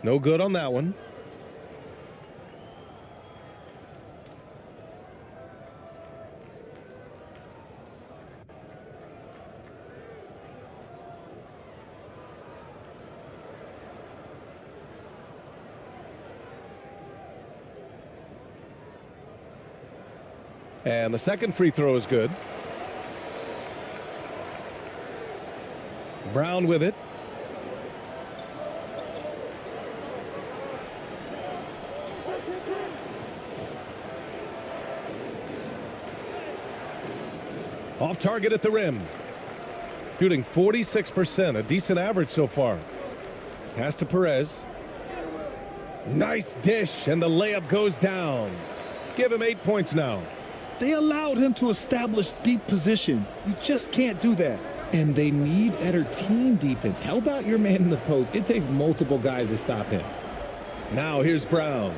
No good on that one. And the second free throw is good. Brown with it. Off target at the rim. Shooting 46%, a decent average so far. Pass to Perez. Nice dish, and the layup goes down. Give him 8 points now. They allowed him to establish deep position. You just can't do that. And they need better team defense. Help out your man in the post. It takes multiple guys to stop him. Now here's Brown.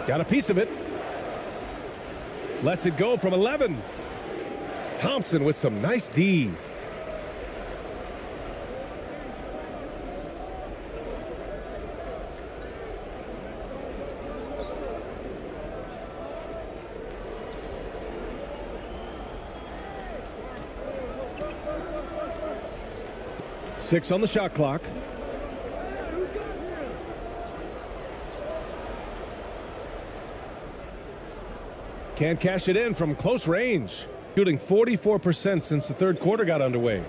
Got a piece of it. Lets it go from 11. Thompson with some nice D. Six on the shot clock. Can't cash it in from close range. Shooting 44% since the third quarter got underway.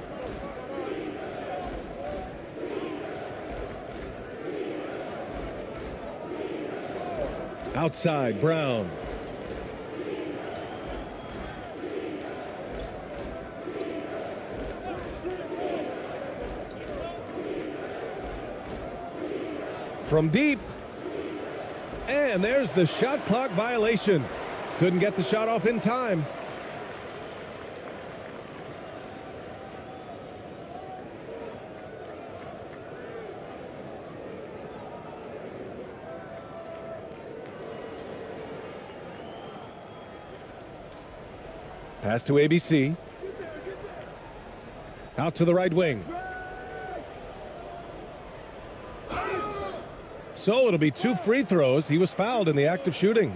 Outside, Brown. From deep. And there's the shot clock violation. Couldn't get the shot off in time. Pass to ABC. Out to the right wing. So it'll be 2 free throws. He was fouled in the act of shooting.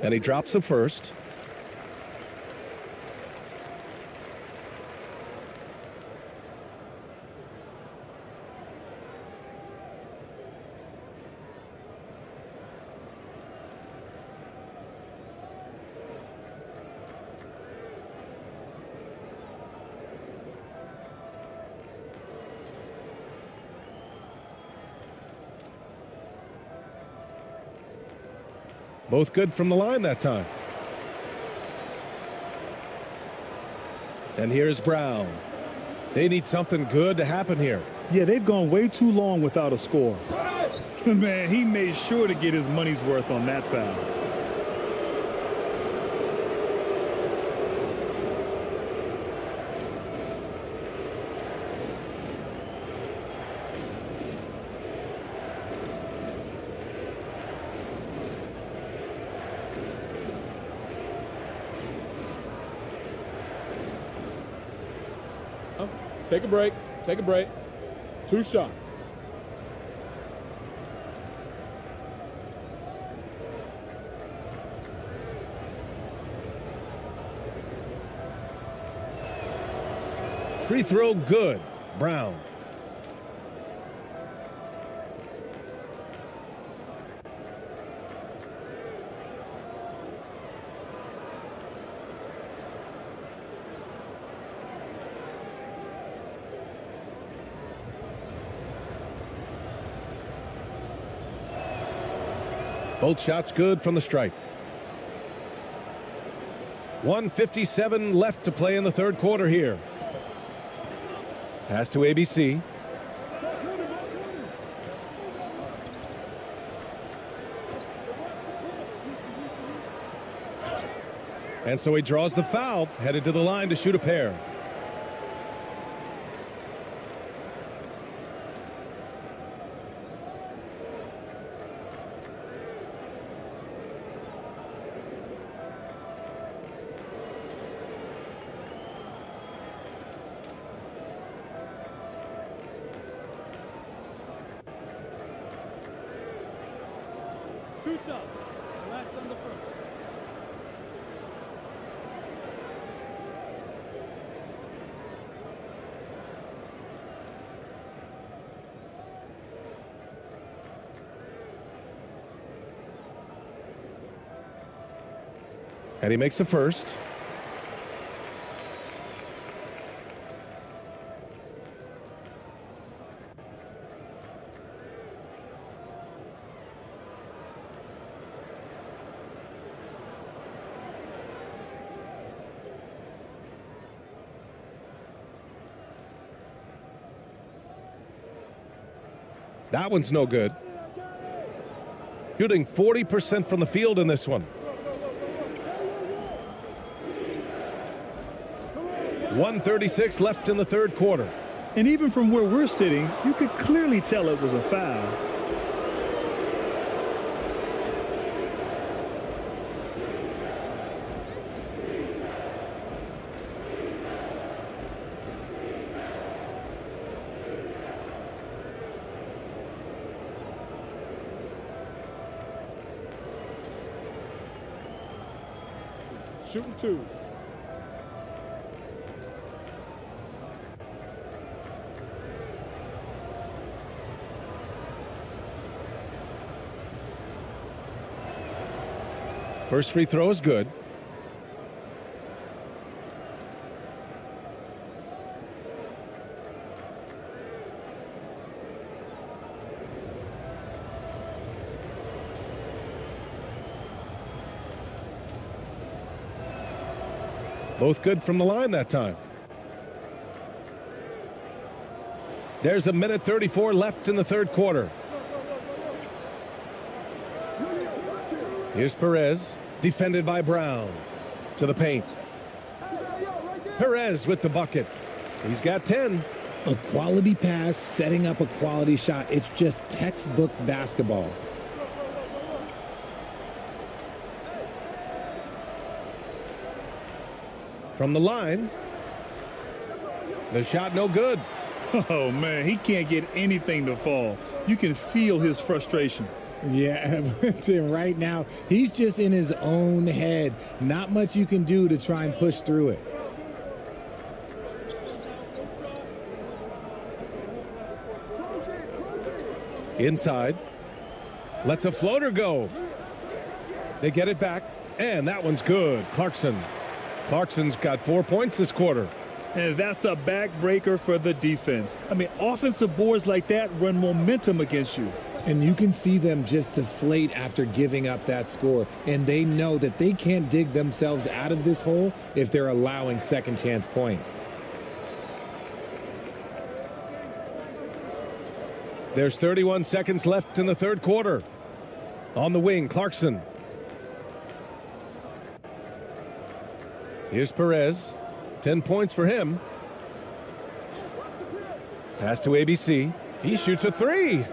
And he drops the first. Both good from the line that time. And here's Brown. They need something good to happen here. Yeah, they've gone way too long without a score. Man, he made sure to get his money's worth on that foul. Take a break. Take a break. 2 shots. Free throw good. Brown. Both shots good from the stripe. 1:57 left to play in the third quarter here. Pass to ABC. And so he draws the foul, headed to the line to shoot a pair. Two shots. Last on the first. And he makes the first. That one's no good. Shooting 40% from the field in this one. 1:36 left in the third quarter. And even from where we're sitting, you could clearly tell it was a foul. Shooting 2. First free throw is good. Both good from the line that time. There's 1:34 left in the third quarter. Here's Perez, defended by Brown. To the paint. Perez with the bucket. He's got 10. A quality pass, setting up a quality shot. It's just textbook basketball. From the line. The shot no good. Oh, man, he can't get anything to fall. You can feel his frustration. Yeah, right now, he's just in his own head. Not much you can do to try and push through it. Inside. Lets a floater go. They get it back, and that one's good. Clarkson. Clarkson's got 4 points this quarter. And that's a backbreaker for the defense. I mean, offensive boards like that run momentum against you. And you can see them just deflate after giving up that score. And they know that they can't dig themselves out of this hole if they're allowing second chance points. There's 31 seconds left in the third quarter. On the wing, Clarkson. Here's Perez. 10 points for him. Pass to ABC. He shoots a three.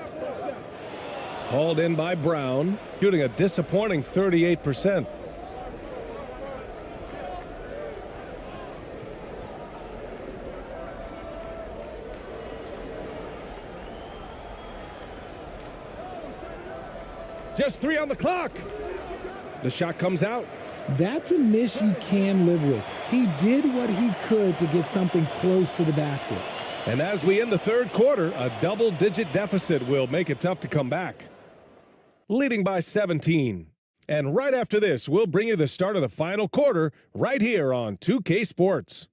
Hauled in by Brown, shooting a disappointing 38%. Just 3 on the clock. The shot comes out. That's a miss you can live with. He did what he could to get something close to the basket. And as we end the third quarter, a double-digit deficit will make it tough to come back. Leading by 17. And right after this, we'll bring you the start of the final quarter right here on 2K Sports.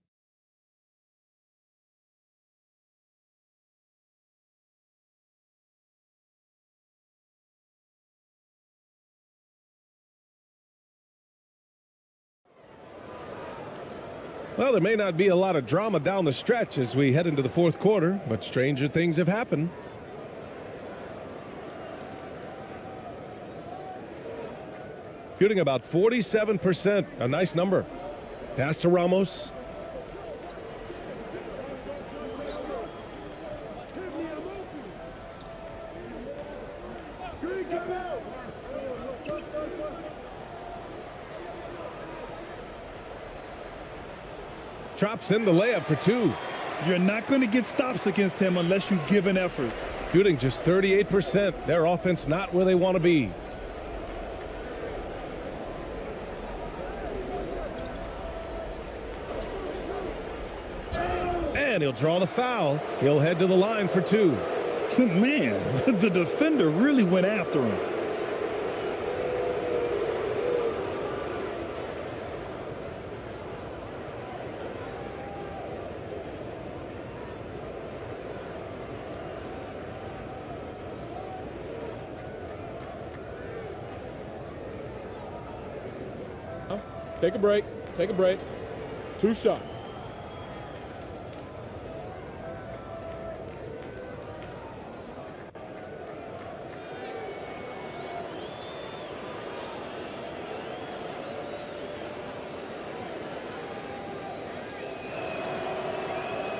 Well, there may not be a lot of drama down the stretch as we head into the fourth quarter, but stranger things have happened. Shooting about 47%, a nice number. Pass to Ramos. Drops in the layup for two. You're not going to get stops against him unless you give an effort. Shooting just 38%. Their offense not where they want to be. And he'll draw the foul. He'll head to the line for two. Man, the defender really went after him. Take a break. Take a break. 2 shots.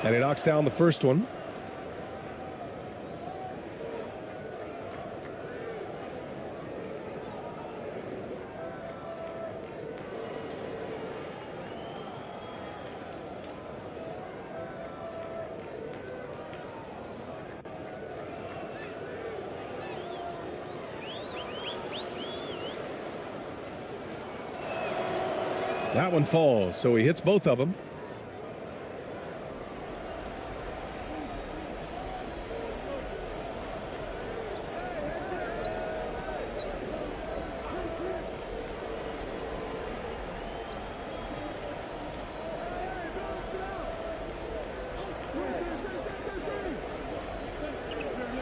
And he knocks down the first one. That one falls, so he hits both of them.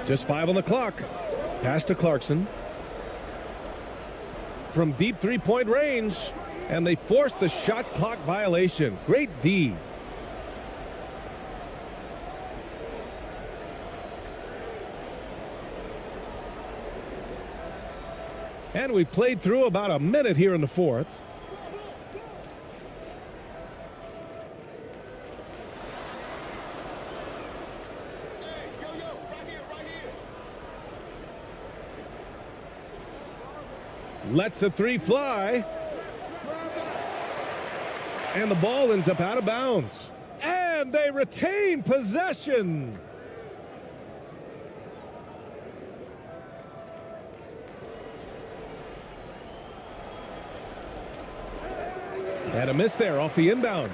Just 5 on the clock. Pass to Clarkson. From deep three-point range. And they forced the shot clock violation. Great D. And we played through about a minute here in the fourth. Lets a three fly. And the ball ends up out of bounds. And they retain possession. And a miss there off the inbound.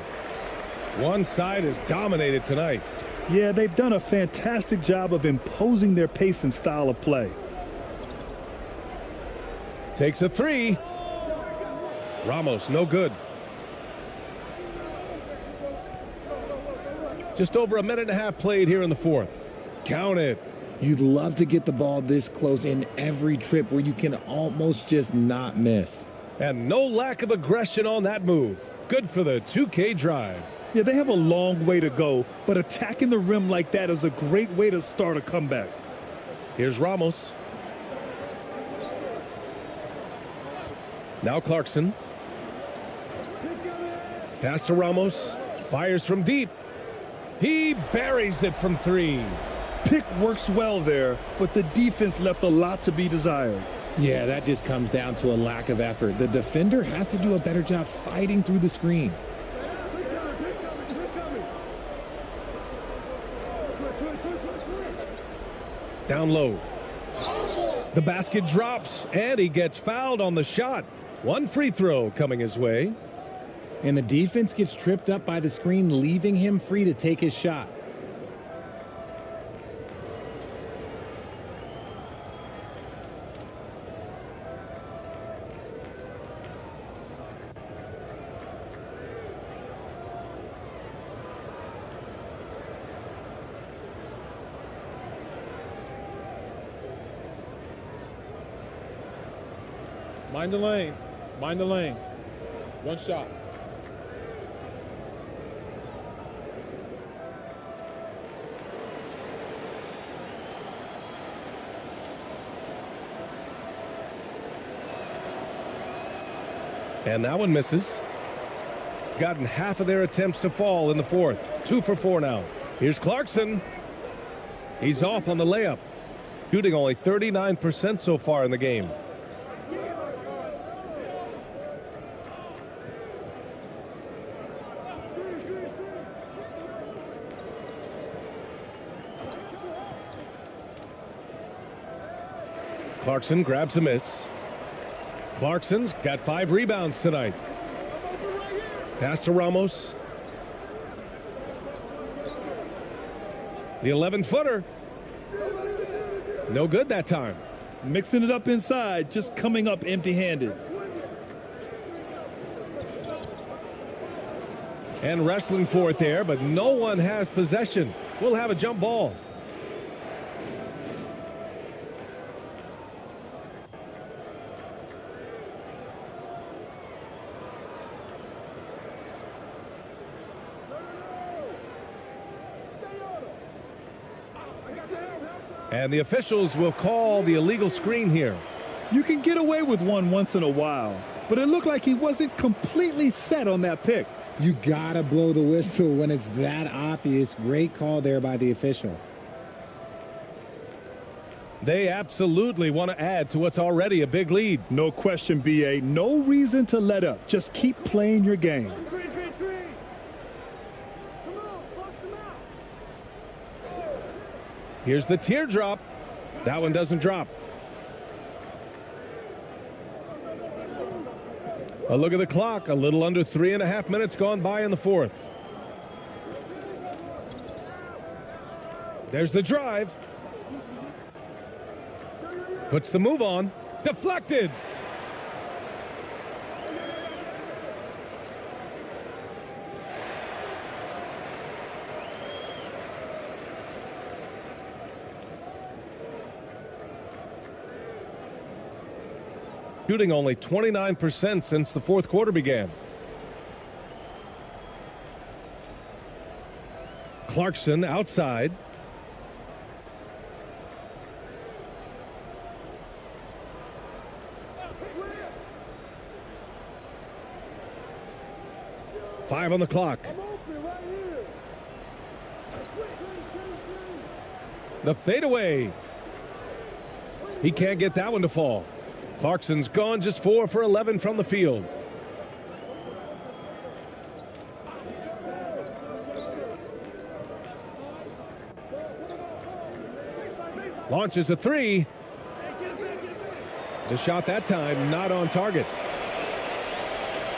One side is dominated tonight. Yeah, they've done a fantastic job of imposing their pace and style of play. Takes a three. Ramos, no good. Just over a minute and a half played here in the fourth. Count it. You'd love to get the ball this close in every trip where you can almost just not miss. And no lack of aggression on that move. Good for the 2K drive. Yeah, they have a long way to go, but attacking the rim like that is a great way to start a comeback. Here's Ramos. Now Clarkson. Pass to Ramos. Fires from deep. He buries it from three. Pick works well there, but the defense left a lot to be desired. Yeah, that just comes down to a lack of effort. The defender has to do a better job fighting through the screen. Down low. The basket drops, and he gets fouled on the shot. One free throw coming his way. And the defense gets tripped up by the screen, leaving him free to take his shot. Mind the lanes. Mind the lanes. One shot. And that one misses. Gotten half of their attempts to fall in the fourth. 2 for 4 now. Here's Clarkson. He's off on the layup. Shooting only 39% so far in the game. Clarkson grabs a miss. Clarkson's got 5 rebounds tonight. Pass to Ramos. The 11-footer. No good that time. Mixing it up inside, just coming up empty-handed. And wrestling for it there, but no one has possession. We'll have a jump ball. And the officials will call the illegal screen here. You can get away with one once in a while, but it looked like he wasn't completely set on that pick. You gotta blow the whistle when it's that obvious. Great call there by the official. They absolutely want to add to what's already a big lead. No question, BA. No reason to let up. Just keep playing your game. Here's the teardrop. That one doesn't drop. A look at the clock. A little under 3.5 minutes gone by in the fourth. There's the drive. Puts the move on. Deflected. Shooting only 29% since the fourth quarter began. Clarkson outside. Five on the clock. The fadeaway. He can't get that one to fall. Clarkson's gone just 4 for 11 from the field. Launches a three. The shot that time not on target.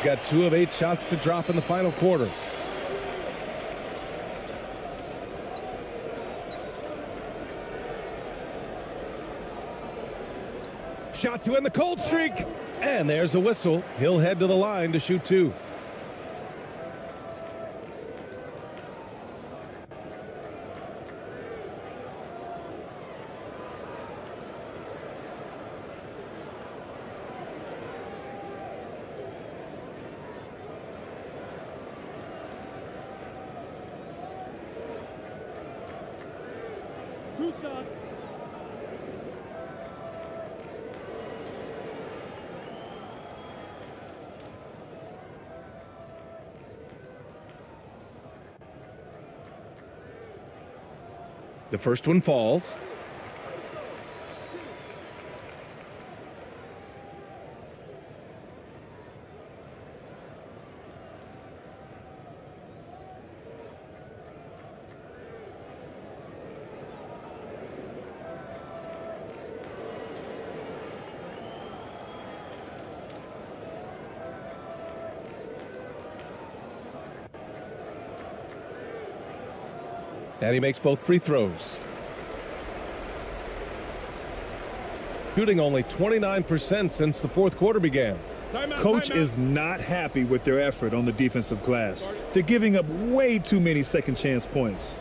Got 2 of 8 shots to drop in the final quarter. Shot to end the cold streak. And there's a whistle. He'll head to the line to shoot 2. Two shots. The first one falls. And he makes both free throws. Shooting only 29% since the fourth quarter began. Coach is not happy with their effort on the defensive glass. They're giving up way too many second chance points.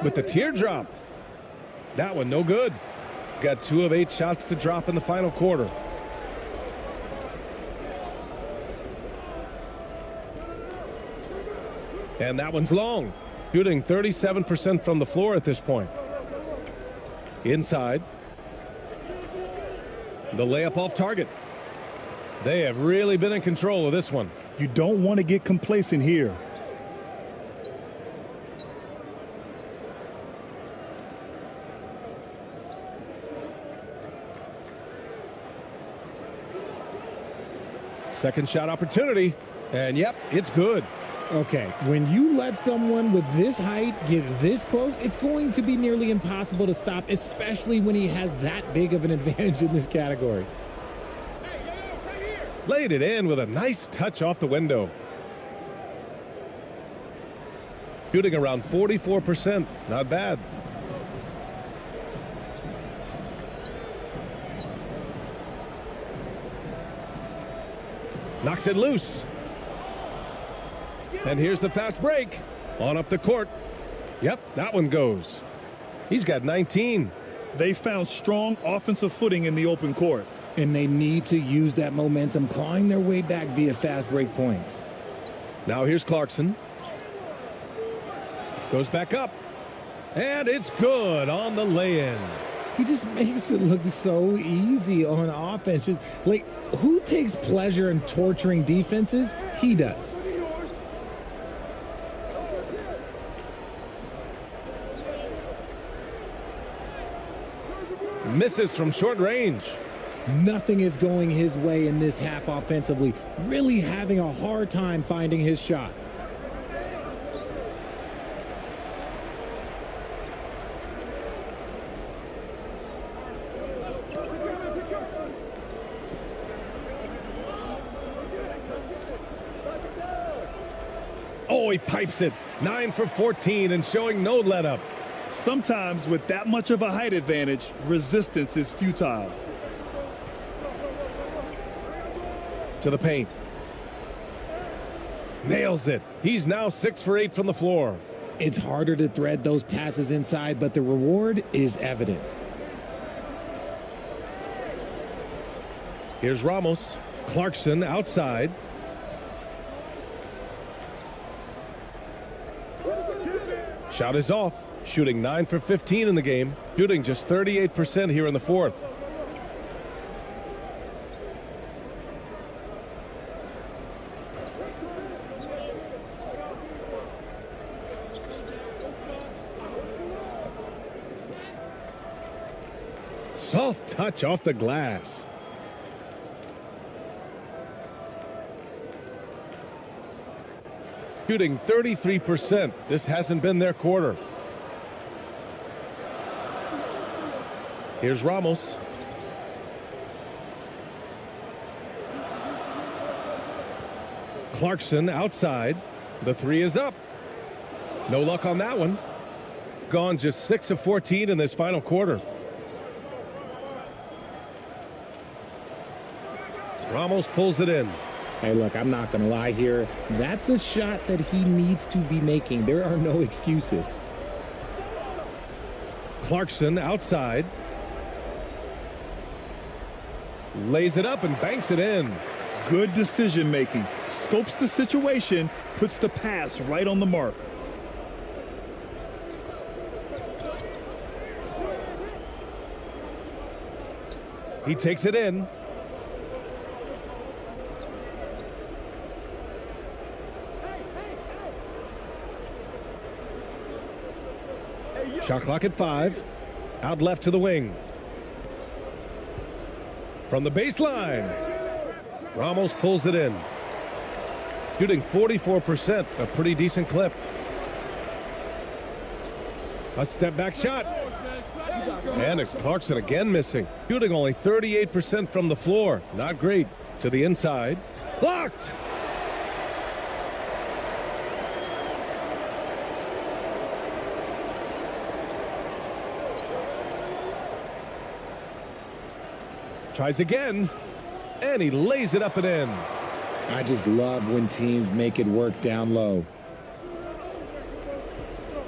With the teardrop. That one no good. Got 2 of 8 shots to drop in the final quarter. And that one's long. Shooting 37% from the floor at this point. Inside. The layup off target. They have really been in control of this one. You don't want to get complacent here. Second shot opportunity. And yep, it's good. Okay, when you let someone with this height get this close, it's going to be nearly impossible to stop, especially when he has that big of an advantage in this category. Laid it in with a nice touch off the window. Shooting around 44%. Not bad. Knocks it loose. And here's the fast break. On up the court. Yep, that one goes. He's got 19. They found strong offensive footing in the open court. And they need to use that momentum, clawing their way back via fast break points. Now here's Clarkson. Goes back up. And it's good on the lay-in. He just makes it look so easy on offense. Just, like, who takes pleasure in torturing defenses? He does. Misses from short range. Nothing is going his way in this half offensively. Really having a hard time finding his shot. Oh, he pipes it. 9 for 14 and showing no let-up. Sometimes with that much of a height advantage, resistance is futile. To the paint. Nails it. He's now 6 for 8 from the floor. It's harder to thread those passes inside, but the reward is evident. Here's Ramos. Clarkson outside. Shot is off. Shooting 9 for 15 in the game. Shooting just 38% here in the fourth. Soft touch off the glass. Shooting 33%. This hasn't been their quarter. Here's Ramos. Clarkson outside. The three is up. No luck on that one. Gone just 6 of 14 in this final quarter. Ramos pulls it in. Hey, look, I'm not going to lie here. That's a shot that he needs to be making. There are no excuses. Clarkson outside. Lays it up and banks it in. Good decision making. Scopes the situation, puts the pass right on the mark. He takes it in. Shot clock at 5. Out left to the wing. From the baseline. Ramos pulls it in. Shooting 44%, a pretty decent clip. A step back shot. And it's Clarkson again missing. Shooting only 38% from the floor. Not great. To the inside. Blocked! Tries again, and he lays it up and in. I just love when teams make it work down low.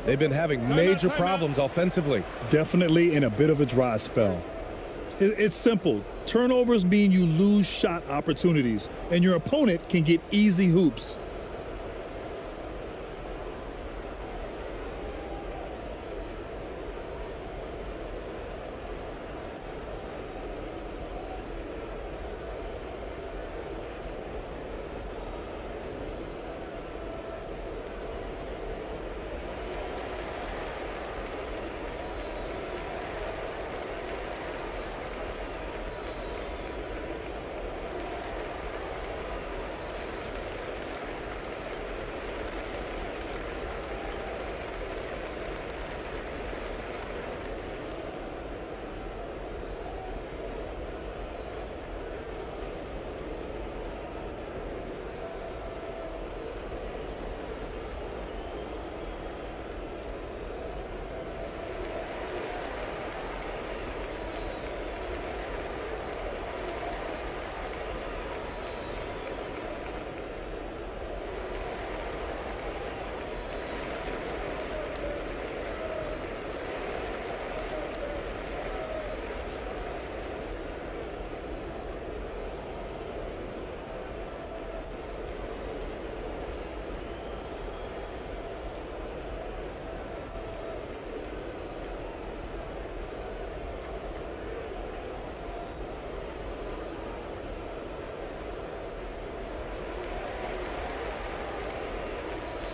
They've been having major problems offensively. Definitely in a bit of a dry spell. It's simple. Turnovers mean you lose shot opportunities, and your opponent can get easy hoops.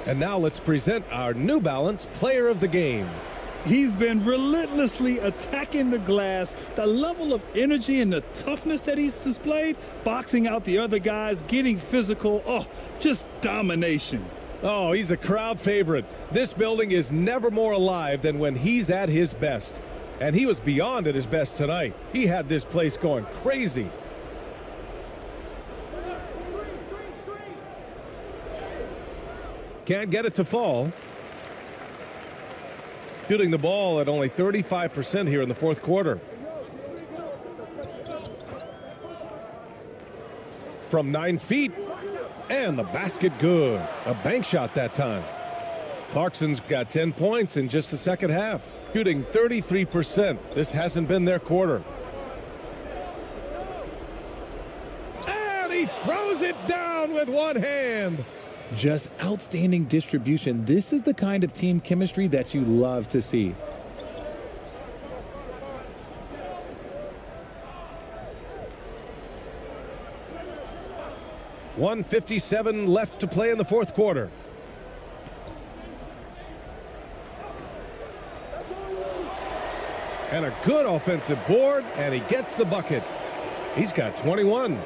And now let's present our New Balance Player of the Game. He's been relentlessly attacking the glass. The level of energy and the toughness that he's displayed, boxing out the other guys, getting physical. Oh, just domination. Oh, he's a crowd favorite. This building is never more alive than when he's at his best. And he was beyond at his best tonight. He had this place going crazy. Can't get it to fall. Shooting the ball at only 35% here in the fourth quarter. From 9 feet, and the basket good. A bank shot that time. Clarkson's got 10 points in just the second half. Shooting 33%. This hasn't been their quarter. And he throws it down with one hand. Just outstanding distribution. This is the kind of team chemistry that you love to see. .157 left to play in the fourth quarter. And a good offensive board, and he gets the bucket. He's got 21.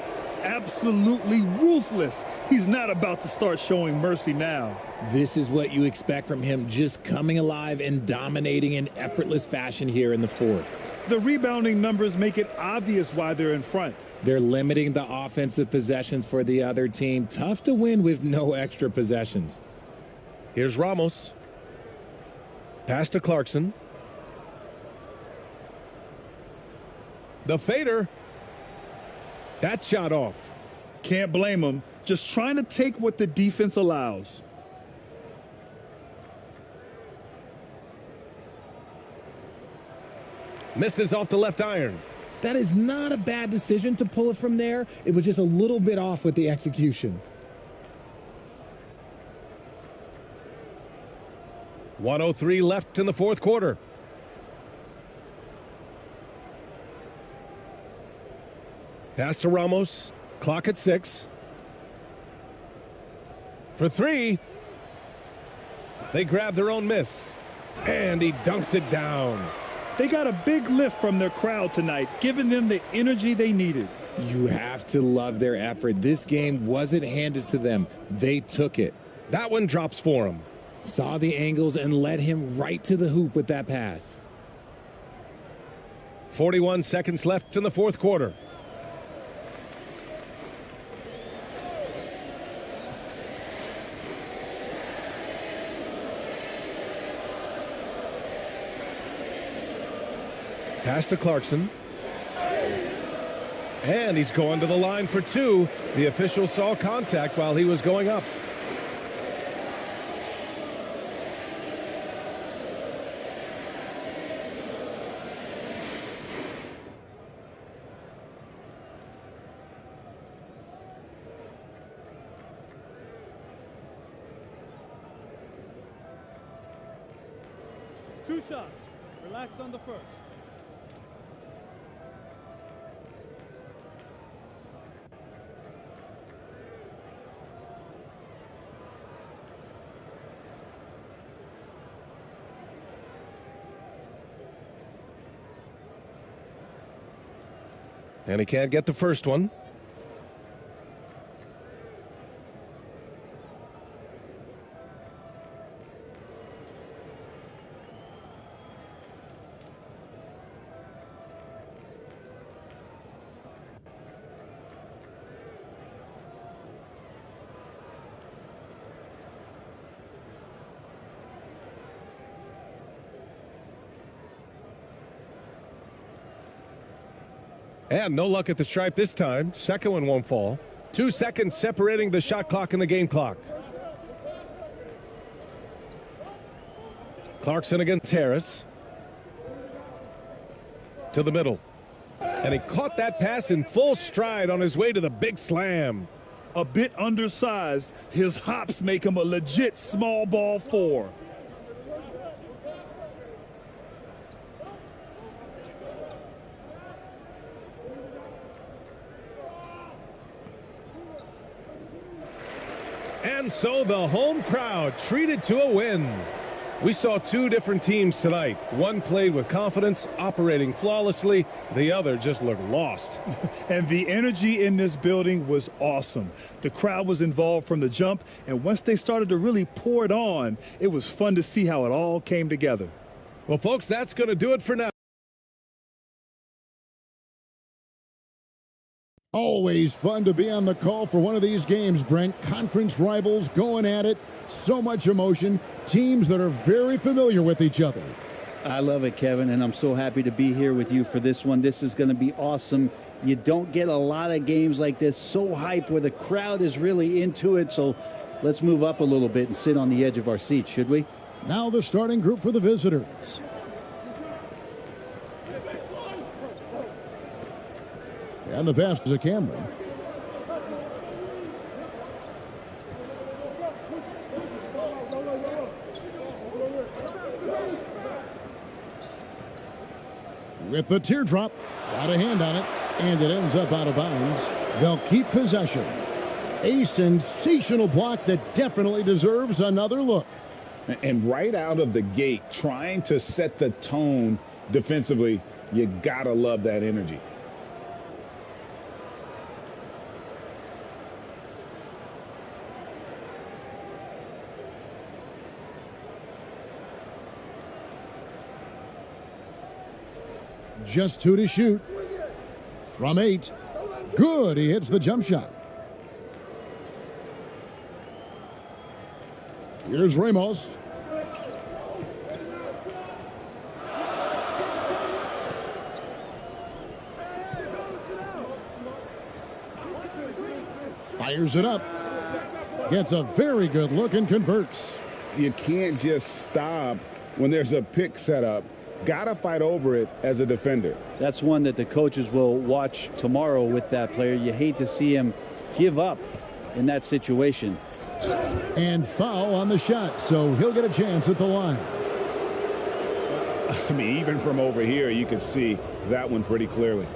Absolutely ruthless. He's not about to start showing mercy now. This is what you expect from him, just coming alive and dominating in effortless fashion here in the fourth. The rebounding numbers make it obvious why they're in front. They're limiting the offensive possessions for the other team. Tough to win with no extra possessions. Here's Ramos. Pass to Clarkson. The fader. That shot off. Can't blame him. Just trying to take what the defense allows. Misses off the left iron. That is not a bad decision to pull it from there. It was just a little bit off with the execution. 1:03 left in the fourth quarter. Pass to Ramos. Clock at 6. For 3. They grab their own miss. And he dunks it down. They got a big lift from their crowd tonight, giving them the energy they needed. You have to love their effort. This game wasn't handed to them. They took it. That one drops for him. Saw the angles and led him right to the hoop with that pass. 41 seconds left in the fourth quarter. Pass to Clarkson. And he's going to the line for 2. The official saw contact while he was going up. Two shots. Relax on the first. And he can't get the first one. And no luck at the stripe this time. Second one won't fall. 2 seconds separating the shot clock and the game clock. Clarkson against Harris. To the middle. And he caught that pass in full stride on his way to the big slam. A bit undersized, his hops make him a legit small ball 4. And so the home crowd treated to a win. We saw two different teams tonight. One played with confidence, operating flawlessly. The other just looked lost. And the energy in this building was awesome. The crowd was involved from the jump, and once they started to really pour it on, it was fun to see how it all came together. Well, folks, that's going to do it for now. Always fun to be on the call for one of these games, Brent. Conference rivals going at it. So much emotion. Teams that are very familiar with each other. I love it, Kevin, and I'm so happy to be here with you for this one. This is going to be awesome. You don't get a lot of games like this, so hype, where the crowd is really into it. So let's move up a little bit and sit on the edge of our seats, should we? Now the starting group for the visitors. And the pass to Cameron. With the teardrop, got a hand on it, and it ends up out of bounds. They'll keep possession. A sensational block that definitely deserves another look. And right out of the gate, trying to set the tone defensively, you gotta love that energy. Just 2 to shoot. From 8. Good, he hits the jump shot. Here's Ramos. Fires it up. Gets a very good look and converts. You can't just stop when there's a pick set up. Gotta fight over it as a defender. That's one that the coaches will watch tomorrow with that player. You hate to see him give up in that situation. And foul on the shot, so he'll get a chance at the line. I mean, even from over here, you could see that one pretty clearly.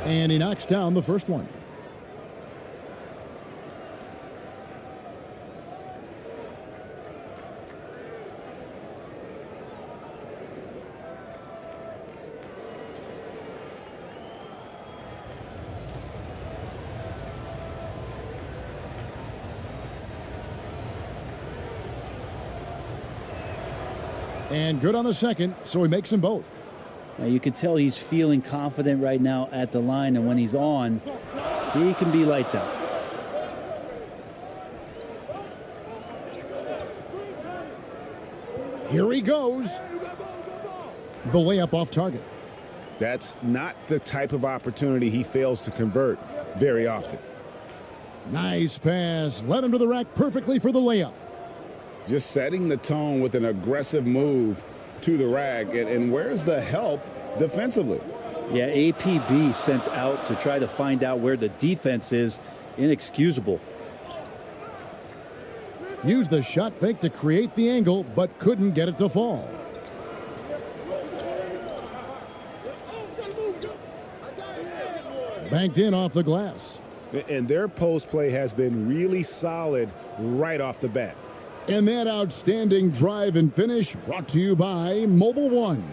And he knocks down the first one. And good on the second, so he makes them both. Now you can tell he's feeling confident right now at the line, and when he's on, he can be lights out. Here he goes. The layup off target. That's not the type of opportunity he fails to convert very often. Nice pass. Led him to the rack perfectly for the layup. Just setting the tone with an aggressive move to the rack. And where's the help defensively? Yeah, APB sent out to try to find out where the defense is. Inexcusable. Used the shot fake to create the angle, but couldn't get it to fall. Banked in off the glass. And their post play has been really solid right off the bat. And that outstanding drive and finish brought to you by Mobile One.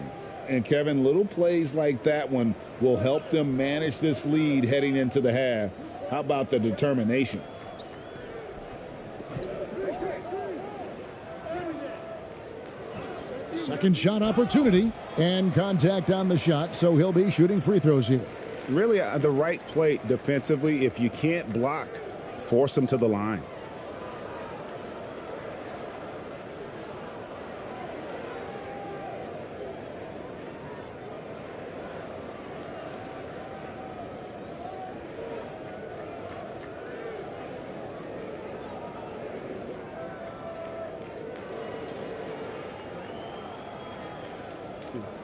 And Kevin, little plays like that one will help them manage this lead heading into the half. How about the determination? Second shot opportunity and contact on the shot, so he'll be shooting free throws here. Really the right play defensively. If you can't block, force them to the line.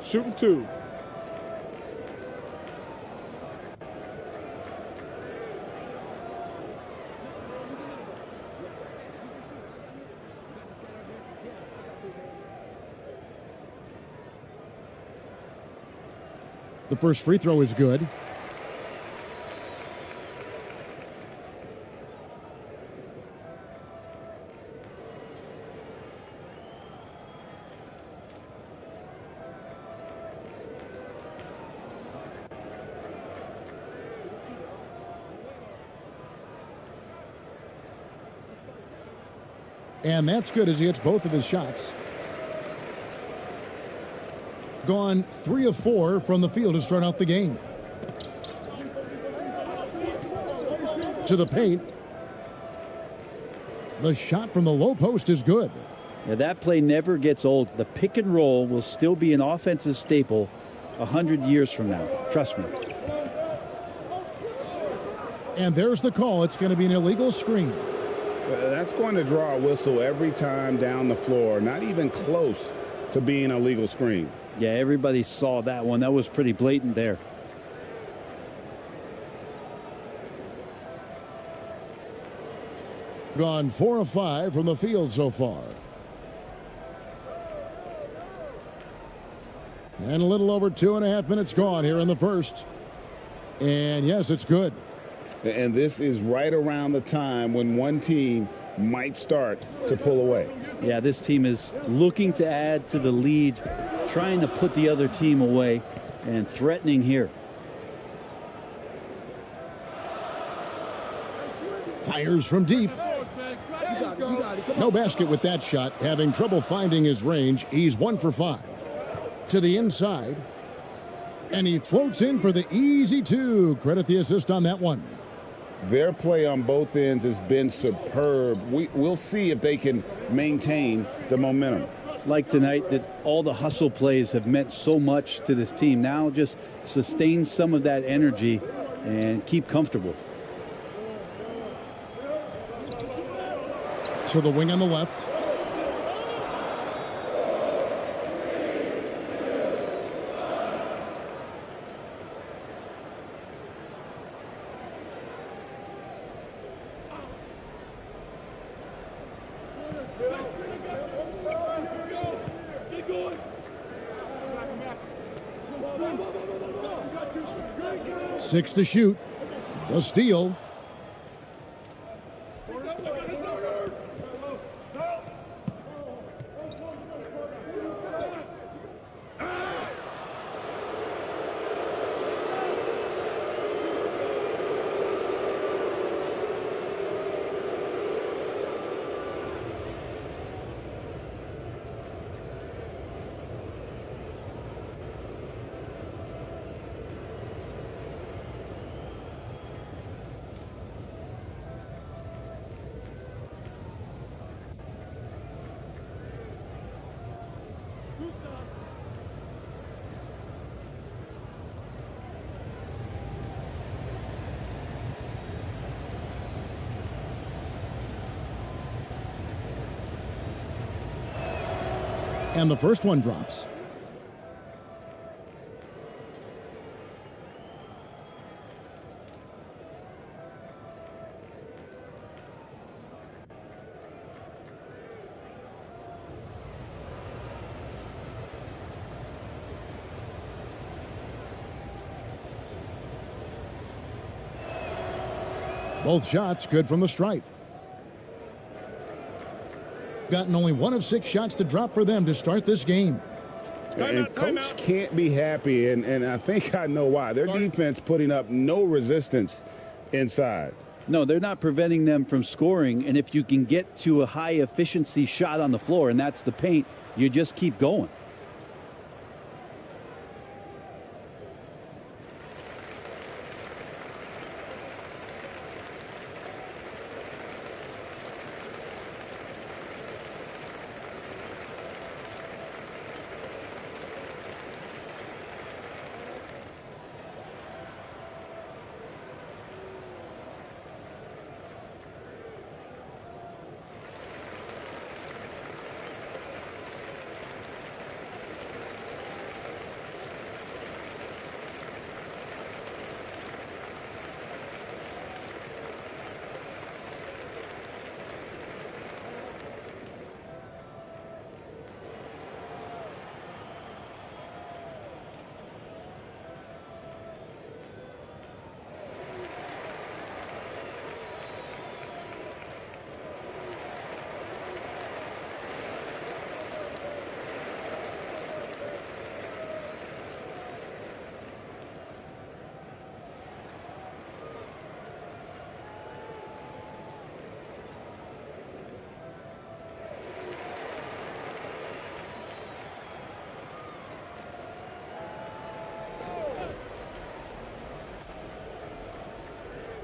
Shooting 2. The first free throw is good. And that's good as he hits both of his shots. Gone 3 of 4 from the field to start out the game. To the paint. The shot from the low post is good. Yeah, that play never gets old. The pick and roll will still be an offensive staple 100 years from now. Trust me. And there's the call. It's going to be an illegal screen. That's going to draw a whistle every time down the floor. Not even close to being a legal screen. Yeah, everybody saw that one. That was pretty blatant there. Gone 4 of 5 from the field so far. And a little over 2.5 minutes gone here in the first. And yes, it's good. And this is right around the time when one team might start to pull away. Yeah, this team is looking to add to the lead, trying to put the other team away, and threatening here. Fires from deep. No basket with that shot. Having trouble finding his range. He's 1 for 5. To the inside. And he floats in for the easy 2. Credit the assist on that one. Their play on both ends has been superb. We'll see if they can maintain the momentum. Like tonight, that all the hustle plays have meant so much to this team. Now just sustain some of that energy and keep comfortable. To the wing on the left. Six to shoot. The steal. And the first one drops. Both shots good from the stripe. Gotten only 1 of 6 shots to drop for them to start this game. And coach can't be happy, and I think I know why. Their defense putting up no resistance inside. No, they're not preventing them from scoring, and if you can get to a high efficiency shot on the floor, and that's the paint, you just keep going.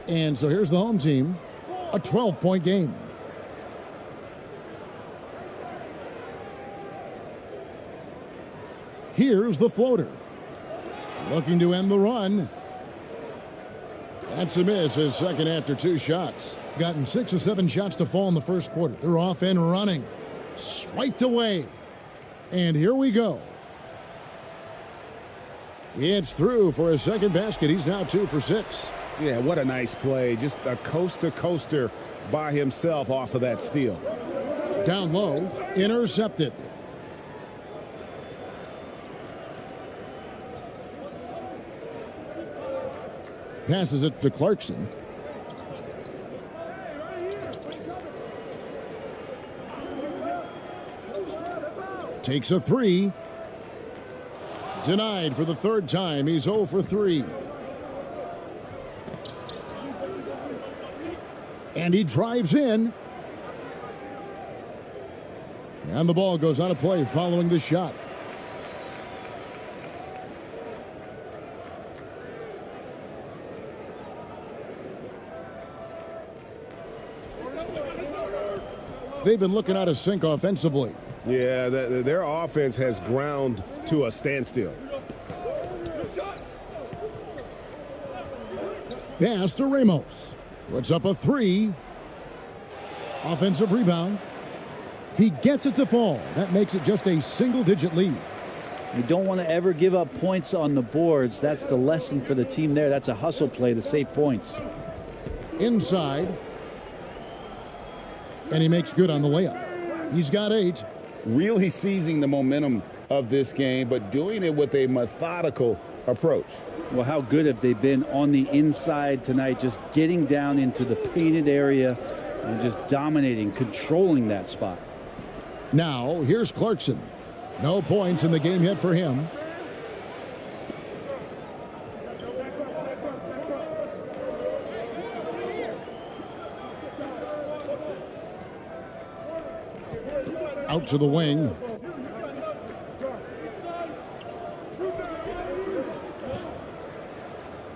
And so here's the home team, a 12-point game. Here's the floater. Looking to end the run. That's a miss, his second after 2 shots. Gotten 6 or 7 shots to fall in the first quarter. They're off and running. Swiped away. And here we go. It's through for his second basket. He's now 2 for 6. Yeah, what a nice play. Just a coast-to-coaster by himself off of that steal. Down low, intercepted. Passes it to Clarkson. Takes a 3. Denied for the 3rd time. He's 0 for 3. And he drives in. And the ball goes out of play following the shot. They've been looking out of sync offensively. Yeah, their offense has ground to a standstill. Pass to Ramos. Puts up a 3. Offensive rebound. He gets it to fall. That makes it just a single-digit lead. You don't want to ever give up points on the boards. That's the lesson for the team there. That's a hustle play to save points. Inside. And he makes good on the layup. He's got 8. Really seizing the momentum of this game, but doing it with a methodical approach. Well, how good have they been on the inside tonight, just getting down into the painted area and just dominating, controlling that spot. Now, here's Clarkson. No points in the game yet for him. Out to the wing.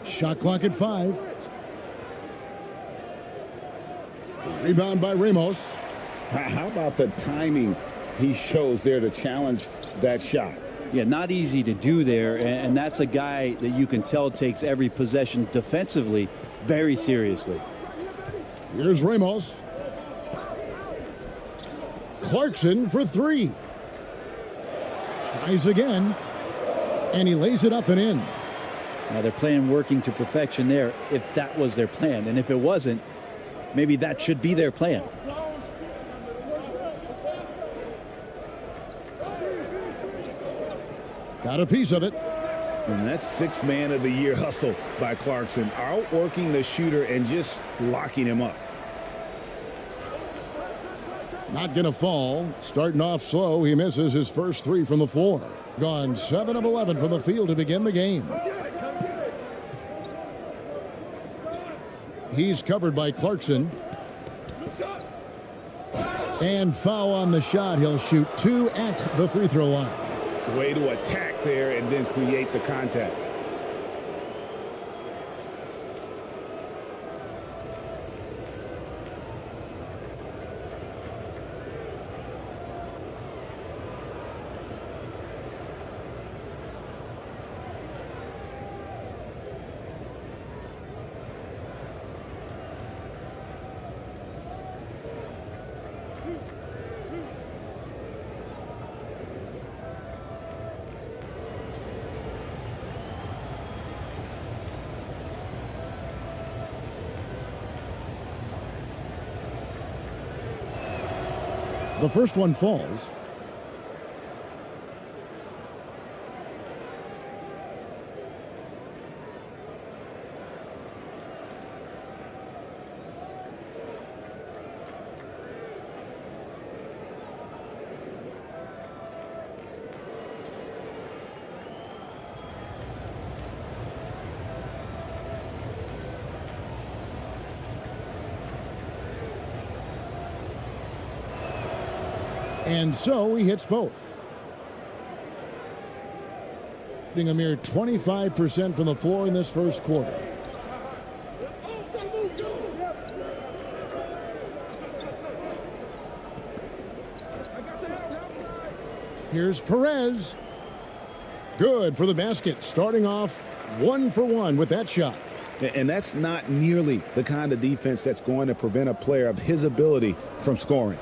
Shot clock at 5. Rebound by Ramos. How about the timing he shows there to challenge that shot? Yeah, not easy to do there, and that's a guy that you can tell takes every possession defensively very seriously. Here's Ramos. Clarkson for 3. Tries again, and he lays it up and in. Now they're playing working to perfection there if that was their plan, and if it wasn't, maybe that should be their plan. Got a piece of it. And that's 6th man of the year hustle by Clarkson, outworking the shooter and just locking him up. Not going to fall. Starting off slow, he misses his first 3 from the floor. Gone 7 of 11 from the field to begin the game. He's covered by Clarkson. And foul on the shot. He'll shoot 2 at the free throw line. Way to attack there and then create the contact. The first one falls. And so he hits both. Shooting a mere 25% from the floor in this first quarter. Here's Perez. Good for the basket, starting off 1 for 1 with that shot. And that's not nearly the kind of defense that's going to prevent a player of his ability from scoring.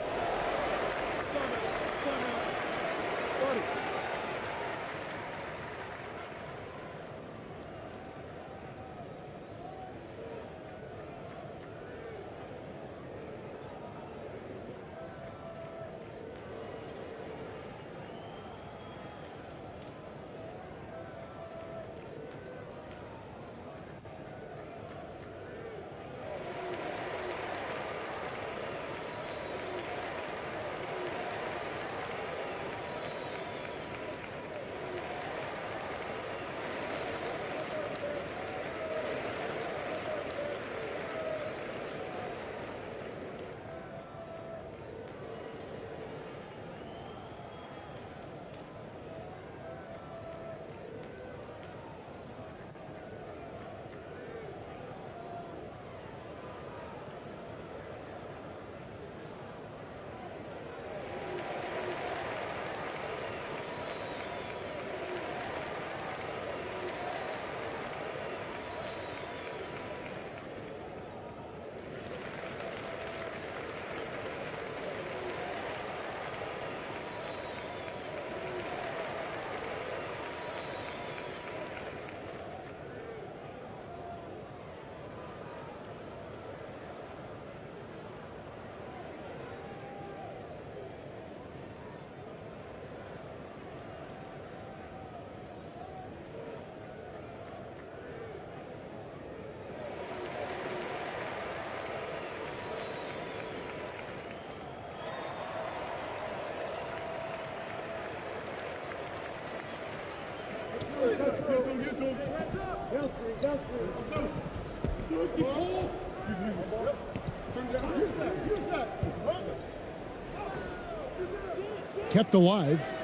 Kept alive.